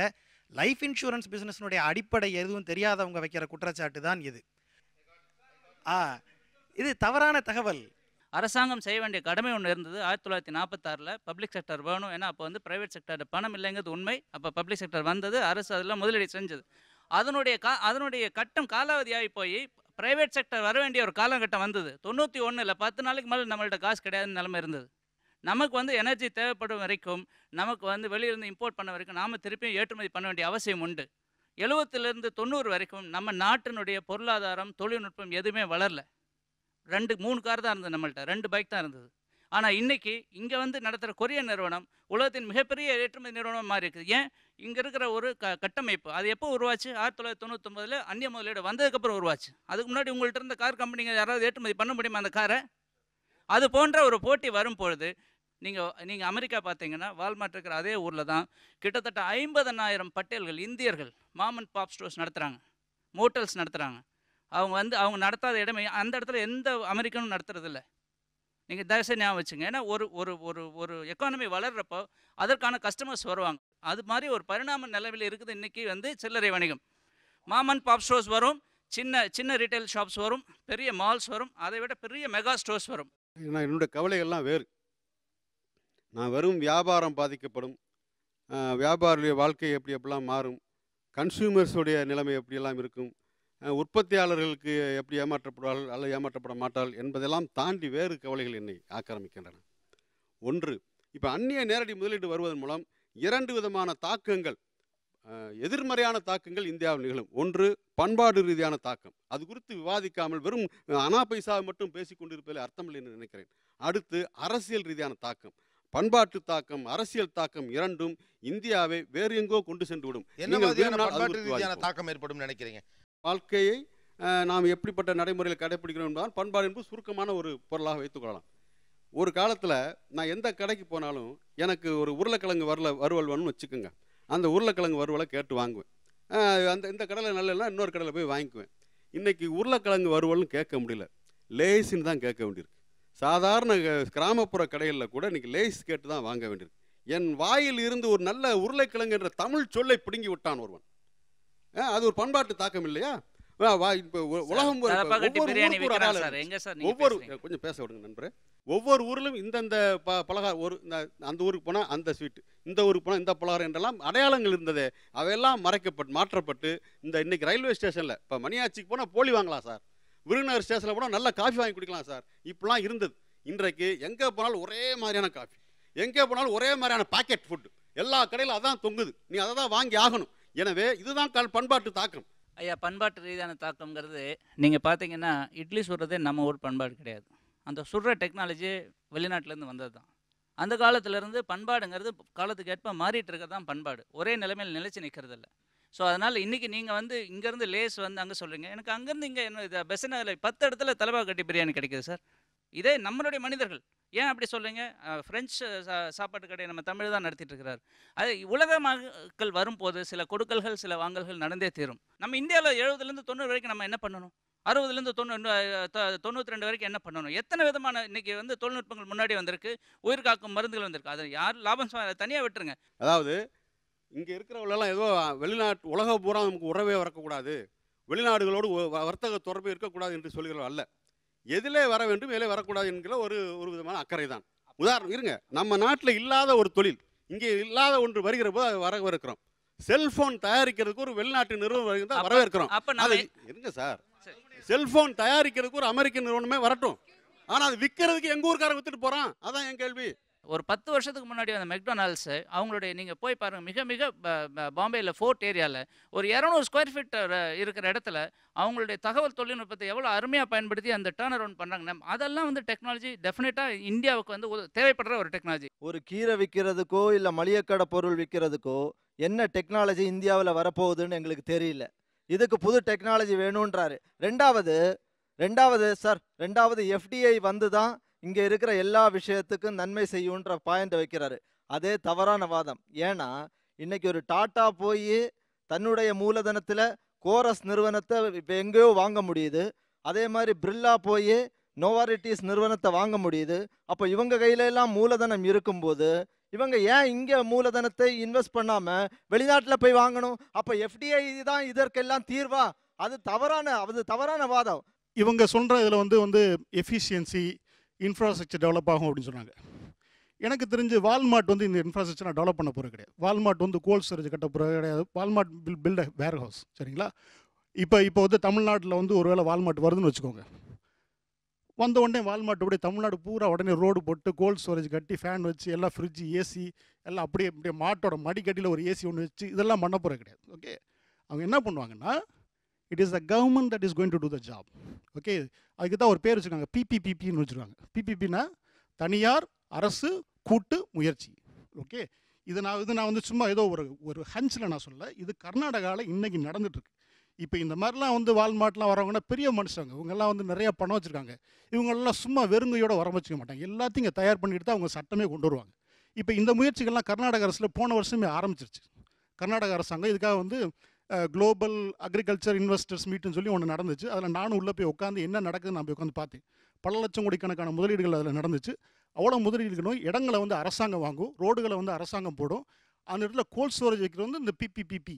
லைஃப் இன்சூரன்ஸ் பிஸ்னஸ்னுடைய அடிப்படை எதுவும் தெரியாதவங்க வைக்கிற குற்றச்சாட்டு தான் இது. இது தவறான தகவல். அரசாங்கம் செய்ய வேண்டிய கடமை ஒன்று இருந்தது. 1946 பப்ளிக் செக்டர் வேணும், ஏன்னா அப்போ வந்து பிரைவேட் செக்டர் பணம் இல்லைங்கிறது உண்மை. அப்போ பப்ளிக் செக்டர் வந்தது, அரசு அதில் முதலீடு செஞ்சது. அதனுடைய கட்டம் காலாவதியாகி போய் பிரைவேட் செக்டர் வர வேண்டிய ஒரு காலகட்டம் வந்தது. 91 10 நாளைக்கு மேலே நம்மள்ட்ட காசு கிடையாதுன்னு நிலைமை இருந்தது. நமக்கு வந்து எனர்ஜி தேவைப்படும் வரைக்கும், நமக்கு வந்து வெளியிலேருந்து இம்போர்ட் பண்ண வரைக்கும் நாம் திருப்பியும் ஏற்றுமதி பண்ண வேண்டிய அவசியம் உண்டு. 70லேருந்து 90 வரைக்கும் நம்ம நாட்டினுடைய பொருளாதாரம், தொழில்நுட்பம் எதுவுமே வளரல. 2-3 கார் தான் இருந்தது நம்மள்ட்ட, 2 பைக் தான் இருந்தது. ஆனால் இன்றைக்கி இங்கே வந்து நடத்துகிற கொரியன் நிறுவனம் உலகத்தின் மிகப்பெரிய ஏற்றுமதி நிறுவனம் மாறி இருக்குது. ஏன்? இங்கே இருக்கிற ஒரு கட்டமைப்பு. அது எப்போ உருவாச்சு? 1999 அந்நிய முதலீடு வந்ததுக்கப்புறம் உருவாச்சு. அதுக்கு முன்னாடி உங்கள்கிட்ட இருந்த கார் கம்பெனிங்க யாராவது ஏற்றுமதி பண்ண முடியுமா அந்த காரை? அது போன்ற ஒரு போட்டி வரும்பொழுது நீங்கள் அமெரிக்கா பார்த்தீங்கன்னா, வால்மார்ட் இருக்கிற அதே ஊரில் தான் கிட்டத்தட்ட 50,000 பட்டேல்கள், இந்தியர்கள் மாம் அண்ட் பாப் ஸ்டோர்ஸ் நடத்துகிறாங்க, மோட்டல்ஸ் நடத்துகிறாங்க. அவங்க நடத்தாத இடமே அந்த இடத்துல எந்த அமெரிக்கனும் நடத்துறதில்ல. நீங்கள் தயவுசெய்து ஞாபகம் வச்சுங்க. ஏன்னா ஒரு எக்கானமி வளர்கிறப்போ அதற்கான கஸ்டமர்ஸ் வருவாங்க. அது மாதிரி ஒரு பரிணாம நிலையில் இருக்குது இன்றைக்கி வந்து சில்லறை வணிகம். மாம் அண்ட் பாப் ஸ்டோர்ஸ் வரும், சின்ன ரீட்டைல் ஷாப்ஸ் வரும், பெரிய மால்ஸ் வரும், அதை விட பெரிய மெகா ஸ்டோர்ஸ் வரும். என்னுடைய கவலைகள்லாம் வேறு. நான் வெறும் வியாபாரம் பாதிக்கப்படும், வியாபாரியுடைய வாழ்க்கை எப்படியெல்லாம் மாறும், கன்சியூமர்ஸுடைய நிலைமை எப்படியெல்லாம் இருக்கும், உற்பத்தியாளர்களுக்கு எப்படி ஏமாற்றப்படுவார்கள் அல்லது ஏமாற்றப்பட மாட்டார்கள் என்பதெல்லாம் தாண்டி வேறு கவலைகள் என்னை ஆக்கிரமிக்கின்றன. ஒன்று, இப்போ அந்நிய நேரடி முதலீடு வருவதன் மூலம் 2 விதமான தாக்கங்கள், எதிர்மறையான தாக்கங்கள் இந்தியாவில் நிகழும். ஒன்று, பண்பாடு ரீதியான தாக்கம். அது குறித்து விவாதிக்காமல் வெறும் அனா பைசாவை மட்டும் பேசி கொண்டிருப்பதில் அர்த்தமில்லை என்று நினைக்கிறேன். அடுத்து, அரசியல் ரீதியான தாக்கம். பண்பாட்டு தாக்கம், அரசியல் தாக்கம் இரண்டும் இந்தியாவை வேறு எங்கோ கொண்டு சென்று விடும். என்ன மாதிரியான பண்பாட்டு ரீதியான தாக்கம் ஏற்படும் நினைக்கிறீங்க? வாழ்க்கையை நாம் எப்படிப்பட்ட நடைமுறையில் கடைபிடிக்கிறோம் என்பதால் பண்பாடு என்பது சுருக்கமான ஒரு பொருளாக வைத்துக்கொள்ளலாம். ஒரு காலத்தில் நான் எந்த கடைக்கு போனாலும் எனக்கு ஒரு உருளைக்கிழங்கு வறுவல் வேணும்னு வச்சுக்கோங்க. அந்த உருளைக்கிழங்கு வறுவலை கேட்டு வாங்குவேன். இந்த கடையில் நல்ல இன்னொரு கடையில் போய் வாங்கிக்குவேன். இன்றைக்கி உருளைக்கிழங்கு வறுவல்னு கேட்க முடியல, லேசின்னு தான் கேட்க வேண்டியிருக்கு. சாதாரண கிராமப்புற கடைகளில் கூட இன்றைக்கி லேஸ் கேட்டு தான் வாங்க வேண்டியிருக்கு. என் வாயில் இருந்து ஒரு நல்ல உருளைக்கிழங்கு என்ற தமிழ் சொல்லை பிடுங்கி விட்டான் ஒருவன். அது ஒரு பண்பாட்டு தாக்கம் இல்லையா? இப்போ உலகம் ஒவ்வொரு கொஞ்சம் பேச விடுங்க நண்பரே. ஒவ்வொரு ஊரிலும் இந்தந்த பலகாரம், ஒரு அந்த ஊருக்கு போனால் அந்த ஸ்வீட்டு, இந்த ஊருக்கு போனால் இந்த பலகாரம் என்றெல்லாம் அடையாளங்கள் இருந்தது. அவையெல்லாம் மாற்றப்பட்டு இந்த இன்னைக்கு ரயில்வே ஸ்டேஷனில் இப்போ மணியாச்சிக்கு போனால் போலி வாங்கலாம் சார், விருதுநகர் ஸ்டேஷனில் போனால் நல்ல காஃபி வாங்கி குடிக்கலாம் சார், இப்படிலாம் இருந்தது. இன்றைக்கு எங்கே போனாலும் ஒரே மாதிரியான காஃபி, எங்கே போனாலும் ஒரே மாதிரியான பாக்கெட் ஃபுட்டு, எல்லா கடையிலும் அதான் தொங்குது, நீ அதை தான் வாங்கி ஆகணும். எனவே இதுதான் பண்பாட்டு தாக்கம். ஐயா, பண்பாட்டு ரீதியான தாக்கம்ங்கிறது நீங்கள் பார்த்தீங்கன்னா இட்லி சுடுறதே நம்ம ஊர் பண்பாடு கிடையாது. அந்த சுடுற டெக்னாலஜி வெளிநாட்டிலேருந்து வந்தது தான். அந்த காலத்திலேருந்து பண்பாடுங்கிறது காலத்துக்கு ஏற்ப மாறிட்டு இருக்கிறது தான் பண்பாடு, ஒரே நிலைமையில் நிலைச்சு நிற்கிறது இல்லை. ஸோ அதனால் இன்றைக்கி நீங்கள் வந்து இங்கேருந்து லேஸ் வந்து அங்கே சொல்கிறீங்க, எனக்கு அங்கேருந்து இங்கே என்ன பெசன் நகரில் 10 இடத்துல தலைவா கட்டி பிரியாணி கிடைக்குது சார். இதே நம்மளுடைய மனிதர்கள் ஏன் அப்படி சொல்கிறீங்க? ஃப்ரெஞ்சு சாப்பாட்டு கடையை நம்ம தமிழ் தான் நடத்திட்டு இருக்கிறார். அது உலக மக்கள் வரும்போது சில கொடுக்கல்கள் சில வாங்கல்கள் நடந்தே தீரும். நம்ம இந்தியாவில் 70லேருந்து 90 வரைக்கும் நம்ம என்ன பண்ணணும்? 60லேருந்து 92 வரைக்கும் என்ன பண்ணணும்? எத்தனை விதமான இன்றைக்கி வந்து தொழில்நுட்பங்கள் முன்னாடி வந்திருக்கு, உயிர் காக்கும் மருந்துகள் வந்திருக்கு. அதை யார் லாபம் தனியாக விட்டுருங்க. அதாவது இங்கே இருக்கிறவங்களெல்லாம் ஏதோ வெளிநாட்டு உலக பூரா நமக்கு உறவே வரக்கூடாது, வெளிநாடுகளோடு வர்த்தக தொடர்பு இருக்கக்கூடாது என்று சொல்கிறோம் அல்ல. எதிலே வர வேண்டும் எதிலே வரக்கூடாது என்கிற ஒரு விதமான அக்கறை தான். உதாரணம் இருங்க, நம்ம நாட்டில் இல்லாத ஒரு தொழில் இங்கே இல்லாத ஒன்று வருகிற போது அதை வரவேற்கிறோம். செல்போன் தயாரிக்கிறதுக்கு ஒரு வெளிநாட்டு நிறுவனம் வரவேற்கிறோம். இருங்க சார், செல்போன் தயாரிக்கிறதுக்கு ஒரு அமெரிக்க நிறுவனமே வரட்டும், ஆனால் அது விற்கிறதுக்கு எங்கள் ஊருக்காரன் வித்துட்டு போகிறான். அதான் என் கேள்வி. ஒரு 10 வருஷத்துக்கு முன்னாடி அந்த மெக்டொனால்ட்ஸு அவங்களுடைய நீங்கள் போய் பாருங்கள், மிக மிக பாம்பேயில் ஃபோர்ட் ஏரியாவில் ஒரு 200 ஸ்கொயர் ஃபீட் இருக்கிற இடத்துல அவங்களுடைய தகவல் தொழில்நுட்பத்தை எவ்வளோ அருமையாக பயன்படுத்தி அந்த டேர்ன் அரவுண்ட் பண்ணுறாங்க. அதெல்லாம் வந்து டெக்னாலஜி டெஃபினட்டாக இந்தியாவுக்கு வந்து தேவைப்படுற ஒரு டெக்னாலஜி. ஒரு கீரை விற்கிறதுக்கோ இல்லை மளிகைக்கடை பொருள் விற்கிறதுக்கோ என்ன டெக்னாலஜி இந்தியாவில் வரப்போகுதுன்னு எங்களுக்கு தெரியல. இதுக்கு புது டெக்னாலஜி வேணுன்றாரு. ரெண்டாவது எஃப்டிஐ வந்து தான் இங்கே இருக்கிற எல்லா விஷயத்துக்கும் நன்மை செய்யுன்ற பாயிண்ட் வைக்கிறாரு. அதே தவறான வாதம். ஏன்னா இன்னைக்கு ஒரு டாட்டா போய் தன்னுடைய மூலதனத்தில் கோரஸ் நிறுவனத்தை இப்போ எங்கேயோ வாங்க முடியுது, அதே மாதிரி பிர்லா போய் நோவாரிட்டிஸ் நிறுவனத்தை வாங்க முடியுது. அப்போ இவங்க கையில எல்லாம் மூலதனம் இருக்கும்போது இவங்க ஏன் இங்கே மூலதனத்தை இன்வெஸ்ட் பண்ணாமல் வெளிநாட்டில் போய் வாங்கணும்? அப்போ எஃப்டிஐ தான் இதற்கெல்லாம் தீர்வா? அது தவறான வாதம். இவங்க சொல்கிற இதில் வந்து எஃபிஷியன்சி இன்ஃப்ராஸ்ட்ரக்சர் டெவலப் ஆகும் அப்படின்னு சொன்னாங்க. எனக்கு தெரிஞ்சு வால்மார்ட் வந்து இந்த இன்ஃப்ராஸ்ட்ரக்சரை டெவலப் பண்ண போகிறது கிடையாது. வால்மார்ட் வந்து கோல்ட் ஸ்டோரேஜ் கட்ட போகிறது கிடையாது. வால்மார்ட் பில்ட் அ வேர் ஹவுஸ். சரிங்களா? இப்போ வந்து தமிழ்நாட்டில் வந்து ஒரு வேளை வால்மார்ட் வருதுன்னு வச்சுக்கோங்க. வந்த உடனே வால்மார்ட் அப்படியே தமிழ்நாடு பூரா உடனே ரோடு போட்டு கோல்ட் ஸ்டோரேஜ் கட்டி ஃபேன் வச்சு எல்லாம் ஃப்ரிட்ஜ் ஏசி எல்லாம் அப்படியே மாட்டோட மடிக்கட்டியில் ஒரு ஏசி ஒன்று வச்சு இதெல்லாம் பண்ண போகிறது கிடையாது. ஓகே, அவங்க என்ன பண்ணுவாங்கன்னா, it is the government that is going to do the job. Okay, அதுக்கு தான் ஒரு பேர் வச்சுருக்காங்க, பிபிபின்னு வச்சுருக்காங்க. பிபிபின்னா தனியார் அரசு கூட்டு முயற்சி. ஓகே, இது நான் வந்து சும்மா ஏதோ ஒரு ஹன்ச்சில் நான் சொல்ல, இது கர்நாடகாவில் இன்றைக்கி நடந்துகிட்ருக்கு. இப்போ இந்த மாதிரிலாம் வந்து வால்மார்ட்லாம் வரவங்கன்னா பெரிய மனுஷங்க, இவங்கெல்லாம் வந்து நிறையா பணம் வச்சுருக்காங்க. இவங்களெல்லாம் சும்மா வெறுங்கையோடு வர வச்சுக்க மாட்டாங்க, எல்லாத்தையும் இங்கே தயார் பண்ணிட்டு தான் அவங்க சட்டமே கொண்டு வருவாங்க. இப்போ இந்த முயற்சிகள்லாம் கர்நாடக அரசில் போன வருஷமே ஆரம்பிச்சிருச்சு. கர்நாடக அரசாங்கம் இதுக்காக வந்து குளோபல் அக்ரிகல்ச்சர் இன்வெஸ்டர்ஸ் மீட்னு சொல்லி ஒன்று நடந்துச்சு. அதில் நானும் உள்ளே போய் உட்காந்து என்ன நடக்குதுன்னு நான் போய் உட்காந்து பார்த்தேன். பல லட்சம் கோடிக்கணக்கான முதலீடுகள் அதில் நடந்துச்சு. அவ்வளோ முதலீடுகளும் இடங்களை வந்து அரசாங்கம் வாங்கும், ரோடுகளை வந்து அரசாங்கம் போடும். அந்த இடத்துல கோல்ட் ஸ்டோரேஜ் வைக்கிறது வந்து இந்த பிபிபிபி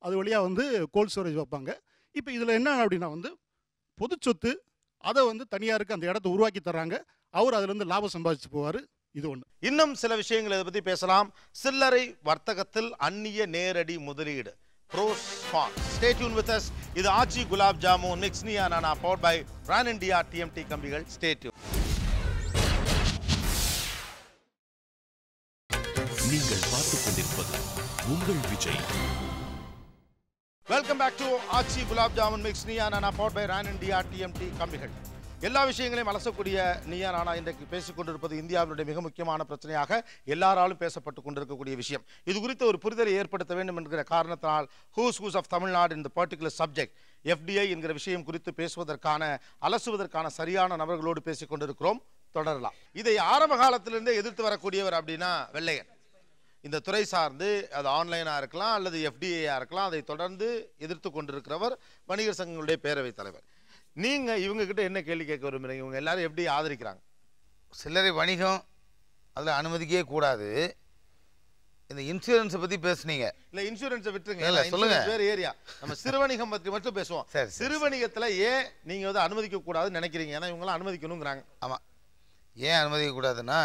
அது வழியாக வந்து கோல்ட் ஸ்டோரேஜ் வைப்பாங்க. இப்போ இதில் என்ன அப்படின்னா வந்து பொது சொத்து, அதை வந்து தனியாருக்கு அந்த இடத்த உருவாக்கி தர்றாங்க, அவர் அதுலேருந்து லாபம் சம்பாதிச்சு போவார். இது ஒன்று. இன்னும் சில விஷயங்களை இதை பற்றி பேசலாம். சில்லறை வர்த்தகத்தில் அந்நிய நேரடி முதலீடு. Pros Cons. Stay tuned with us. இது Aachi gulab jamun mix Neeya Naana powered by Ran India TMT கம்பிகள். Stay tuned. நீங்கள் பார்த்துக் கொண்டிருப்பது உங்கள் Vijay. Welcome back to Aachi gulab jamun mix Neeya Naana powered by Ran India TMT கம்பிகள். எல்லா விஷயங்களையும் அலசக்கூடிய நியா நானா இன்றைக்கு பேசிக் கொண்டிருப்பது இந்தியாவினுடைய மிக முக்கியமான பிரச்சனையாக எல்லாராலும் பேசப்பட்டு கொண்டிருக்கக்கூடிய விஷயம். இது குறித்த ஒரு புரிதலை ஏற்படுத்த வேண்டும் என்கிற காரணத்தினால் ஹூஸ் ஆஃப் தமிழ்நாடு இந்த பர்டிகுலர் சப்ஜெக்ட் எஃப்டிஐ என்கிற விஷயம் குறித்து பேசுவதற்கான அலசுவதற்கான சரியான நபர்களோடு பேசிக் கொண்டிருக்கிறோம். தொடரலாம். இதை ஆரம்ப காலத்திலிருந்தே எதிர்த்து வரக்கூடியவர் அப்படின்னா வெள்ளையன். இந்த துறை சார்ந்து அது ஆன்லைனாக இருக்கலாம் அல்லது எஃப்டிஐயாக இருக்கலாம், அதை தொடர்ந்து எதிர்த்து கொண்டிருக்கிறவர் வணிகர் சங்கங்களுடைய பேரவைத் தலைவர். நீங்கள் இவங்ககிட்ட என்ன கேள்வி கேட்க விரும்புகிறீங்க? இவங்க எல்லாரும் எப்படி ஆதரிக்கிறாங்க? சில்லறை வணிகம் அதில் அனுமதிக்கவே கூடாது. இந்த இன்சூரன்ஸை பற்றி பேசுனீங்க. இல்லை, இன்சூரன்ஸை விட்டுருங்க. இல்லை சொல்லுங்க, வேறு ஏரியா. நம்ம சிறுவணிகம் பற்றி மட்டும் பேசுவோம். சரி, சிறுவணிகத்தில் ஏன் நீங்கள் வந்து அனுமதிக்க கூடாதுன்னு நினைக்கிறீங்க? ஏன்னா இவங்களாம் அனுமதிக்கணுங்கிறாங்க. ஆமாம், ஏன் அனுமதிக்கக்கூடாதுன்னா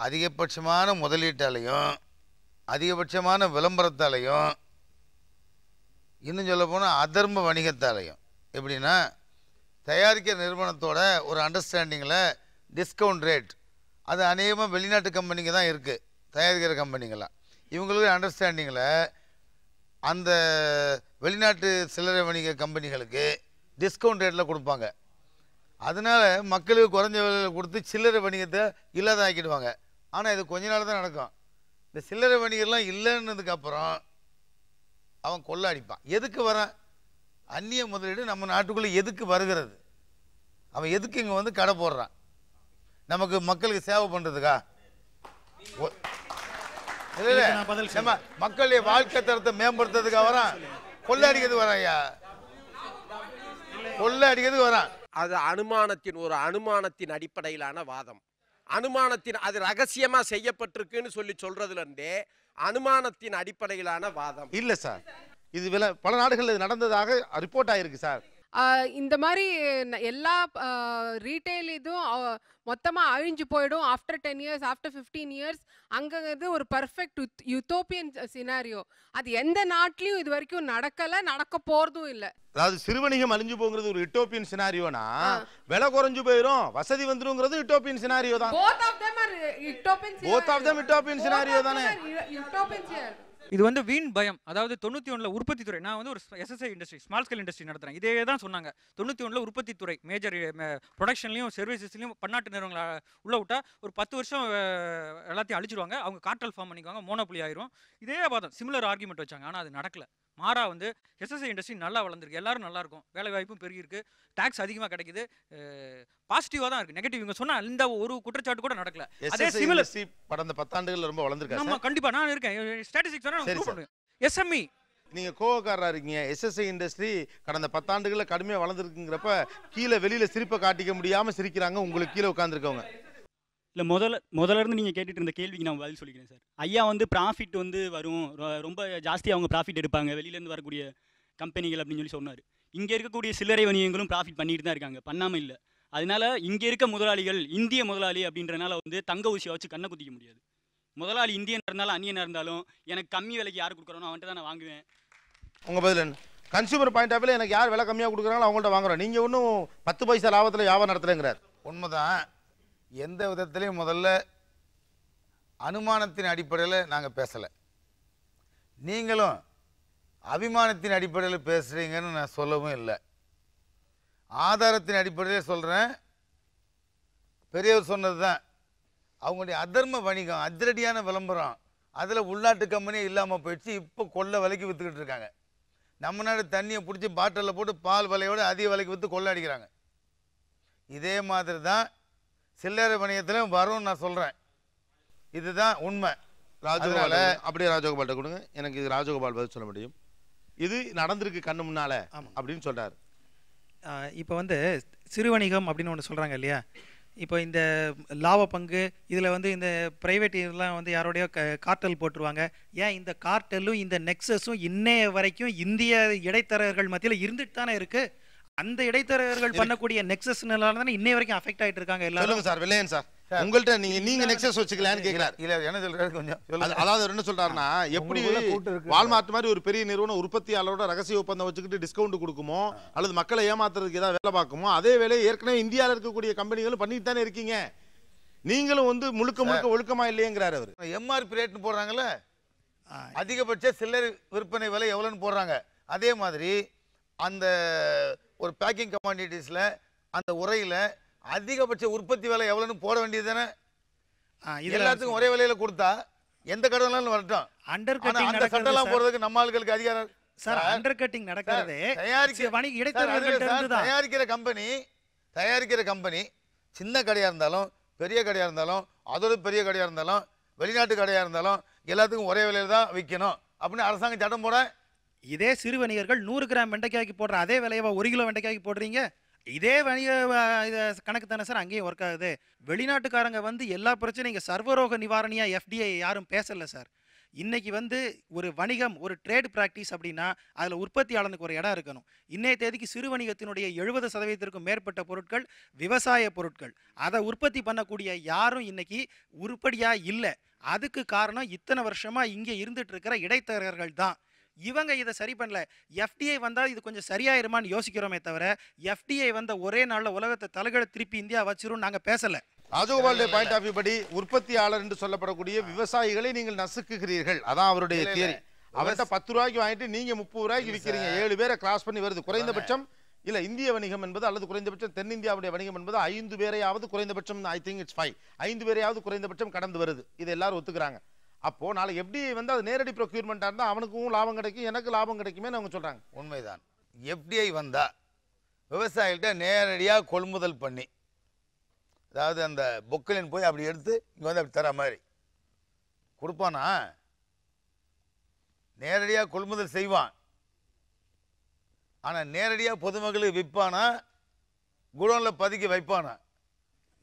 அதிகபட்சமான முதலீட்டாலையும் அதிகபட்சமான விளம்பரத்தாலையும் இன்னும் சொல்ல போனால் அதர்ம வணிகத்தாலையும். எப்படின்னா தயாரிக்கிற நிறுவனத்தோட ஒரு அண்டர்ஸ்டாண்டிங்கில் டிஸ்கவுண்ட் ரேட் அது அநேகமாக வெளிநாட்டு கம்பெனிங்க தான் இருக்குது. தயாரிக்கிற கம்பெனிங்களாம் இவங்களுக்கு அண்டர்ஸ்டாண்டிங்கில் அந்த வெளிநாட்டு சில்லறை வணிக கம்பெனிகளுக்கு டிஸ்கவுண்ட் ரேட்டில் கொடுப்பாங்க. அதனால் மக்களுக்கு குறைஞ்ச விலையில் கொடுத்து சில்லறை வணிகத்தை இல்லாதாக்கிடுவாங்க. ஆனால் இது கொஞ்ச நாள் தான் நடக்கும். இந்த சில்லறை வணிகம்லாம் இல்லைன்னதுக்கப்புறம் அவன் கொள்ள அடிப்பான். எதுக்கு வரான்? அந்நிய முதலீடு நம்ம நாட்டுக்குள்ளே எதுக்கு வருகிறது? அவன் எதுக்கு இங்கே வந்து கடை போடுறான்? நமக்கு மக்களுக்கு சேவை பண்ணுறதுக்கா? இல்லை, நம்ம மக்களுடைய வாழ்க்கை தரத்தை மேம்படுத்துறதுக்காக வரான். கொள்ள அடிக்கிறது வரான்யா, கொள்ள அடிக்கிறது வரான். அது அனுமானத்தின் அடிப்படையிலான வாதம். அது ரகசியமா செய்யப்பட்டிருக்குன்னு சொல்றதுல இருந்தே அனுமானத்தின் அடிப்படையிலான வாதம் இல்லை சார். இது பல நாடுகளில் நடந்ததாக ரிப்போர்ட் ஆயிருக்கு சார். இந்த மாதிரி எல்லா ரீட்டைல் இதுவும் மொத்தமாக அழிஞ்சு போயிடும் ஆஃப்டர் 10 இயர்ஸ், ஆஃப்டர் 15 இயர்ஸ். அங்கே இது ஒரு பர்ஃபெக்ட் யூட்டோப்பியன் சினாரியோ. அது எந்த நாட்டிலையும் இது வரைக்கும் நடக்கலை, நடக்க போகிறதும் இல்லை. அதாவது சிறுவணிகம் அழிஞ்சு போங்கிறது ஒரு யூட்டோப்பியன் சினாரியோனா, விலை குறைஞ்சு போயிடும் வசதி வந்துருங்கிறது யூட்டோப்பியன் சினாரியோ தான். Both of them are utopian scenario. Both of them utopian scenario தானே. Utopian scenario. இது வந்து வீண் பயம். அதாவது 91ல் உற்பத்தி துறை, நான் வந்து ஒரு SSI industry, small scale industry நடத்துகிறேன். இதே தான் சொன்னாங்க. 91ல் உற்பத்தி துறை மேஜர் ப்ரொடக்ஷன்லையும் சர்வீசஸ்லையும் பன்னாட்டு நிறுவனங்களை உள்ள விட்டா ஒரு 10 வருஷம் எல்லாத்தையும் அழிச்சிடுவாங்க. அவங்க கார்டல் ஃபார்ம் பண்ணிக்குவாங்க, மோனோபுலி ஆயிரும். இதே வாதம் சிமிலர் ஆர்குமெண்ட் வச்சாங்க. ஆனால் அது நடக்கல. மாறா வந்து எஸ்எஸ்ஐ இண்டஸ்ட்ரி நல்லா வளர்ந்துருக்கு, எல்லாரும் நல்லா இருக்கும், வேலை வாய்ப்பும் பெருகிருக்கு, டாக்ஸ் அதிகமாக கிடைக்குது, பாசிட்டிவாக தான் இருக்குது. நெகட்டிவ் இவங்க சொன்னால் இந்த ஒரு குற்றச்சாட்டு கூட நடக்கல. அதே சிமிலர் கடந்த 10 ஆண்டுகள் ரொம்ப வளர்ந்துருக்கு. ஆமாம், கண்டிப்பாக நான் இருக்கேன். ஸ்டாட்டிஸ்டிக்ஸ் எஸ்எம்இ நீங்க கோவக்காரரா இருக்கீங்க. எஸ்எஸ்ஐ இண்டஸ்ட்ரி கடந்த 10 ஆண்டுகளில் கடுமையாக வளர்ந்துருக்குங்கிறப்ப கீழே வெளியில சிரிப்பை காட்டிக்க முடியாம சிரிக்கிறாங்க. உங்களுக்கு கீழே உட்காந்துருக்கவங்க. இல்லை, முதல்ல இருந்து நீங்கள் கேட்டுட்டு இருந்த கேள்விக்கு நான் பதில் சொல்லிக்கிறேன் சார். ஐயா வந்து ப்ராஃபிட் வந்து வரும், ரொம்ப ஜாஸ்தி அவங்க ப்ராஃபிட் எடுப்பாங்க வெளியிலேருந்து வரக்கூடிய கம்பெனிகள் அப்படின்னு சொல்லி சொன்னார். இங்கே இருக்கக்கூடிய சில்லறை வணிகங்களும் ப்ராஃபிட் பண்ணிட்டு தான் இருக்காங்க, பண்ணாமல் இல்லை. அதனால இங்கே இருக்க முதலாளிகள் இந்திய முதலாளி அப்படின்றனால வந்து தங்க ஊசியை வச்சு கண்ணை குத்திக்க முடியாது. முதலாளி இந்தியனாக இருந்தாலும் அந்நியனாக இருந்தாலும் எனக்கு கம்மி விலைக்கு யார் கொடுக்குறோனோ அவன்கிட்ட தான் நான் வாங்குவேன். உங்கள் பதில் என்ன? கன்சூமர் பாயிண்ட் ஆஃப் வியூவில் எனக்கு யார் விலை கம்மியாக கொடுக்குறாங்களோ அவங்கள்ட்ட வாங்குறோம். நீங்கள் ஒன்றும் 10 பைசா லாபத்தில் வியாபாரம் நடத்துகிறேங்கிறார். உண்மைதான். எந்த விதத்திலையும் முதல்ல அனுமானத்தின் அடிப்படையில் நாங்கள் பேசலை. நீங்களும் அபிமானத்தின் அடிப்படையில் பேசுகிறீங்கன்னு நான் சொல்லவும் இல்லை. ஆதாரத்தின் அடிப்படையில் சொல்கிறேன். பெரியவர் சொன்னது தான். அவங்களுடைய அதர்ம வணிகம், அதிரடியான விளம்பரம், அதில் உள்நாட்டு கம்பெனியே இல்லாமல் போயிடுச்சு. இப்போ கொள்ள விலைக்கு விற்றுக்கிட்டு இருக்காங்க. நம்ம நாடு தண்ணியை பிடிச்சி பாட்டிலில் போட்டு பால் விலையோடு அதிக விலைக்கு விற்று கொள்ள அடிக்கிறாங்க. இதே மாதிரி தான் சில்லறை வணிகத்திலும் வரும்னு நான் சொல்கிறேன். இதுதான் உண்மை. ராஜகோபால் அப்படியே ராஜகோபால்கிட்ட கொடுங்க. எனக்கு இது ராஜகோபால் பதில் சொல்ல முடியும். இது நடந்திருக்கு கண்ணு முன்னால அப்படின்னு சொல்றாரு. இப்போ வந்து சிறுவணிகம் அப்படின்னு ஒன்று சொல்கிறாங்க இல்லையா? இப்போ இந்த லாப பங்கு இதில் வந்து இந்த ப்ரைவேட் இதெல்லாம் வந்து யாரோடையோ கார்டல் போட்டுருவாங்க. ஏன் இந்த கார்டலும் இந்த நெக்ஸஸும் இன்னைய வரைக்கும் இந்திய இடைத்தரகர்கள் மத்தியில் இருந்துட்டு தானே இருக்குது. அந்த இடைத்தரகர்கள் பண்ணக்கூடிய நெக்ஸஸ்னால தானே இன்னைய வரைக்கும் அஃபெக்ட் ஆகிட்டு இருக்காங்க எல்லாரும். சொல்லுங்க சார், வெள்ளையன் சார், உங்கள்கிட்ட நீங்க நெக்ஸஸ் வச்சுக்கலான்னு கேட்கிறார். இல்ல என்ன சொல்றாரு கொஞ்சம். அதாவது என்ன சொல்றாருன்னா, எப்படி வால்மார்ட் மாதிரி ஒரு பெரிய நிறுவனம் உற்பத்தியாளரோட ரகசிய ஒப்பந்தம் வச்சுக்கிட்டு டிஸ்கவுண்ட் கொடுக்குமோ அல்லது மக்களை ஏமாத்துறதுக்கு ஏதாவது வேலை பார்க்குமோ, அதே வேலையை ஏற்கனவே இந்தியாவில் இருக்கக்கூடிய கம்பெனிகளும் பண்ணிட்டு தானே இருக்கீங்க. நீங்களும் வந்து முழுக்க ஒழுக்கமா இல்லையேங்கிறாரு அவர். எம்ஆர்பி ரேட்னு போடுறாங்கல்ல, அதிகபட்ச சில்லறை விற்பனை விலை எவ்வளோன்னு போடுறாங்க. அதே மாதிரி அந்த ஒரு பேக்கிங் கமாடிட்டிஸில் அந்த உரையில் அதிகபட்ச உற்பத்தி விலை எவ்வளோன்னு போட வேண்டியது தானே. எல்லாத்துக்கும் ஒரே விலையில் கொடுத்தா எந்த கடவுளாலும் வரட்டும். அண்டர் கட்டிங் அந்த சட்டெல்லாம் போடுறதுக்கு நம்ம ஆட்களுக்கு அதிகாரம் சார். அண்டர் கட்டிங் நடக்கிறது தயாரிக்கிற கம்பெனி சின்ன கடையாக இருந்தாலும் பெரிய கடையாக இருந்தாலும் அதோட பெரிய கடையாக இருந்தாலும் வெளிநாட்டு கடையாக இருந்தாலும் எல்லாத்துக்கும் ஒரே விலையில் தான் விற்கணும் அப்படின்னு அரசாங்கம் சட்டம் போட. இதே சிறு வணிகர்கள் 100 கிராம் வெண்டைக்காய்க்கு போடுற அதே விலையவா 1 கிலோ வெண்டைக்காய்க்கு போடுறீங்க? இதே வணிக இது கணக்கு தானே சார் அங்கேயும் ஒர்க் ஆகுது. வெளிநாட்டுக்காரங்க வந்து எல்லா பிரச்சனையும் இங்கே சர்வரோக நிவாரணியா எஃப்டிஐ யாரும் பேசலை சார். இன்னைக்கு வந்து ஒரு வணிகம், ஒரு ட்ரேட் ப்ராக்டிஸ் அப்படின்னா அதில் உற்பத்தியாளனுக்கு ஒரு இடம் இருக்கணும். இன்னைய தேதிக்கு சிறு வணிகத்தினுடைய 70% மேற்பட்ட பொருட்கள் விவசாய பொருட்கள். அதை உற்பத்தி பண்ணக்கூடிய யாரும் இன்னைக்கு உருப்படியாக இல்லை. அதுக்கு காரணம் இத்தனை வருஷமாக இங்கே இருந்துட்டு இருக்கிற இடைத்தரகர்கள் தான். இவங்க இதை சரி பண்ணல. எஃப்டிஐ வந்தால் இது கொஞ்சம் சரியாயிருமான்னு யோசிக்கிறோமே தவிர எஃப்டிஐ வந்த ஒரே நாளில் உலகத்தை தலைகளை திருப்பி இந்தியா வச்சிரும் நாங்கள் பேசலை. ராஜகோபாலுடைய பாயிண்ட் ஆஃப் வியூ படி உற்பத்தியாளர் என்று சொல்லப்படக்கூடிய விவசாயிகளை நீங்கள் நசுக்குகிறீர்கள். அதான் அவருடைய தியரி. அவர்கிட்ட 10 ரூபாய்க்கு வாங்கிட்டு நீங்க 30 ரூபாய்க்கு விற்கிறீங்க. 7 பேரை கிராஸ் பண்ணி வருது. குறைந்தபட்சம் இல்ல இந்திய வணிகம் என்பது அல்லது குறைந்தபட்சம் தென்னிந்தியாவுடைய வணிகம் என்பது 5 பேரையாவது குறைந்தபட்சம், ஐ திங்க் இட்ஸ் 5, 5 பேரையாவது குறைந்தபட்சம் கடந்து வருது. இது எல்லாரும் ஒத்துக்கிறாங்க. அப்போ நாளை எஃப்டிஐ வந்து அது நேரடி ப்ரொக்யூர்மெண்ட்டாக இருந்தால் அவனுக்கும் லாபம் கிடைக்கும், எனக்கு லாபம் கிடைக்குமே அவங்க சொல்றாங்க. உண்மைதான். எஃப்டிஐ வந்தா விவசாயிகிட்ட நேரடியாக கொள்முதல் பண்ணி, அதாவது அந்த பொக்கலின் போய் அப்படி எடுத்து இங்கே வந்து அப்படி தர மாதிரி கொடுப்பானா? நேரடியாக கொள்முதல் செய்வான். ஆனால் நேரடியாக பொதுமக்களுக்கு விற்பானா? குடோனில் பதுக்கி வைப்பானா?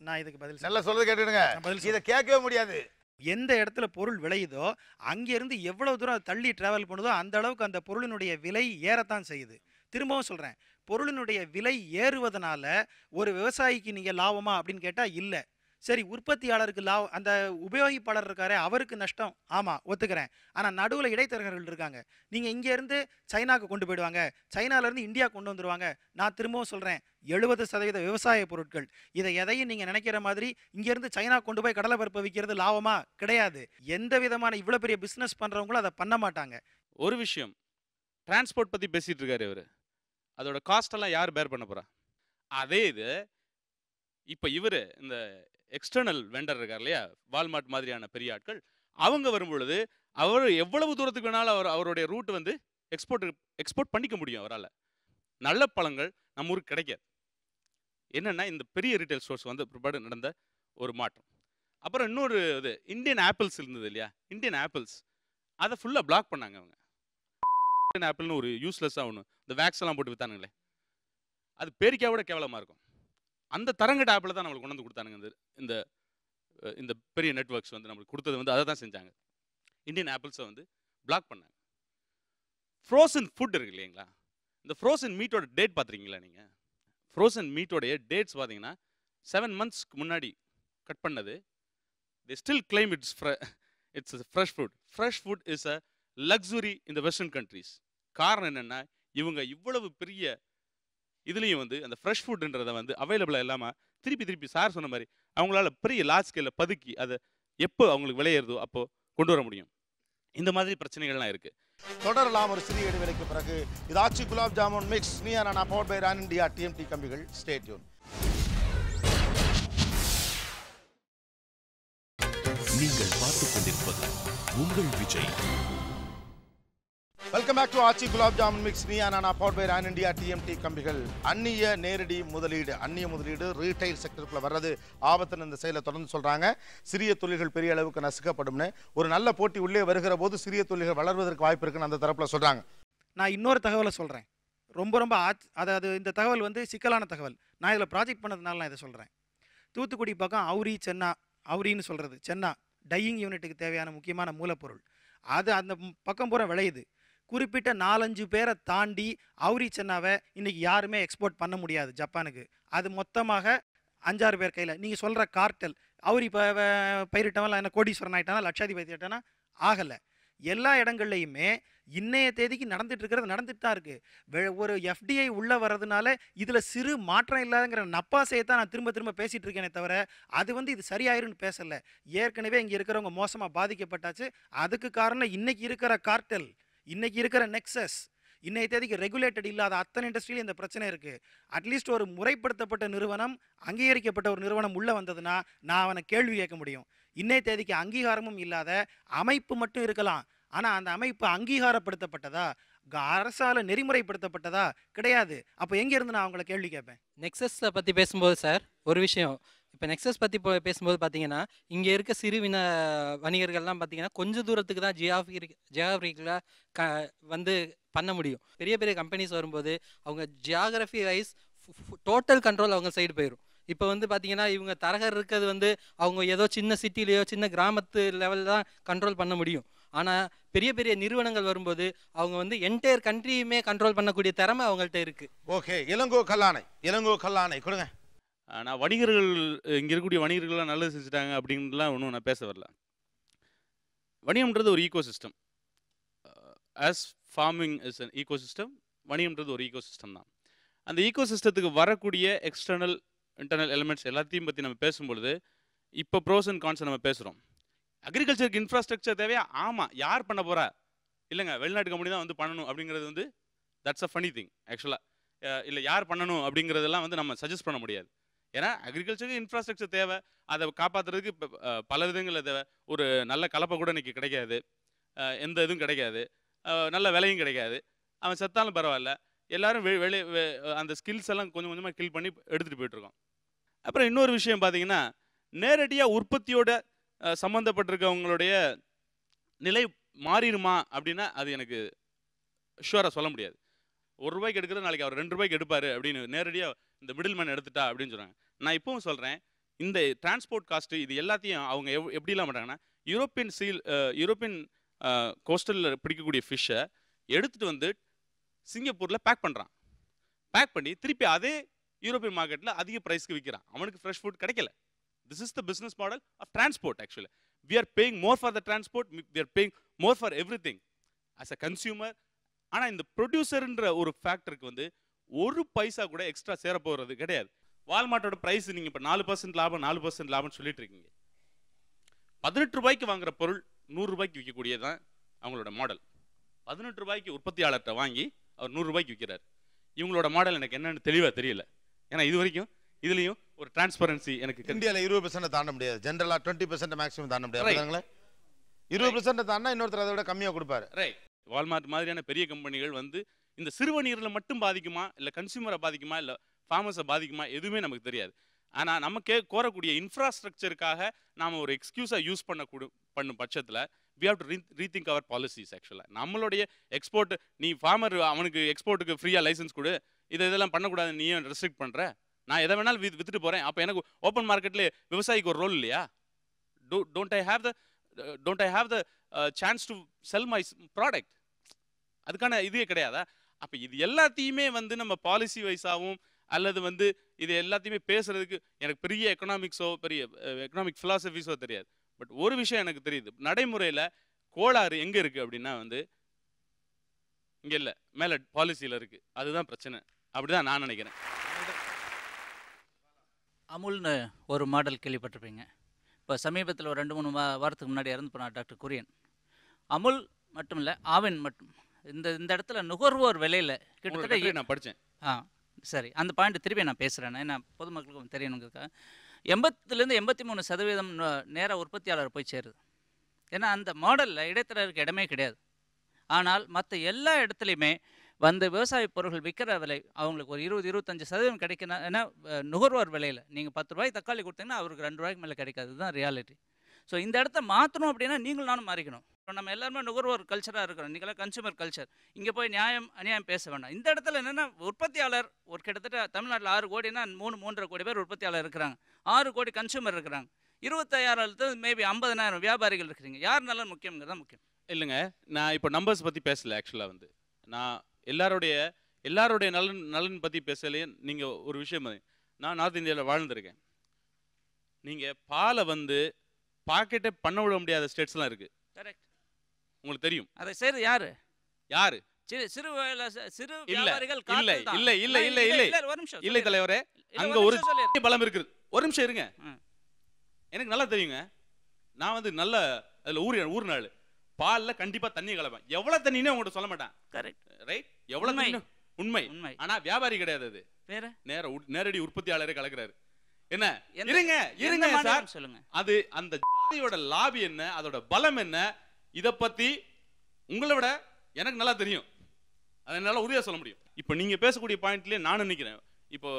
நான் இதுக்கு பதில் நல்லா சொல்றது கேட்டுடுங்க. இதை கேட்கவே முடியாது. எந்த இடத்துல பொருள் விளையுதோ அங்கேருந்து எவ்வளவு தூரம் தள்ளி டிராவல் பண்ணுதோ அந்த அளவுக்கு அந்த பொருளினுடைய விலை ஏறத்தான் செய்யுது. திரும்பவும் சொல்கிறேன், பொருளினுடைய விலை ஏறுவதனால ஒரு விவசாயிக்கு நீங்கள் லாபமா அப்படின்னு கேட்டால் இல்லை. சரி, உற்பத்தியாளருக்கு லாபம், அந்த உபயோகிப்பாளர் இருக்காரே அவருக்கு நஷ்டம், ஆமாம் ஒத்துக்கிறேன். ஆனால் நடுவில் இடைத்தரகர்கள் இருக்காங்க. நீங்கள் இங்கேருந்து சைனாவுக்கு கொண்டு போயிடுவாங்க, சைனாலேருந்து இந்தியா கொண்டு வந்துடுவாங்க. நான் திரும்பவும் சொல்கிறேன், 70% விவசாய பொருட்கள். இதை எதையும் நீங்கள் நினைக்கிற மாதிரி இங்கேருந்து சைனா கொண்டு போய் கடலை பருப்பை விற்கிறது லாபமா? கிடையாது. எந்த விதமான இவ்வளோ பெரிய பிஸ்னஸ் பண்ணுறவங்களும் அதை பண்ண மாட்டாங்க. ஒரு விஷயம், டிரான்ஸ்போர்ட் பற்றி பேசிகிட்டு இருக்காரு இவர். அதோட காஸ்டெல்லாம் யார் பேர் பண்ண போகிறா? அதே இது இப்போ இவர் இந்த எக்ஸ்டர்னல் வெண்டர் இருக்கார் இல்லையா, வால்மார்ட் மாதிரியான பெரிய ஆட்கள், அவங்க வரும்பொழுது அவர் எவ்வளவு தூரத்துக்கு வேணாலும் அவருடைய ரூட் வந்து எக்ஸ்போர்ட் பண்ணிக்க முடியும் அவரால். நல்ல பழங்கள் நம்ம ஊருக்கு கிடைக்காது. என்னென்னா இந்த பெரிய ரீட்டைல் ஸ்டோர்ஸ் வந்து பிற்பாடு நடந்த ஒரு மாற்றம். அப்புறம் இன்னொரு இது இந்தியன் ஆப்பிள்ஸ் இருந்தது இல்லையா, இந்தியன் ஆப்பிள்ஸ் அதை ஃபுல்லாக பிளாக் பண்ணாங்க அவங்க. இந்தியன் ஆப்பிள்னு ஒரு யூஸ்லெஸ்ஸாக ஒன்று, இந்த வேக்ஸ் எல்லாம் போட்டு விற்றானுங்களே, அது பேரிக்காவோட கேவலமாக இருக்கும். அந்த தரங்கட்ட ஆப்பில் தான் நம்மளுக்கு கொண்டு வந்து கொடுத்தானுங்க. இந்த இந்த பெரிய நெட்வொர்க்ஸ் வந்து நம்மளுக்கு கொடுத்தது வந்து அதை தான் செஞ்சாங்க. இந்தியன் ஆப்பிள்ஸை வந்து பிளாக் பண்ணாங்க. ஃப்ரோசன் ஃபுட் இருக்கு இல்லைங்களா, இந்த ஃப்ரோசன் மீட்டோட டேட் பார்த்துருக்கீங்களா நீங்கள்? ஃப்ரோசன் மீட்டோடைய டேட்ஸ் பார்த்தீங்கன்னா 7 monthsக்கு முன்னாடி கட் பண்ணது. they still claim it's fresh food. Fresh food is a luxury in the Western countries. காரணம் என்னென்னா, இவங்க இவ்வளவு பெரிய இதுலேயும் வந்து அந்த ஃப்ரெஷ் ஃபுட்ன்றதை வந்து அவைலபிளாக இல்லாமல் திருப்பி சார் சொன்ன மாதிரி அவங்களால பெரிய லார்ஜ் ஸ்கேலில் பதுக்கி அதை எப்போ அவங்களுக்கு விளையிறதோ அப்போது கொண்டு வர முடியும். இந்த மாதிரி பிரச்சனைகள்லாம் இருக்குது. தொடரலாம் ஒரு சிறிய இடைவெளிக்கு பிறகு. இது Aachi gulab jamun mix Neeya Naana powered by Ran India TMT கம்பிகள். Stay tuned. நீங்கள் பார்த்துக் கொண்டிருப்பது உங்கள் Vijay. Welcome back to Aachi gulab jamun mix Neeya Naana powered by Ran India TMT கம்பிகள். அந்நிய நேரடி முதலீடு ரீட்டைல் செக்டருக்குள்ள வர்றது ஆபத்துன்னு இந்த செயலை தொடர்ந்து சொல்றாங்க. சிறிய தொழில்கள் பெரிய அளவுக்கு நசுக்கப்படும்னு. ஒரு நல்ல போட்டி உள்ளே வருகிற போது சிறிய தொழில்கள் வளர்வதற்கு வாய்ப்பு இருக்குன்னு அந்த தரப்புல சொல்றாங்க. நான் இன்னொரு தகவலை சொல்கிறேன், ரொம்ப அதாவது இந்த தகவல் வந்து சிக்கலான தகவல். நான் இதில் ப்ராஜெக்ட் பண்ணதுனால நான் இதை சொல்கிறேன். தூத்துக்குடி பக்கம் அவுரின்னு சொல்கிறது சென்னா டையிங் யூனிட்டுக்கு தேவையான முக்கியமான மூலப்பொருள் அது அந்த பக்கம் பூரா விளையுது. குறிப்பிட்ட 4-5 பேரை தாண்டி அவுரி சென்னாவை இன்றைக்கி யாருமே எக்ஸ்போர்ட் பண்ண முடியாது ஜப்பானுக்கு. அது மொத்தமாக 5-6 பேர் கையில். நீங்கள் சொல்கிற கார்டெல் அவுரி பயிரிட்டவன் என்ன கோடீஸ்வரன் ஆகிட்டானா, லட்சாதிபதி ஆகிட்டானா? ஆகலை. எல்லா இடங்கள்லையுமே இன்னைய தேதிக்கு நடந்துட்டு தான் இருக்குது. ஒரு எஃப்டிஐ உள்ளே வர்றதுனால இதில் சிறு மாற்றம் இல்லாதங்கிற நப்பாசையை தான் நான் திரும்ப பேசிகிட்டு இருக்கேனே தவிர அது வந்து இது சரியாயிருன்னு பேசலை. ஏற்கனவே இங்கே இருக்கிறவங்க மோசமாக பாதிக்கப்பட்டாச்சு. அதுக்கு காரணம் இன்றைக்கி இருக்கிற கார்டெல், இன்றைக்கி இருக்கிற நெக்ஸஸ். இன்னைய தேதிக்கு ரெகுலேட்டட் இல்லாத அத்தனை இண்டஸ்ட்ரியிலும் இந்த பிரச்சனை இருக்குது. அட்லீஸ்ட் ஒரு முறைப்படுத்தப்பட்ட நிறுவனம், அங்கீகரிக்கப்பட்ட ஒரு நிறுவனம் உள்ளே வந்ததுன்னா நான் அவனை கேள்வி கேட்க முடியும். இன்னைய தேதிக்கு அங்கீகாரமும் இல்லாத அமைப்பு மட்டும் இருக்கலாம். ஆனால் அந்த அமைப்பு அங்கீகாரப்படுத்தப்பட்டதா, அரசால் நெறிமுறைப்படுத்தப்பட்டதா? கிடையாது. அப்போ எங்கேருந்து நான் அவங்கள கேள்வி கேட்பேன்? நெக்ஸஸை பற்றி பேசும்போது சார் ஒரு விஷயம், இப்போ நெக்ஸஸ் பற்றி பேசும்போது பார்த்தீங்கன்னா இங்கே இருக்க சிறு வணிகர்கள்லாம் பார்த்தீங்கன்னா கொஞ்சம் தூரத்துக்கு தான் ஜியாகிரபிக்கலாக வந்து பண்ண முடியும். பெரிய கம்பெனிஸ் வரும்போது அவங்க ஜியாகிரஃபி வைஸ் டோட்டல் கண்ட்ரோல் அவங்க சைடு போயிடும். இப்போ வந்து பார்த்தீங்கன்னா இவங்க தரகர் இருக்கிறது வந்து அவங்க ஏதோ சின்ன சிட்டிலேயோ சின்ன கிராமத்து லெவலில் தான் கண்ட்ரோல் பண்ண முடியும். ஆனால் பெரிய பெரிய நிறுவனங்கள் வரும்போது அவங்க வந்து என்டையர் கண்ட்ரியுமே கண்ட்ரோல் பண்ணக்கூடிய திறமை அவங்கள்ட்ட இருக்கு. ஓகே, இளங்கோ கல்லானை கொடுங்க. நான் வணிகர்கள் இங்கே இருக்கக்கூடிய வணிகர்கள்லாம் நல்லது செஞ்சுட்டாங்க அப்படின்லாம் ஒன்றும் நான் பேச வரல. வணிகம்ன்றது ஒரு ecosystem. As farming is an ecosystem, வணிகம்ன்றது ஒரு ஈகோ சிஸ்டம் தான். அந்த ஈகோ சிஸ்டத்துக்கு வரக்கூடிய எக்ஸ்டர்னல் இன்டர்னல் எலிமெண்ட்ஸ் எல்லாத்தையும் பற்றி நம்ம பேசும்பொழுது இப்போ ப்ரோஸ் அண்ட் கான்ஸ் நம்ம பேசுகிறோம். அக்ரிகல்ச்சருக்கு இன்ஃப்ராஸ்ட்ரக்சர் தேவையா? ஆமாம். யார் பண்ண போகிறா? இல்லைங்க, வெளிநாட்டு கம்பெனி தான் வந்து பண்ணணும் அப்படிங்கிறது வந்து தட்ஸ் அ ஃபனி திங் ஆக்சுவலாக. இல்லை யார் பண்ணணும் அப்படிங்கிறதெல்லாம் வந்து நம்ம சஜஸ்ட் பண்ண முடியாது. ஏன்னா அக்ரிகல்ச்சருக்கு இன்ஃப்ராஸ்ட்ரக்சர் தேவை. அதை காப்பாற்றுறதுக்கு இப்போ பல விதங்களில் தேவை. ஒரு நல்ல கலப்பை கூட இன்றைக்கி கிடைக்காது, எந்த இதுவும் கிடைக்காது, நல்ல விலையும் கிடைக்காது. அவன் செத்தாலும் பரவாயில்ல, எல்லோரும் அந்த ஸ்கில்ஸ் எல்லாம் கொஞ்சம் கொஞ்சமாக கில் பண்ணி எடுத்துகிட்டு போயிட்டுருக்கோம். அப்புறம் இன்னொரு விஷயம் பார்த்தீங்கன்னா, நேரடியாக உற்பத்தியோட சம்மந்தப்பட்டிருக்கவங்களுடைய நிலை மாறிடுமா அப்படின்னா அது எனக்கு ஷுவராக சொல்ல முடியாது. ₹1 எடுக்கிறது நாளைக்கு அவர் ₹2 எடுப்பார் அப்படின்னு நேரடியாக இந்த மிடில் மேன் எடுத்துட்டா அப்படின்னு சொல்கிறாங்க. நான் இப்பவும் சொல்கிறேன், இந்த டிரான்ஸ்போர்ட் காஸ்ட்டு இது எல்லாத்தையும் அவங்க எப்படிலாம் பண்ணுறாங்கன்னா, யூரோப்பியன் கோஸ்டலில் பிடிக்கக்கூடிய ஃபிஷ்ஷை எடுத்துகிட்டு வந்து சிங்கப்பூரில் பேக் பண்ணுறான். பேக் பண்ணி திருப்பி அதே யூரோப்பியன் மார்க்கெட்டில் அதிக ப்ரைஸ்க்கு விற்கிறான். அவனுக்கு ஃப்ரெஷ் ஃபுட் கிடைக்கல. This is the business model of transport actually. We are paying more for the transport, we are paying more for everything as a consumer. ஆனால் இந்த ப்ரொடியூசர்ன்ற ஒரு ஃபேக்டருக்கு வந்து ஒரு பைசா கூட எக்ஸ்ட்ரா சேர போகிறது கிடையாது. வால்மார்ட்டோட ப்ரைஸ் நீங்கள் இப்போ 4% லாபம் 4% லாபம்னு சொல்லிட்டு இருக்கீங்க. ₹18 வாங்குற பொருள் ₹100 விற்கக்கூடியது தான் அவங்களோட மாடல். ₹18 உற்பத்தியாளர்கிட்ட வாங்கி அவர் ₹100 விற்கிறார். இவங்களோட மாடல் எனக்கு என்னன்னு தெளிவாக தெரியல. ஏன்னா இது வரைக்கும் இதுலேயும் ஒரு டிரான்ஸ்பரன்சி எனக்கு இந்தியாவில் 20% தாண்ட முடியாது. ஜென்ரலாக 20% மேக்ஸிமம் தாண்ட முடியாது. 20% தாண்டா இன்னொருத்தர் அதை விட கம்மியாக கொடுப்பாரு. ரைட். வால்மார்ட் மாதிரியான பெரிய கம்பெனிகள் வந்து இந்த சிறுவணிகரில் மட்டும் பாதிக்குமா, இல்லை கன்சியூமரை பாதிக்குமா, இல்லை ஃபார்மர்ஸை பாதிக்குமா, எதுவுமே நமக்கு தெரியாது. ஆனால் நமக்கு கோரக்கூடிய இன்ஃப்ராஸ்ட்ரக்சருக்காக நாம் ஒரு எக்ஸ்கியூஸாக யூஸ் பண்ணும் பட்சத்தில் we have to rethink our policies actually. நம்மளுடைய எக்ஸ்போர்ட், நீ ஃபார்மர் அவனுக்கு எக்ஸ்போர்ட்டுக்கு ஃப்ரீயாக லைசன்ஸ் கொடு, இதெல்லாம் பண்ணக்கூடாது, நீ ஏன் ரெஸ்ட்ரிக்ட் பண்ணுற? நான் எதை வேணாலும் வித்துட்டு போகிறேன். அப்போ எனக்கு ஓப்பன் மார்க்கெட்லேயே விவசாயிக்கு ஒரு ரோல் இல்லையா? Don't I have the chance to sell my product? அதுக்கான இதே கிடையாதா? அப்போ இது எல்லாத்தையுமே வந்து நம்ம பாலிசி வைஸாகவும் அல்லது வந்து இது எல்லாத்தையுமே பேசுறதுக்கு எனக்கு பெரிய எக்கனாமிக்ஸோ பெரிய எக்கனாமிக் ஃபிலாசபிஸோ தெரியாது. பட் ஒரு விஷயம் எனக்கு தெரியுது, நடைமுறையில் கோளாறு எங்கே இருக்குது அப்படின்னா வந்து இங்கே இல்லை, மேலே பாலிசியில் இருக்குது. அதுதான் பிரச்சனை. அப்படிதான் நான் நினைக்கிறேன். அமுல்னு ஒரு மாடல் கேள்விப்பட்டிருப்பீங்க. இப்போ சமீபத்தில் ஒரு 2-3 வாரத்துக்கு முன்னாடி இறந்து போனார் டாக்டர் குரியன். அமுல் மட்டும் இல்லை, ஆவின் மட்டும் இந்த இடத்துல நுகர்வோர் விலையில் கிட்டத்தட்ட நான் படித்தேன். சரி, அந்த பாயிண்ட் திருப்பி நான் பேசுகிறேன், ஏன்னா பொதுமக்களுக்கும் தெரியணுங்கிறதுக்காக. 80% 83% நேராக உற்பத்தியாளர் போய் சேருது. ஏன்னா அந்த மாடலில் இடைத்தரகருக்கு இடமே கிடையாது. ஆனால் மற்ற எல்லா இடத்துலையுமே வந்து விவசாய பொருட்கள் விற்கிற விலை அவங்களுக்கு ஒரு 20-25% கிடைக்கணும். ஏன்னா நுகர்வோர் விலையில் நீங்கள் ₹10 தக்காளி கொடுத்தீங்கன்னா அவருக்கு ₹2 மேலே கிடைக்காது. இதுதான் ரியாலிட்டி. ஸோ இந்த இடத்த மாற்றணும் அப்படின்னா நீங்களும் நானும் மாறிக்கணும். இப்போ நம்ம எல்லாருமே நுகர்வோர் கல்ச்சராக இருக்கிறோம், நீங்களாம் கன்சூமர் கல்ச்சர். இங்கே போய் நியாயம் அநியாயம் பேச வேண்டாம். இந்த இடத்துல என்னென்னா உற்பத்தியாளர் ஒரு கிட்டத்தட்ட தமிழ்நாட்டில் 6 கோடினா 3-3.5 கோடி பேர் உற்பத்தியாளர் இருக்கிறாங்க, 6 கோடி கன்சூமர் இருக்கிறாங்க, 25,000 மேபி 50,000 வியாபாரிகள் இருக்கிறீங்க. யார் நலன் முக்கியங்கிறது தான் முக்கியம். இல்லைங்க, நான் இப்போ நம்பர்ஸ் பற்றி பேசல. ஆக்சுவலாக வந்து நான் எல்லாருடைய நலன் பற்றி பேசலையே. நீங்கள் ஒரு விஷயம், நான் நார்த் இந்தியாவில் வாழ்ந்துருக்கேன். நீங்கள் பாலை வந்து பாக்கெட்டை பண்ண விட முடியாத ஸ்டேட்ஸ்லாம் இருக்குது. கரெக்ட், உங்களுக்கு தெரியும். அதை செய்யறது யாரு? சிறு வியாபாரிகள். இல்லை தலைவரே, அங்க ஒரு பலம் இருக்குது. ஒரு நிமிஷம் இருங்க, எனக்கு நல்லா தெரியுங்க. நான் வந்து நல்ல அதில் ஊர் நாள் பாலில் கண்டிப்பா தண்ணி கலப்பேன். எவ்வளவு தண்ணின்னு உங்கள்கிட்ட சொல்ல மாட்டேன். Correct, right. எவ்வளவு தண்ணி உண்மை. ஆனா வியாபாரி கிடையாது, அது நேரடி உற்பத்தியாளரே கலக்குறாரு. என்ன? இருங்க சார், சொல்லுங்க. அது அந்த லாபி என்ன, அதோட பலம் என்ன, இத பத்தி உங்களை விட எனக்கு நல்லா தெரியும். அதை என்னால உறுதியா சொல்ல முடியும். இப்போ நீங்க பேசக்கூடிய பாயிண்ட்லயே நான் நினைக்கிறேன், இப்போ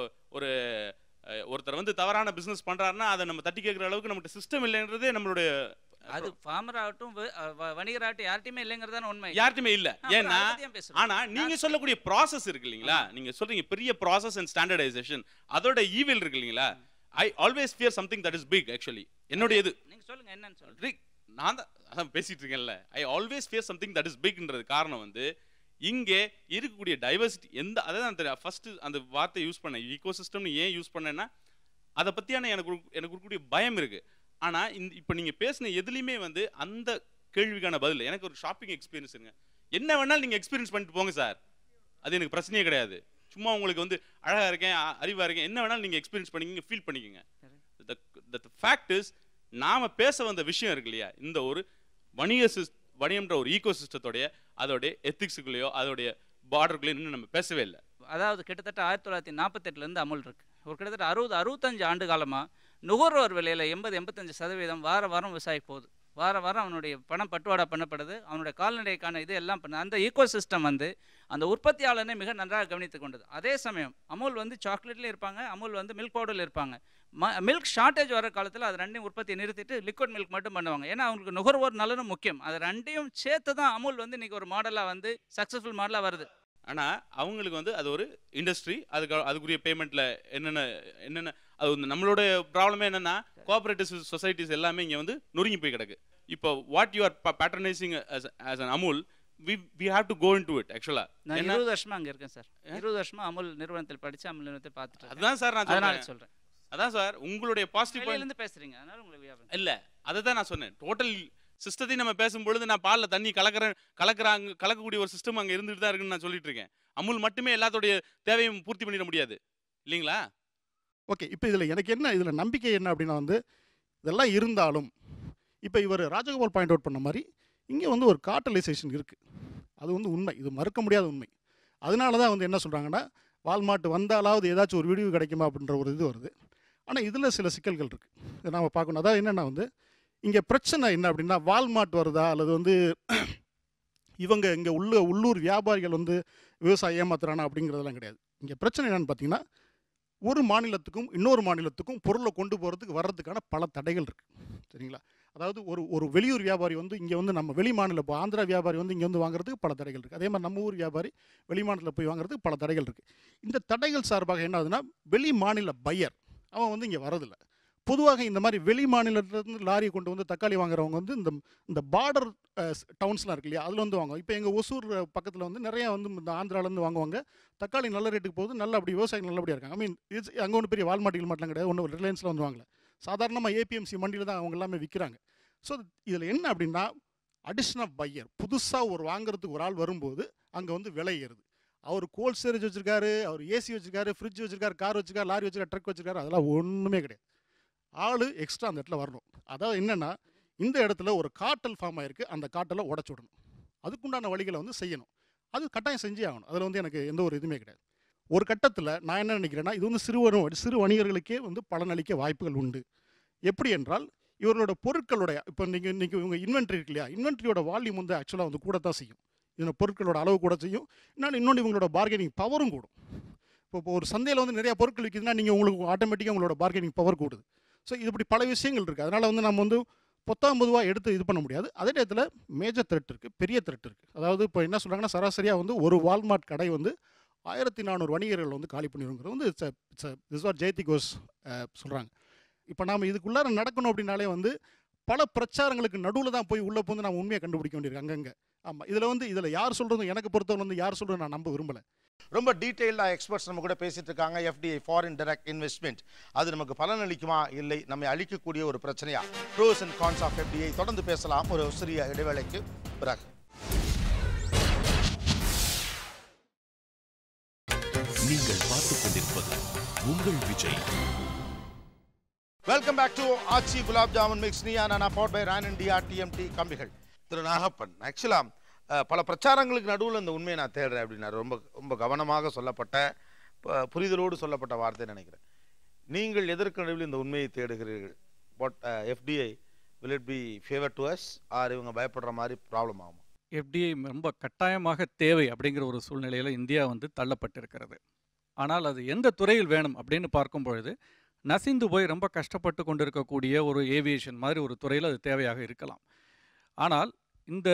ஒருத்தர் வந்து தவறான பிசினஸ் பண்றாருன்னா அதை நம்ம தட்டி கேட்கிற அளவுக்கு நம்மகிட்ட சிஸ்டம் இல்லைன்றதே நம்மளுடைய அது ஃபார்மர் ஆகட்டும் வணிகராகட்டும் யார்ட்டையுமே இல்லைங்கிறது தான் உண்மை. யார்ட்டையுமே இல்ல. அப்புறம் ஏன்னா அதை பத்தி ஏன் பேசுறோம்? ஆனா நீங்க சொல்லக்கூடிய ப்ராசஸ் இருக்கு இல்லீங்களா, நீங்க சொல்றீங்க பெரிய ப்ராசஸ் அண்ட் ஸ்டாண்டர்டைசேஷன், அதோட ஈவில் இருக்கு இல்லீங்களா. I always fear something that is big. Actually என்னுடைய இது நீங்க சொல்லுங்க என்னன்னு சொல்லுங்க. நான் தான் பேசிட்டு இருக்கேன்ல. I always fear something that is பிக்ன்றது காரணம் வந்து இங்கே இருக்கக்கூடிய டைவர்சிட்டி எந்த அதான் தெரியும். ஃபர்ஸ்ட் அந்த வார்த்தை யூஸ் பண்ண ஈகோசிஸ்டம்னு ஏன் யூஸ் பண்ணேன்னா அதை பற்றியான எனக்கு இருக்கக்கூடிய பயம் இருக்கு. ஆனால் இப்போ நீங்கள் பேசின எதுலேயுமே வந்து அந்த கேள்விக்கான பதில் எனக்கு ஒரு ஷாப்பிங் எக்ஸ்பீரியன்ஸ் இருங்க. என்ன வேணாலும் நீங்கள் எக்ஸ்பீரியன்ஸ் பண்ணிட்டு போங்க சார், அது எனக்கு பிரச்சனையே கிடையாது. சும்மா உங்களுக்கு வந்து அழகாக இருக்கேன் அறிவாக இருக்கேன் என்ன வேணாலும் நீங்கள் எக்ஸ்பீரியன்ஸ் பண்ணிக்கிங்க ஃபீல் பண்ணிக்கோங்க. த ஃபேக்ட் இஸ் நாம் பேச வந்த விஷயம் இருக்கு இல்லையா, இந்த ஒரு வணிகம்ன்ற ஒரு ஈகோ சிஸ்டத்தோடைய அதோடைய எத்திக்ஸுக்குள்ளேயோ அதோடைய பார்டருக்குள்ளேயோ இன்னும் நம்ம பேசவே இல்லை. அதாவது கிட்டத்தட்ட 1948 அமுல் இருக்கு. ஒரு கிட்டத்தட்ட 65 ஆண்டு காலமாக நுகர்வோர் விலையில் 80-85% வார வாரம் விவசாயிக்கு போகுது. வார வாரம் அவனுடைய பணம் பட்டுவாடா பண்ணப்படுது. அவனுடைய கால்நடைக்கான இது எல்லாம் பண்ண அந்த ஈகோ சிஸ்டம் வந்து அந்த உற்பத்தியாளனை மிக நன்றாக கவனித்து கொண்டது. அதே சமயம் அமுல் வந்து சாக்லேட்லேயும் இருப்பாங்க, அமுல் வந்து மில்க் பவுடரில் இருப்பாங்க. மில்க் ஷார்ட்டேஜ் வர காலத்தில் அது ரெண்டையும் உற்பத்தி நிறுத்திட்டு லிக்விட் மில்க் மட்டும் பண்ணுவாங்க. ஏன்னா அவங்களுக்கு நுகர்வோர் நலனும் முக்கியம். அது ரெண்டையும் சேர்த்து தான் அமுல் வந்து இன்றைக்கி ஒரு மாடலாக வந்து சக்ஸஸ்ஃபுல் மாடலாக வருது. ஆனால் அவங்களுக்கு வந்து அது ஒரு இண்டஸ்ட்ரி, அதுக்குரிய பேமெண்ட்டில் என்னென்ன அது வந்து நம்மளோட ப்ராப்ளமே என்னென்னா கோஆப்ரேட்டிவ் சொசைட்டிஸ் எல்லாமே இங்கே வந்து நொறுங்கி போய் கிடக்கு. இப்போ what you are patronising as an Amul we have to go into it actually. நான் 20 வருஷமா அங்கே இருக்கேன் சார். 20 வருஷமா அமுல் நிறுவனத்தில் படித்து அமுல் நிறுவனத்தை பார்த்துட்டு அதுதான் சார் நான் சொல்கிறேன். அதான் சார் உங்களுடைய பாசிட்டிவ் பாயிண்ட்லேருந்து பேசுகிறீங்க, அதனால உங்களுக்கு இல்லை அதை தான் நான் சொன்னேன். டோட்டல் சிஸ்டத்தையும் நம்ம பேசும்பொழுது நான் பாலில் தண்ணி கலக்கக்கூடிய ஒரு சிஸ்டம் அங்கே இருந்துட்டு தான் இருக்குன்னு நான் சொல்லிட்டு இருக்கேன். அமுல் மட்டுமே எல்லாத்தோடைய தேவையும் பூர்த்தி பண்ணிட முடியாது இல்லைங்களா. ஓகே, இப்போ இதில் எனக்கு என்ன இதில் நம்பிக்கை என்ன அப்படின்னா வந்து இதெல்லாம் இருந்தாலும் இப்போ இவர் ராஜகோபால் பாயிண்ட் அவுட் பண்ண மாதிரி இங்கே வந்து ஒரு கார்ட்டலைசேஷன் இருக்குது. அது வந்து உண்மை, இது மறுக்க முடியாத உண்மை. அதனால தான் வந்து என்ன சொல்கிறாங்கன்னா வால்மார்ட் வந்தாலாவது ஏதாச்சும் ஒரு விடிவு கிடைக்குமா அப்படின்ற ஒரு இது வருது. ஆனால் இதில் சில சிக்கல்கள் இருக்குது, இதை நாம் பார்க்கணும். அதாவது என்னென்னா வந்து இங்கே பிரச்சனை என்ன அப்படின்னா வால்மார்ட் வருதா அல்லது வந்து இவங்க இங்கே உள்ளூர் வியாபாரிகள் வந்து விவசாயம் ஏமாத்துறானா அப்படிங்கிறதெல்லாம் கிடையாது. இங்கே பிரச்சனை என்னென்னு பார்த்தீங்கன்னா ஒரு மாநிலத்துக்கும் இன்னொரு மாநிலத்துக்கும் பொருளை கொண்டு போகிறதுக்கு வர்றதுக்கான பல தடைகள் இருக்குது. சரிங்களா? அதாவது ஒரு வெளியூர் வியாபாரி வந்து இங்கே வந்து நம்ம வெளி மாநில இப்போ ஆந்திரா வியாபாரி வந்து இங்கே வந்து வாங்குறதுக்கு பல தடைகள் இருக்குது. அதே மாதிரி நம்ம ஊர் வியாபாரி வெளி மாநிலத்தில் போய் வாங்குறதுக்கு பல தடைகள் இருக்குது. இந்த தடைகள் சார்பாக என்ன ஆகுதுன்னா வெளி மாநில பையர் அவன் வந்து இங்கே வரதில்லை. பொதுவாக இந்த மாதிரி வெளி மாநிலத்திலேருந்து லாரியை கொண்டு வந்து தக்காளி வாங்குறவங்க வந்து இந்த பார்டர் டவுன்ஸ்லாம் இருக்கு இல்லையா, அதில் வந்து வாங்குவோம். இப்போ எங்கள் ஒசூர் பக்கத்தில் வந்து நிறையா வந்து இந்த ஆந்திராவிலேருந்து வாங்குவாங்க. தக்காளி நல்ல ரேட்டுக்கு போகுது, நல்ல அப்படி விவசாயிகள் நல்லபடியாக இருக்காங்க. ஐ மீன் அங்கே ஒன்றும் பெரிய வால்மார்ட் மாட்டலாம் கிடையாது, ஒன்றும் ரிலையன்ஸில் வந்து வாங்கல. சாதாரணமாக ஏபிஎம்சி மண்டியில் தான் அவங்க எல்லாமே விற்கிறாங்க. ஸோ இதில் என்ன அப்படின்னா அடிஷ்னல் பையர் புதுசாக ஒரு வாங்குறதுக்கு ஒரு ஆள் வரும்போது அங்கே வந்து விலை ஏறுது. அவர் கோல்ட் ஸ்டோரேஜ் வச்சுருக்காரு, அவர் ஏசி வச்சுருக்காரு, ஃப்ரிட்ஜ் வச்சுருக்காரு, கார் வச்சுருக்காரு, லாரி வச்சுருக்காரு, ட்ரக் வச்சுருக்காரு, அதெல்லாம் ஒன்றுமே கிடையாது. ஆள் எக்ஸ்ட்ரா அந்த இடத்துல வரணும். அதாவது என்னென்னா இந்த இடத்துல ஒரு காட்டல் ஃபார்ம் ஆகிருக்கு, அந்த காட்டலை உடச்சி விடணும். அதுக்குண்டான வழிகளை வந்து செய்யணும். அது கட்டாயம் செஞ்சே ஆகணும். அதில் வந்து எனக்கு எந்த ஒரு இதுவுமே கிடையாது. ஒரு கட்டத்தில் நான் என்ன நினைக்கிறேன்னா இது வந்து சிறு வணிகர்களுக்கே வந்து பலனளிக்க வாய்ப்புகள் உண்டு. எப்படி என்றால் இவர்களோட பொருட்களுடைய இப்போ நீங்கள் இவங்க இன்வென்ட்ரி இருக்கு இல்லையா, இன்வென்ட்ரியோட வால்யூம் வந்து ஆக்சுவலாக வந்து கூட தான் செய்யும். இதோட பொருட்களோட அளவு கூட செய்யும். இன்னொன்று இவங்களோட பார்கெனிங் பவரும் கூடும். இப்போ ஒரு சந்தையில் வந்து நிறையா பொருட்கள் விற்கிதுன்னா நீங்கள் உங்களுக்கு ஆட்டோமேட்டிக்காக உங்களோட பார்கெனிங் பவர் கூடுது. ஸோ இது இப்படி பல விஷயங்கள் இருக்குது. அதனால் வந்து நம்ம வந்து பொதுவாக எடுத்து இது பண்ண முடியாது. அதே நேரத்தில் மேஜர் த்ரெட் இருக்குது, பெரிய த்ரெட் இருக்குது. அதாவது இப்போ என்ன சொல்கிறாங்கன்னா சராசரியாக வந்து ஒரு வால்மார்ட் கடை வந்து 1400 வணிகர்கள் வந்து காலி பண்ணிடுங்கிறது வந்து திஸ் வாட் ஜெயதி கோஷ் சொல்கிறாங்க. இப்போ நாம் இதுக்குள்ளார நடக்கணும் அப்படின்னாலே வந்து பல பிரச்சாரங்களுக்கு நடுவில் தான் போய் உள்ளே போந்து நம்ம உண்மையை கண்டுபிடிக்க வேண்டியிருக்கு அங்கங்கே. ஆமாம், இதில் யார் சொல்கிறதும் எனக்கு பொறுத்தவரை வந்து யார் சொல்கிறது நான் நம்ப விரும்பலை. ரொம்ப டீட்டெயில்டாக எக்ஸ்பர்ட்ஸ் நம்ம கூட பேசிட்டு இருக்காங்க. எஃப்டிஐ ஃபாரின் டைரக்ட் இன்வெஸ்ட்மெண்ட் அது நமக்கு பலன் அளிக்குமா இல்லை நம்மை அளிக்கக்கூடிய ஒரு பிரச்சனையா? Pros and cons of FDI தொடர்ந்து பேசலாம் ஒரு சிறிய இடைவேளைக்கு பிறகு. நீங்கள் பார்த்துக் கொண்டிருப்பது உங்கள் Vijay. Welcome back to Aachi gulab jamun mix Neeya Naana powered by Ran India TMT கம்பிகள். திரு நாகப்பன், ஆக்சுவலாக பல பிரச்சாரங்களுக்கு நடுவில் இந்த உண்மையை நான் தேடுறேன் அப்படின்னா ரொம்ப ரொம்ப கவனமாக சொல்லப்பட்ட புரிதலோடு சொல்லப்பட்ட வார்த்தை நினைக்கிறேன். நீங்கள் எதற்கு நடுவில் இந்த உண்மையை தேடுகிறீர்கள்? But FDI will it be favor to us or இவங்க பயப்படுற மாதிரி ப்ராப்ளம் ஆகும்? எஃப்டிஐ ரொம்ப கட்டாயமாக தேவை அப்படிங்கிற ஒரு சூழ்நிலையில் இந்தியா வந்து தள்ளப்பட்டிருக்கிறது. ஆனால் அது எந்த துறையில் வேணும் அப்படின்னு பார்க்கும் பொழுது நசிந்து போய் ரொம்ப கஷ்டப்பட்டு கொண்டிருக்கக்கூடிய ஒரு ஏவியேஷன் மாதிரி ஒரு துறையில் அது தேவையாக இருக்கலாம். ஆனால் இந்த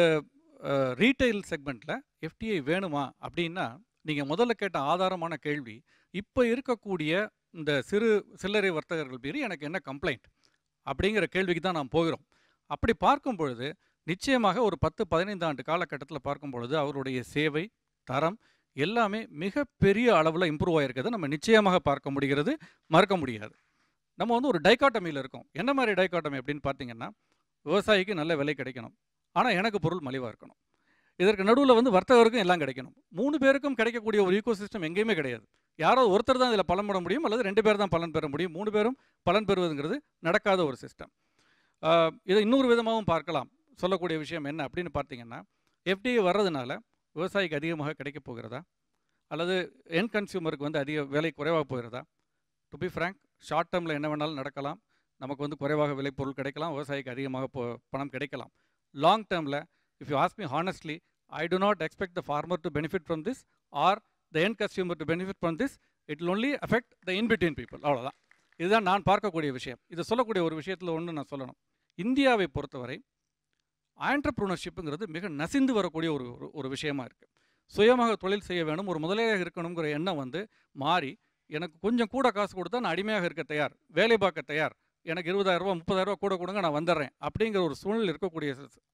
ரீட்டைல் செக்மெண்ட்டில் எஃப்டிஐ வேணுமா அப்படின்னா, நீங்கள் முதல்ல கேட்ட ஆதாரமான கேள்வி, இப்போ இருக்கக்கூடிய இந்த சில்லறை வர்த்தகர்கள் மீறி எனக்கு என்ன கம்ப்ளைண்ட் அப்படிங்கிற கேள்விக்கு தான் நாம் போகிறோம். அப்படி பார்க்கும் பொழுது நிச்சயமாக ஒரு 10-15 ஆண்டு காலகட்டத்தில் பார்க்கும் பொழுது அவருடைய சேவை தரம் எல்லாமே மிகப்பெரிய அளவில் இம்ப்ரூவ் ஆகிருக்கிறத நம்ம நிச்சயமாக பார்க்க முடிகிறது, மறக்க முடியாது. நம்ம வந்து ஒரு டைகாட்டமியில் இருக்கோம். என்ன மாதிரி டைகாட்டமி அப்படின்னு பார்த்தீங்கன்னா, விவசாயிக்கு நல்ல விலை கிடைக்கணும், ஆனால் எனக்கு பொருள் மலிவாக இருக்கணும். இதற்கு நடுவில் வந்து வர்த்தகருக்கும் எல்லாம் கிடைக்கணும். 3 பேருக்கும் கிடைக்கக்கூடிய ஒரு ஈகோ சிஸ்டம் எங்கேயுமே கிடையாது. யாரோ ஒருத்தர் தான் இதில் பலன் பெற முடியும், அல்லது 2 பேர் தான் பலன் பெற முடியும். 3 பேரும் பலன் பெறுவதுங்கிறது நடக்காத ஒரு சிஸ்டம். இதை இன்னொரு விதமாகவும் பார்க்கலாம். சொல்லக்கூடிய விஷயம் என்ன அப்படின்னு பார்த்தீங்கன்னா, எஃப்டிஐ வர்றதுனால விவசாயிக்கு அதிகமாக கிடைக்க போகிறதா, அல்லது என் கன்சியூமருக்கு வந்து அதிக விலை குறைவாக போகிறதா? டு பி ஃப்ரேங்க், ஷார்ட் டேர்மில் என்ன வேணாலும் நடக்கலாம். நமக்கு வந்து குறைவாக விலை பொருள் கிடைக்கலாம், விவசாயிக்கு அதிகமாக பணம் கிடைக்கலாம். லாங் டேர்மில், if you ask me honestly, I do not expect the farmer to benefit from this or the end consumer to benefit from this. It will only affect the in-between people. அவ்வளோதான். இதுதான் நான் பார்க்கக்கூடிய விஷயம். இதை சொல்லக்கூடிய ஒரு விஷயத்தில் ஒன்று நான் சொல்லணும். இந்தியாவை பொறுத்தவரை ஆண்டர்ப்ரூனர்ஷிப்புங்கிறது மிக நசிந்து வரக்கூடிய ஒரு விஷயமா இருக்குது. சுயமாக தொழில் செய்ய வேணும், ஒரு முதலாளியாக இருக்கணுங்கிற எண்ணம் வந்து மாறி, எனக்கு கொஞ்சம் கூட காசு கொடுத்தா நான் அடிமையாக இருக்க தயார், வேலை பார்க்க தயார், எனக்கு 20,000 ரூபா 30,000 ரூபா கூட கொடுங்க நான் வந்துடுறேன் அப்படிங்கிற ஒரு சூழ்நிலை இருக்கக்கூடிய,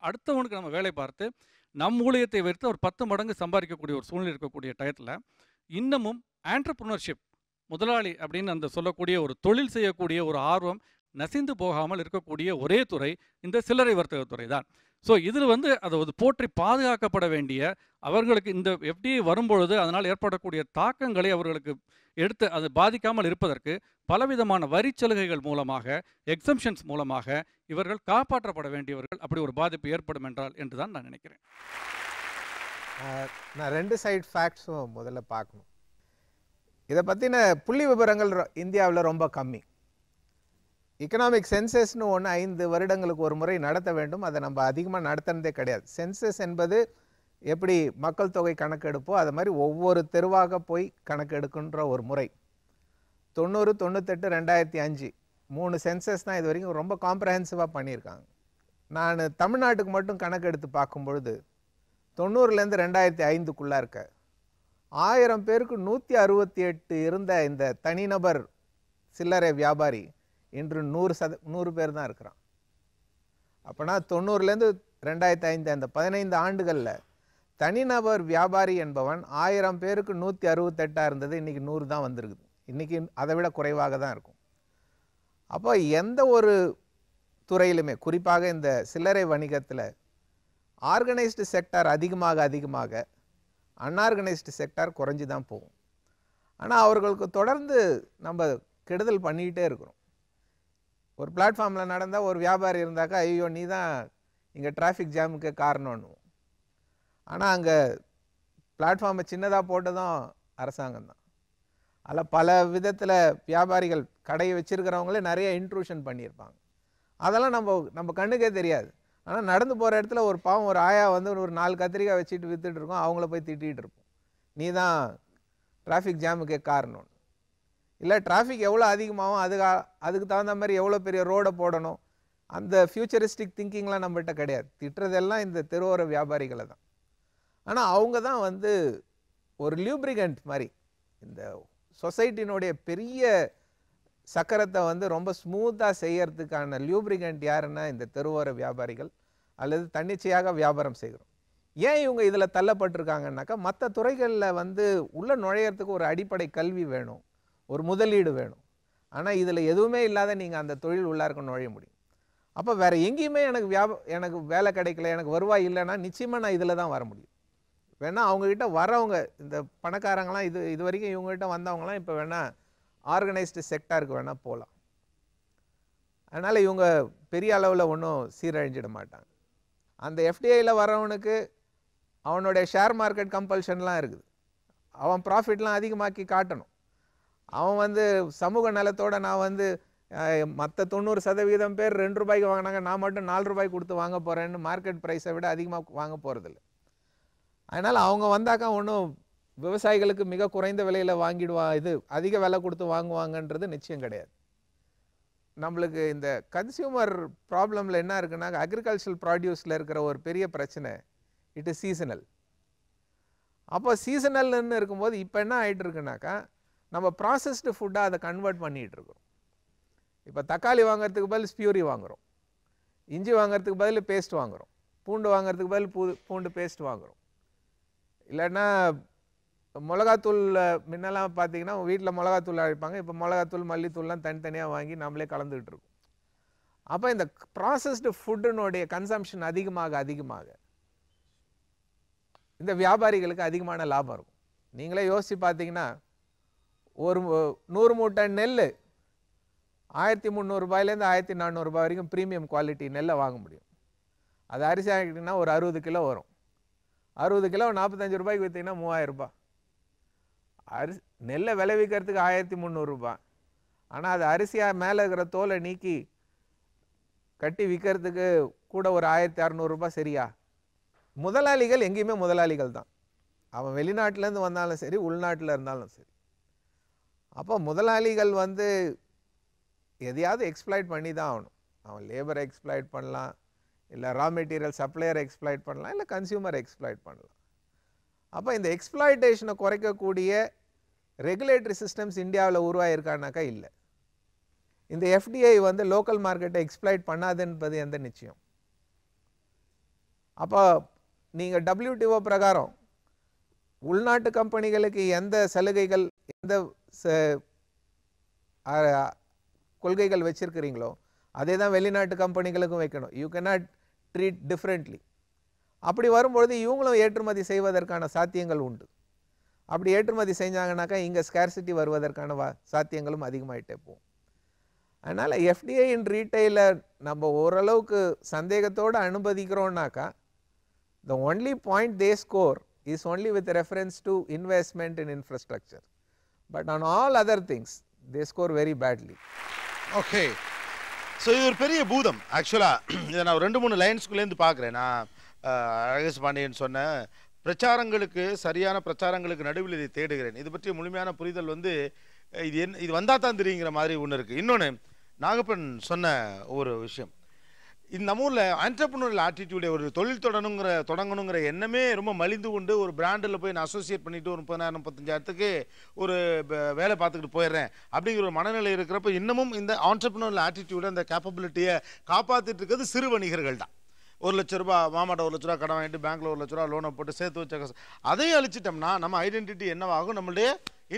அடுத்தவனுக்கு நம்ம வேலை பார்த்து நம் ஊழியத்தை வைத்து ஒரு 10 மடங்கு சம்பாதிக்கக்கூடிய ஒரு சூழ்நிலை இருக்கக்கூடிய டயத்தில் இன்னமும் ஆண்டர்ப்ரூனர்ஷிப், முதலாளி அப்படின்னு அந்த சொல்லக்கூடிய ஒரு தொழில் செய்யக்கூடிய ஒரு ஆர்வம் நசிந்து போகாமல் இருக்கக்கூடிய ஒரே துறை இந்த சில்லறை வர்த்தகத்துறை தான். ஸோ இதில் வந்து அதை போற்றி பாதுகாக்கப்பட வேண்டிய அவர்களுக்கு இந்த எஃப்டிஐ வரும்பொழுது அதனால் ஏற்படக்கூடிய தாக்கங்களை அவர்களுக்கு எடுத்து அது பாதிக்காமல் இருப்பதற்கு பலவிதமான வரி சலுகைகள் மூலமாக, எக்ஸம்ஷன்ஸ் மூலமாக இவர்கள் காப்பாற்றப்பட வேண்டியவர்கள். அப்படி ஒரு பாதிப்பு ஏற்படும் என்றால் என்று தான் நான் நினைக்கிறேன். நான் 2 சைட் ஃபேக்ட்ஸும் முதல்ல பார்க்கணும். இதை பற்றின புள்ளி விவரங்கள் இந்தியாவில் ரொம்ப கம்மி. எக்கனாமிக் சென்சஸ்னு ஒன்று 5 வருடங்களுக்கு ஒரு முறை நடத்த வேண்டும். அதை நம்ம அதிகமாக நடத்துனதே கிடையாது. சென்சஸ் என்பது எப்படி மக்கள் தொகை கணக்கெடுப்போ அது மாதிரி ஒவ்வொரு தெருவாக போய் கணக்கெடுக்குன்ற ஒரு முறை. 90, 98, 2005 3 சென்சஸ் தான் இது வரைக்கும் ரொம்ப காம்ப்ரஹென்சிவாக பண்ணியிருக்காங்க. நான் தமிழ்நாட்டுக்கு மட்டும் கணக்கெடுத்து பார்க்கும்பொழுது 90லேருந்து 2005க்குள்ளே இருக்க 1000 பேருக்கு 168 இருந்த இந்த தனிநபர் சில்லறை வியாபாரி இன்று 100 பேர் தான் இருக்கிறான். அப்போனா 90லேருந்து 2005 அந்த 15 ஆண்டுகளில் தனிநபர் வியாபாரி என்பவன் 1000 பேருக்கு 168 இருந்தது, இன்றைக்கி 100 தான் வந்திருக்குது. இன்றைக்கி அதை விட குறைவாக தான் இருக்கும். அப்போ எந்த ஒரு துறையிலுமே, குறிப்பாக இந்த சில்லறை வணிகத்தில் ஆர்கனைஸ்டு செக்டார் அதிகமாக அன்ஆர்கனைஸ்டு செக்டார் குறைஞ்சி தான் போகும். ஆனால் அவர்களுக்கு தொடர்ந்து நம்ம கெடுதல் பண்ணிக்கிட்டே இருக்கிறோம். ஒரு பிளாட்ஃபார்மில் நடந்தால் ஒரு வியாபாரி இருந்தாக்கா, ஐயோ நீ தான் இங்கே டிராஃபிக் ஜாமுக்கு காரணம்னு. ஆனால் அங்கே பிளாட்ஃபார்மை சின்னதாக போட்டதும் அரசாங்கம் தான். அதில் பல விதத்தில் வியாபாரிகள் கடையை வச்சுருக்கிறவங்களே நிறைய இன்ட்ரூஷன் பண்ணியிருப்பாங்க. அதெல்லாம் நம்ம கண்ணுக்கே தெரியாது. ஆனால் நடந்து போகிற இடத்துல ஒரு பாவம் ஒரு ஆயா வந்து ஒரு 4 கத்திரிக்காய் வச்சுட்டு விற்றுட்டு இருக்கோம், அவங்கள போய் திட்டிகிட்டு இருப்போம், நீ தான் டிராஃபிக் ஜாமுக்கே காரணம். இல்லை டிராஃபிக் எவ்வளோ அதிகமாகும், அதுக்கு தகுந்த மாதிரி எவ்வளோ பெரிய ரோடை போடணும், அந்த ஃபியூச்சரிஸ்டிக் திங்கிங்லாம் நம்மகிட்ட கிடையாது. திட்டுறதெல்லாம் இந்த தெருவோர வியாபாரிகளை தான். ஆனால் அவங்க தான் வந்து ஒரு லியூப்ரிகண்ட் மாதிரி இந்த சொசைட்டினுடைய பெரிய சக்கரத்தை வந்து ரொம்ப ஸ்மூத்தாக செய்யறதுக்கான லியூப்ரிகண்ட் யாருன்னா இந்த தெருவோர வியாபாரிகள் அல்லது தன்னிச்சையாக வியாபாரம் செய்கிறோம். ஏன் இவங்க இதில் தள்ளப்பட்டிருக்காங்கன்னாக்கா, மற்ற துறைகளில் வந்து உள்ள நுழையிறதுக்கு ஒரு அடிப்படை கல்வி வேணும், ஒரு முதலீடு வேணும். ஆனால் இதில் எதுவுமே இல்லாத நீங்கள் அந்த தொழில் உள்ளார்க்க நுழைய முடியும். அப்போ வேறு எங்கேயுமே எனக்கு வேலை கிடைக்கல, எனக்கு வருவாய் இல்லைன்னா நிச்சயமாக நான் இதில் தான் வர முடியும். வேணால் அவங்கக்கிட்ட வரவங்க இந்த பணக்காரங்களாம் இது வரைக்கும் இவங்ககிட்ட வந்தவங்களாம் இப்போ வேணால் ஆர்கனைஸ்டு செக்டாருக்கு வேணால் போகலாம். அதனால் இவங்க பெரிய அளவில் ஒன்றும் சீரழிஞ்சிட மாட்டாங்க. அந்த எஃப்டிஐயில் வரவனுக்கு அவனுடைய ஷேர் மார்க்கெட் கம்பல்ஷன்லாம் இருக்குது. அவன் ப்ராஃபிட்லாம் அதிகமாக்கி காட்டணும். அவன் வந்து சமூக நலத்தோடு நான் வந்து மற்ற 90% பேர் 2 ரூபாய்க்கு வாங்கினாங்க, நான் மட்டும் 4 ரூபாய்க்கு கொடுத்து வாங்க போகிறேன்னு மார்க்கெட் ப்ரைஸை விட அதிகமாக வாங்க போகிறதில்ல. அதனால் அவங்க வந்தாக்கா ஒன்றும் விவசாயிகளுக்கு மிக குறைந்த விலையில் வாங்கிடுவா, இது அதிக விலை கொடுத்து வாங்குவாங்கன்றது நிச்சயம் கிடையாது. நம்மளுக்கு இந்த கன்சியூமர் ப்ராப்ளமில் என்ன இருக்குன்னா, அக்ரிகல்ச்சரல் ப்ராடியூஸில் இருக்கிற ஒரு பெரிய பிரச்சனை, இட் இஸ் சீசனல். அப்போ சீசனல்னு இருக்கும்போது இப்போ என்ன ஆகிட்டு இருக்குனாக்கா, நம்ம ப்ராசஸ்டு ஃபுட்டாக அதை கன்வெர்ட் பண்ணிகிட்டு இருக்கோம். இப்போ தக்காளி வாங்குறதுக்கு பதில் ஸ்பியூரி வாங்குகிறோம், இஞ்சி வாங்குறதுக்கு பதில் பேஸ்ட் வாங்குகிறோம், பூண்டு வாங்குறதுக்கு பதில் பூண்டு பேஸ்ட் வாங்குகிறோம். இல்லைன்னா மிளகாத்தூள் முன்னெல்லாம் பார்த்தீங்கன்னா வீட்டில் மிளகாத்தூள் அரைப்பாங்க, இப்போ மிளகாத்தூள் மல்லித்தூள்லாம் தனித்தனியாக வாங்கி நம்மளே கலந்துக்கிட்டு இருக்கோம். அப்போ இந்த ப்ராசஸ்டு ஃபுட்டுனுடைய கன்சம்ஷன் அதிகமாக இந்த வியாபாரிகளுக்கு அதிகமான லாபம் இருக்கும். நீங்களே யோசித்து பார்த்தீங்கன்னா, ஒரு 100 மூட்டை நெல் 1300 ரூபாயிலேருந்து 1400 ரூபாய் வரைக்கும் ப்ரீமியம் குவாலிட்டி நெல்லை வாங்க முடியும். அது அரிசி ஆகிட்டிங்கன்னா ஒரு 60 கிலோ வரும். 60 கிலோ 45 ரூபாய்க்கு விற்றீங்கன்னா 3000 ரூபாய். அரிசி நெல்லை விளைவிக்கிறதுக்கு 1300 ரூபாய். ஆனால் அது அரிசியாக மேலே இருக்கிற தோலை நீக்கி கட்டி விற்கிறதுக்கு கூட ஒரு 1600 ரூபாய். சரியா? முதலாளிகள் எங்கேயுமே முதலாளிகள் தான். அவன் வெளிநாட்டிலேருந்து வந்தாலும் சரி, உள்நாட்டில் இருந்தாலும் சரி. அப்போ முதலாளிகள் எதையாவது எக்ஸ்ப்ளாய்ட் பண்ணி தான் ஆகணும். அவன் லேபரை எக்ஸ்ப்ளாய்ட் பண்ணலாம், இல்லை ரா மெட்டீரியல் சப்ளையரை எக்ஸ்ப்ளாய்ட் பண்ணலாம், இல்லை கன்சியூமரை எக்ஸ்ப்ளாய்ட் பண்ணலாம். அப்போ இந்த எக்ஸ்ப்ளாய்டேஷனை குறைக்கக்கூடிய ரெகுலேட்டரி சிஸ்டம்ஸ் இந்தியாவில் உருவாயிருக்கானாக்கா இல்லை. இந்த எஃப்டிஐ லோக்கல் மார்க்கெட்டை எக்ஸ்ப்ளாய்ட் பண்ணாதுன்றது எந்த நிச்சயம்? அப்போ நீங்கள் WTO பிரகாரம் உள்நாட்டு கம்பெனிகளுக்கு எந்த சலுகைகள், எந்த கொள்கைகள் வச்சிருக்கிறீங்களோ அதே தான் வெளிநாட்டு கம்பெனிகளுக்கும் வைக்கணும். You cannot treat differently. அப்படி வரும்பொழுது இவங்களும் ஏற்றுமதி செய்வதற்கான சாத்தியங்கள் உண்டு. அப்படி ஏற்றுமதி செஞ்சாங்கனாக்கா இங்கே ஸ்கேர்சிட்டி வருவதற்கான சாத்தியங்களும் அதிகமாகிட்டே போகும். அதனால் எஃப்டிஐ இன் ரீட்டைலை நம்ம ஓரளவுக்கு சந்தேகத்தோடு அனுமதிக்கிறோம்னாக்கா, the only point they score is only with reference to investment in infrastructure, but on all other things they score very badly. Okay, so இது ஒரு பெரிய பூதம். ஆக்சுவலாக இதை நான் 2-3 லைன்ஸ்குள்ளேருந்து பார்க்குறேன். நான் அழகேஷ் பாண்டியன் சொன்ன பிரச்சாரங்களுக்கு, சரியான பிரச்சாரங்களுக்கு நடுவில் இதை தேடுகிறேன். இது பற்றிய முழுமையான புரிதல் இது வந்தால் தான் தெரியுங்கிற மாதிரி ஒன்று இருக்குது. இன்னொன்று, நாகப்பன் சொன்ன ஒரு விஷயம், நம்ம ஊரில் ஆண்டர்ப்ரனரியல் ஆட்டிடியூடே, ஒரு தொழில் தொடங்கணுங்கிற எண்ணமே ரொம்ப மலிந்து கொண்டு, ஒரு பிராண்டில் போய் நான் அசோசியேட் பண்ணிவிட்டு ஒரு 30,000 35,000க்கு ஒரு வேலை பார்த்துக்கிட்டு போயிடுறேன் அப்படிங்கிற ஒரு மனநிலை இருக்கிறப்ப, இன்னமும் இந்த ஆண்டர்ப்ரனரியல் ஆட்டிடியூடை, அந்த கேப்பபிலிட்டியை காப்பாற்றிட்டு இருக்கிறது சிறு வணிகர்கள் தான். 1 லட்ச ரூபா மாமாட்ட 1 லட்ச ரூபா கடன் வாங்கிட்டு பேங்க்கில் 1 லட்ச ரூபா லோனை போட்டு சேர்த்து வச்ச அதையும் அழிச்சிட்டோம்னா நம்ம ஐடென்டிட்டி என்னவாகும், நம்மளுடைய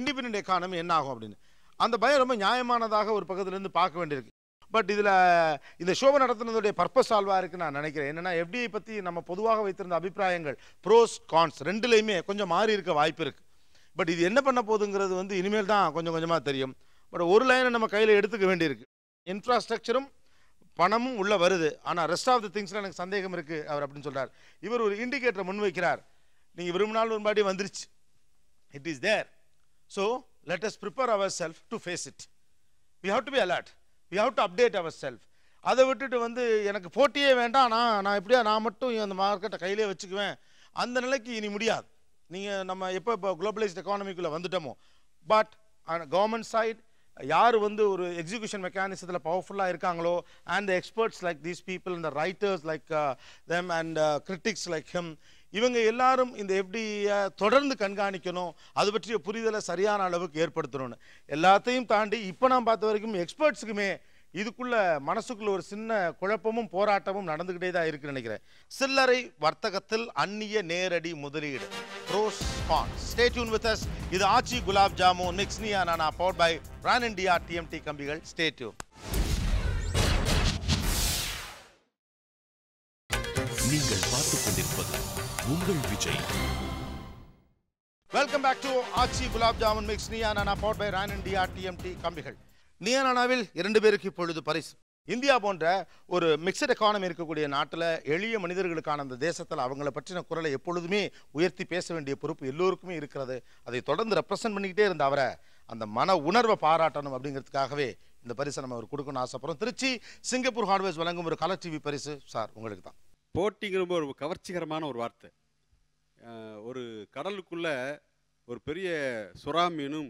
இண்டிபெண்டன்ட் எக்கானமி என்ன ஆகும் அப்படின்னு அந்த பயம் ரொம்ப நியாயமானதாக ஒரு பக்கத்துலேருந்து பார்க்க வேண்டியிருக்கு. பட் இதில் இந்த ஷோவை நடத்துனதுடைய பர்பஸ் சால்வாக இருக்குன்னு நான் நினைக்கிறேன். என்னென்னா, எஃப்டிஐ பற்றி நம்ம பொதுவாக வைத்திருந்த அபிப்பிராயங்கள் ப்ரோஸ் கான்ஸ் ரெண்டுலேயுமே கொஞ்சம் மாறி இருக்க வாய்ப்பு இருக்குது. பட் இது என்ன பண்ண போகுதுங்கிறது இனிமேல் தான் கொஞ்சம் கொஞ்சமாக தெரியும். பட் ஒரு லைனை நம்ம கையில் எடுத்துக்க வேண்டியிருக்கு. இன்ஃப்ராஸ்ட்ரக்சரும் பணமும் உள்ளே வருது, ஆனால் ரெஸ்ட் ஆஃப் த திங்ஸில் எனக்கு சந்தேகம் இருக்குது அவர் அப்படின்னு சொல்கிறார். இவர் ஒரு இண்டிகேட்டரை முன்வைக்கிறார். நீங்கள் விரும்பினாலும் ஒருபாடி வந்துருச்சு, it is there. So let us prepare ourselves to face it. We have to be alert. We have to update ourselves. அதை விட்டுட்டு எனக்கு போட்டியே வேண்டாம், நான் எப்படியா நான் மட்டும் அந்த மார்க்கெட்டை கையிலே வச்சுக்குவேன், அந்த நிலைக்கு இனி முடியாது. நீங்கள் நம்ம இப்போ குளோபலைஸ்ட் எக்கானமிக்குள்ளே வந்துட்டோமோ, பட் கவர்மெண்ட் சைட் யார் ஒரு எக்ஸிக்யூஷன் மெக்கானிசத்தில் பவர்ஃபுல்லாக இருக்காங்களோ, and experts like these people, இந்த writers like them and critics like him, இவங்க எல்லாரும் இந்த எஃப்டிஐயை தொடர்ந்து கண்காணிக்கணும், அது பற்றிய புரிதலை சரியான அளவுக்கு ஏற்படுத்தணும்னு. எல்லாத்தையும் தாண்டி இப்போ நான் பார்த்த வரைக்கும் எக்ஸ்பர்ட்ஸுக்குமே இதுக்குள்ள மனசுக்குள்ள ஒரு சின்ன குழப்பமும் போராட்டமும் நடந்துக்கிட்டே தான் இருக்குன்னு நினைக்கிறேன். சில்லறை வர்த்தகத்தில் அந்நிய நேரடி முதலீடு, pros cons. Stay tuned with us. இது Aachi gulab jamun mix Neeya Naana powered by Pran India TMT கம்பிகள். Stay tuned. நீங்கள் பார்த்துக் கொண்டிருப்பது உங்கள் Vijay. Welcome back to Aachi gulab jamun mix Neeya Naana powered by Pran India TMT கம்பிகள். நியா நானாவில் 2 பேருக்கு இப்பொழுது பரிசு. இந்தியா போன்ற ஒரு மிக்சட் எக்கானமி இருக்கக்கூடிய நாட்டில் எளிய மனிதர்களுக்கான அந்த தேசத்தில் அவங்கள பற்றின குரலை எப்பொழுதுமே உயர்த்தி பேச வேண்டிய பொறுப்பு எல்லோருக்குமே இருக்கிறது. அதை தொடர்ந்து ரெப்ரசன்ட் பண்ணிக்கிட்டே இருந்த அவரை அந்த மன உணர்வை பாராட்டணும் அப்படிங்கிறதுக்காகவே இந்த பரிசை நம்ம அவர் கொடுக்கணும்னு ஆசைப்படுறோம். திருச்சி சிங்கப்பூர் ஹார்ட்வேர்ஸ் வழங்கும் ஒரு கலர் டிவி பரிசு சார் உங்களுக்கு தான். போட்டிங்கிற ஒரு கவர்ச்சிகரமான ஒரு வார்த்தை. ஒரு கடலுக்குள்ள ஒரு பெரிய சுறா மீனும்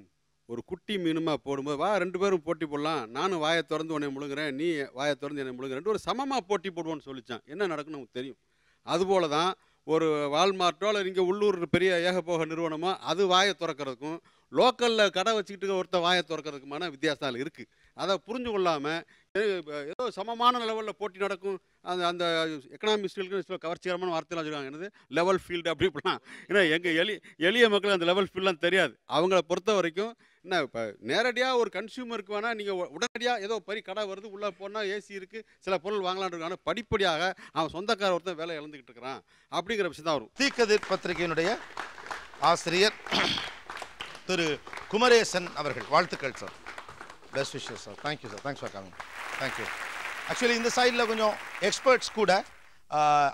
ஒரு குட்டி மீனுமா போடும்போது வா 2 பேரும் போட்டி போடலாம், நானும் வாயை திறந்து உன்னை முழுங்குறேன், நீ வாயை திறந்து என்னை முழுங்குறேன், ஒரு சமமாக போட்டி போடுவோன்னு சொல்லிச்சான். என்ன நடக்குன்னு நமக்கு தெரியும். அதுபோல தான் ஒரு வால்மார்ட்டோ இல்லை இங்கே உள்ளூர் பெரிய ஏகபோக நிறுவனமோ அது வாயை திறக்கிறதுக்கும் லோக்கலில் கடை வச்சுக்கிட்டு ஒருத்த வாயை திறக்கிறதுக்குமான வித்தியாசம் இருக்குது. அதை புரிஞ்சு கொள்ளாமல் ஏதோ சமமான லெவலில் போட்டி நடக்கும். அந்த அந்த எக்கனாமிஸ்டுகளுக்கு கவர்ச்சிகரமான வார்த்தைலாம் வச்சுருக்காங்க. என்னது லெவல் ஃபீல்டு அப்படி இப்படிலாம். ஏன்னா எங்கள் எளிய மக்களுக்கு அந்த லெவல் ஃபீல்டெலாம் தெரியாது. அவங்கள பொறுத்த வரைக்கும் என்ன இப்போ நேரடியாக ஒரு கன்சியூமருக்கு வேணால் நீங்கள் உடனடியாக ஏதோ பெரிய கடை வருது உள்ளே போனால் ஏசி இருக்குது சில பொருள் வாங்கலான்னு இருக்காங்க. ஆனால் படிப்படியாக அவன் சொந்தக்கார ஒருத்தன் வேலை இழந்துக்கிட்டு இருக்கிறான் அப்படிங்கிற விஷயம் தான் வரும். தீக்கதிர் பத்திரிகையினுடைய ஆசிரியர் திரு குமரேசன் அவர்கள், வாழ்த்துக்கள் sir. Best wishes sir. Thank you sir. Thanks for coming. Thank you. Actually இந்த சைடில் கொஞ்சம் எக்ஸ்பர்ட்ஸ் கூட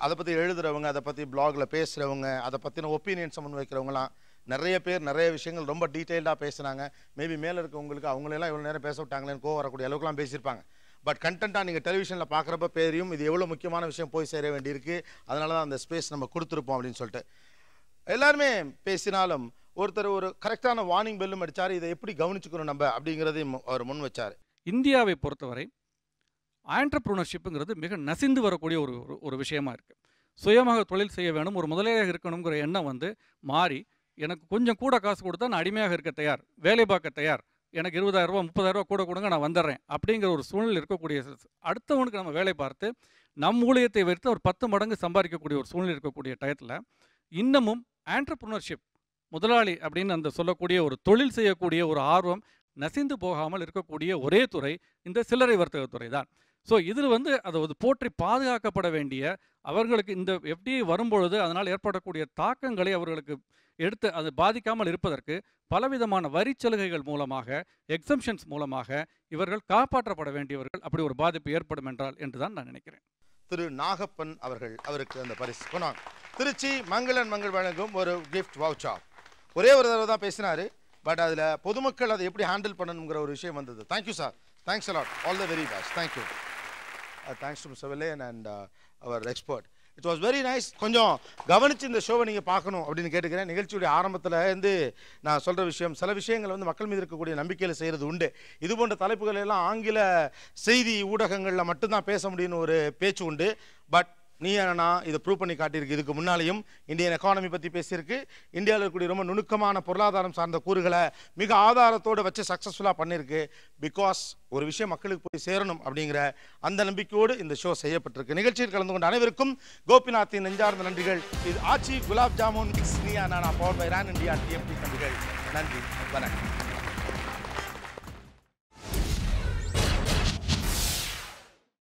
அதை பற்றி எழுதுகிறவங்க, அதை பற்றி பிளாகில் பேசுகிறவங்க, அதை பற்றின ஒப்பீனியன்ஸை முன் வைக்கிறவங்களாம் நிறைய பேர் நிறைய விஷயங்கள் ரொம்ப டீட்டெயில்டாக பேசுனாங்க. மேபி மேலே இருக்கவங்களுக்கு அவங்களெல்லாம் இவ்வளோ நேரம் பேச விட்டாங்களேன்னு கோவம் வரக்கூடிய அளவுக்குலாம் பேசியிருப்பாங்க. பட் கண்டென்ட்டாக நீங்கள் டெலிவிஷனில் பார்க்குறப்ப தெரியும் இது எவ்வளோ முக்கியமான விஷயம் போய் சேர வேண்டியிருக்கு. அதனால தான் அந்த ஸ்பேஸ் நம்ம கொடுத்துருப்போம் அப்படின்னு சொல்லிட்டு எல்லாருமே பேசினாலும் ஒருத்தர் ஒரு கரெக்டான வார்னிங் பெல்லும் அடித்தார். இதை எப்படி கவனிச்சுக்கணும் நம்ம அப்படிங்கிறதையும் அவர் முன் வச்சார். இந்தியாவை பொறுத்தவரை ஆண்டர்ப்ரூனர்ஷிப்புங்கிறது மிக நசிந்து வரக்கூடிய ஒரு விஷயமா இருக்குது. சுயமாக தொழில் செய்ய வேணும், ஒரு முதலாளியாக இருக்கணுங்கிற எண்ணம் வந்து மாறி எனக்கு கொஞ்சம் கூட காசு கொடுத்தா நான் அடிமையாக இருக்க தயார், வேலை பார்க்க தயார், எனக்கு 20,000 ரூபா 30,000 ரூபா கூட கொடுங்க நான் வந்துடுறேன் அப்படிங்கிற ஒரு சூழ்நிலை இருக்கக்கூடிய அடுத்தவனுக்கு நம்ம வேலை பார்த்து நம் ஊழியத்தை வைத்து ஒரு 10 மடங்கு சம்பாதிக்கக்கூடிய ஒரு சூழ்நிலை இருக்கக்கூடிய டயத்தில் இன்னமும் ஆண்டர்ப்ரூனர்ஷிப் முதலாளி அப்படின்னு அந்த சொல்லக்கூடிய ஒரு தொழில் செய்யக்கூடிய ஒரு ஆர்வம் நசிந்து போகாமல் இருக்கக்கூடிய ஒரே துறை இந்த சில்லறை வர்த்தகத்துறை தான். ஸோ இதில் வந்து அதை போற்றி பாதுகாக்கப்பட வேண்டிய அவர்களுக்கு இந்த எஃப்டிஐ வரும்பொழுது அதனால் ஏற்படக்கூடிய தாக்கங்களை அவர்களுக்கு எடுத்து அது பாதிக்காமல் இருப்பதற்கு பலவிதமான வரி சலுகைகள் மூலமாக எக்ஸம்ஷன்ஸ் மூலமாக இவர்கள் காப்பாற்றப்பட வேண்டியவர்கள். அப்படி ஒரு பாதிப்பு ஏற்படும் என்றால் என்று தான் நான் நினைக்கிறேன். திரு நாகப்பன் அவர்கள் அவருக்கு அந்த பரிசு கொண்டாங்க. திருச்சி மங்களன் மங்கள் வழங்கும் ஒரு கிஃப்ட் வவுச்சர். ஒரே ஒரு தடவை தான் பேசினார். பட் அதில் பொதுமக்கள் அதை எப்படி ஹேண்டில் பண்ணணுங்கிற ஒரு விஷயம் வந்தது. Thank you sir. Thanks a lot. All the very best. Thank you. Thanks to mister வில்லேன் and our expert. It was very nice. கொஞ்சம் கவனித்து இந்த ஷோவை நீங்கள் பார்க்கணும் அப்படின்னு கேட்டுக்கிறேன். நிகழ்ச்சியுடைய ஆரம்பத்தில் இருந்து நான் சொல்கிற விஷயம், சில விஷயங்கள் வந்து மக்கள் மீது இருக்கக்கூடிய நம்பிக்கையில் செய்கிறது உண்டு. இது போன்ற தலைப்புகள் எல்லாம் ஆங்கில செய்தி ஊடகங்களில் மட்டும்தான் பேச முடியும்னு ஒரு பேச்சு உண்டு. பட் நீ என்னன்னா இதை ப்ரூவ் பண்ணி காட்டியிருக்கு. இதுக்கு முன்னாலேயும் இந்தியன் எக்கானமி பற்றி பேசியிருக்கு. இந்தியாவில் இருக்கக்கூடிய ரொம்ப நுணுக்கமான பொருளாதாரம் சார்ந்த கூறுகளை மிக ஆதாரத்தோடு வச்சு சக்ஸஸ்ஃபுல்லாக பண்ணியிருக்கு. பிகாஸ் ஒரு விஷயம் மக்களுக்கு போய் சேரணும் அப்படிங்கிற அந்த நம்பிக்கையோடு இந்த ஷோ செய்யப்பட்டிருக்கு. நிகழ்ச்சியில் கலந்து கொண்ட அனைவருக்கும் கோபிநாத்தின் நெஞ்சார்ந்த நன்றிகள். இது ஆச்சி குலாப் ஜாமுன் ஸ்னியா Naana power by Ran India TMT நன்றிகள். நன்றி, வணக்கம்.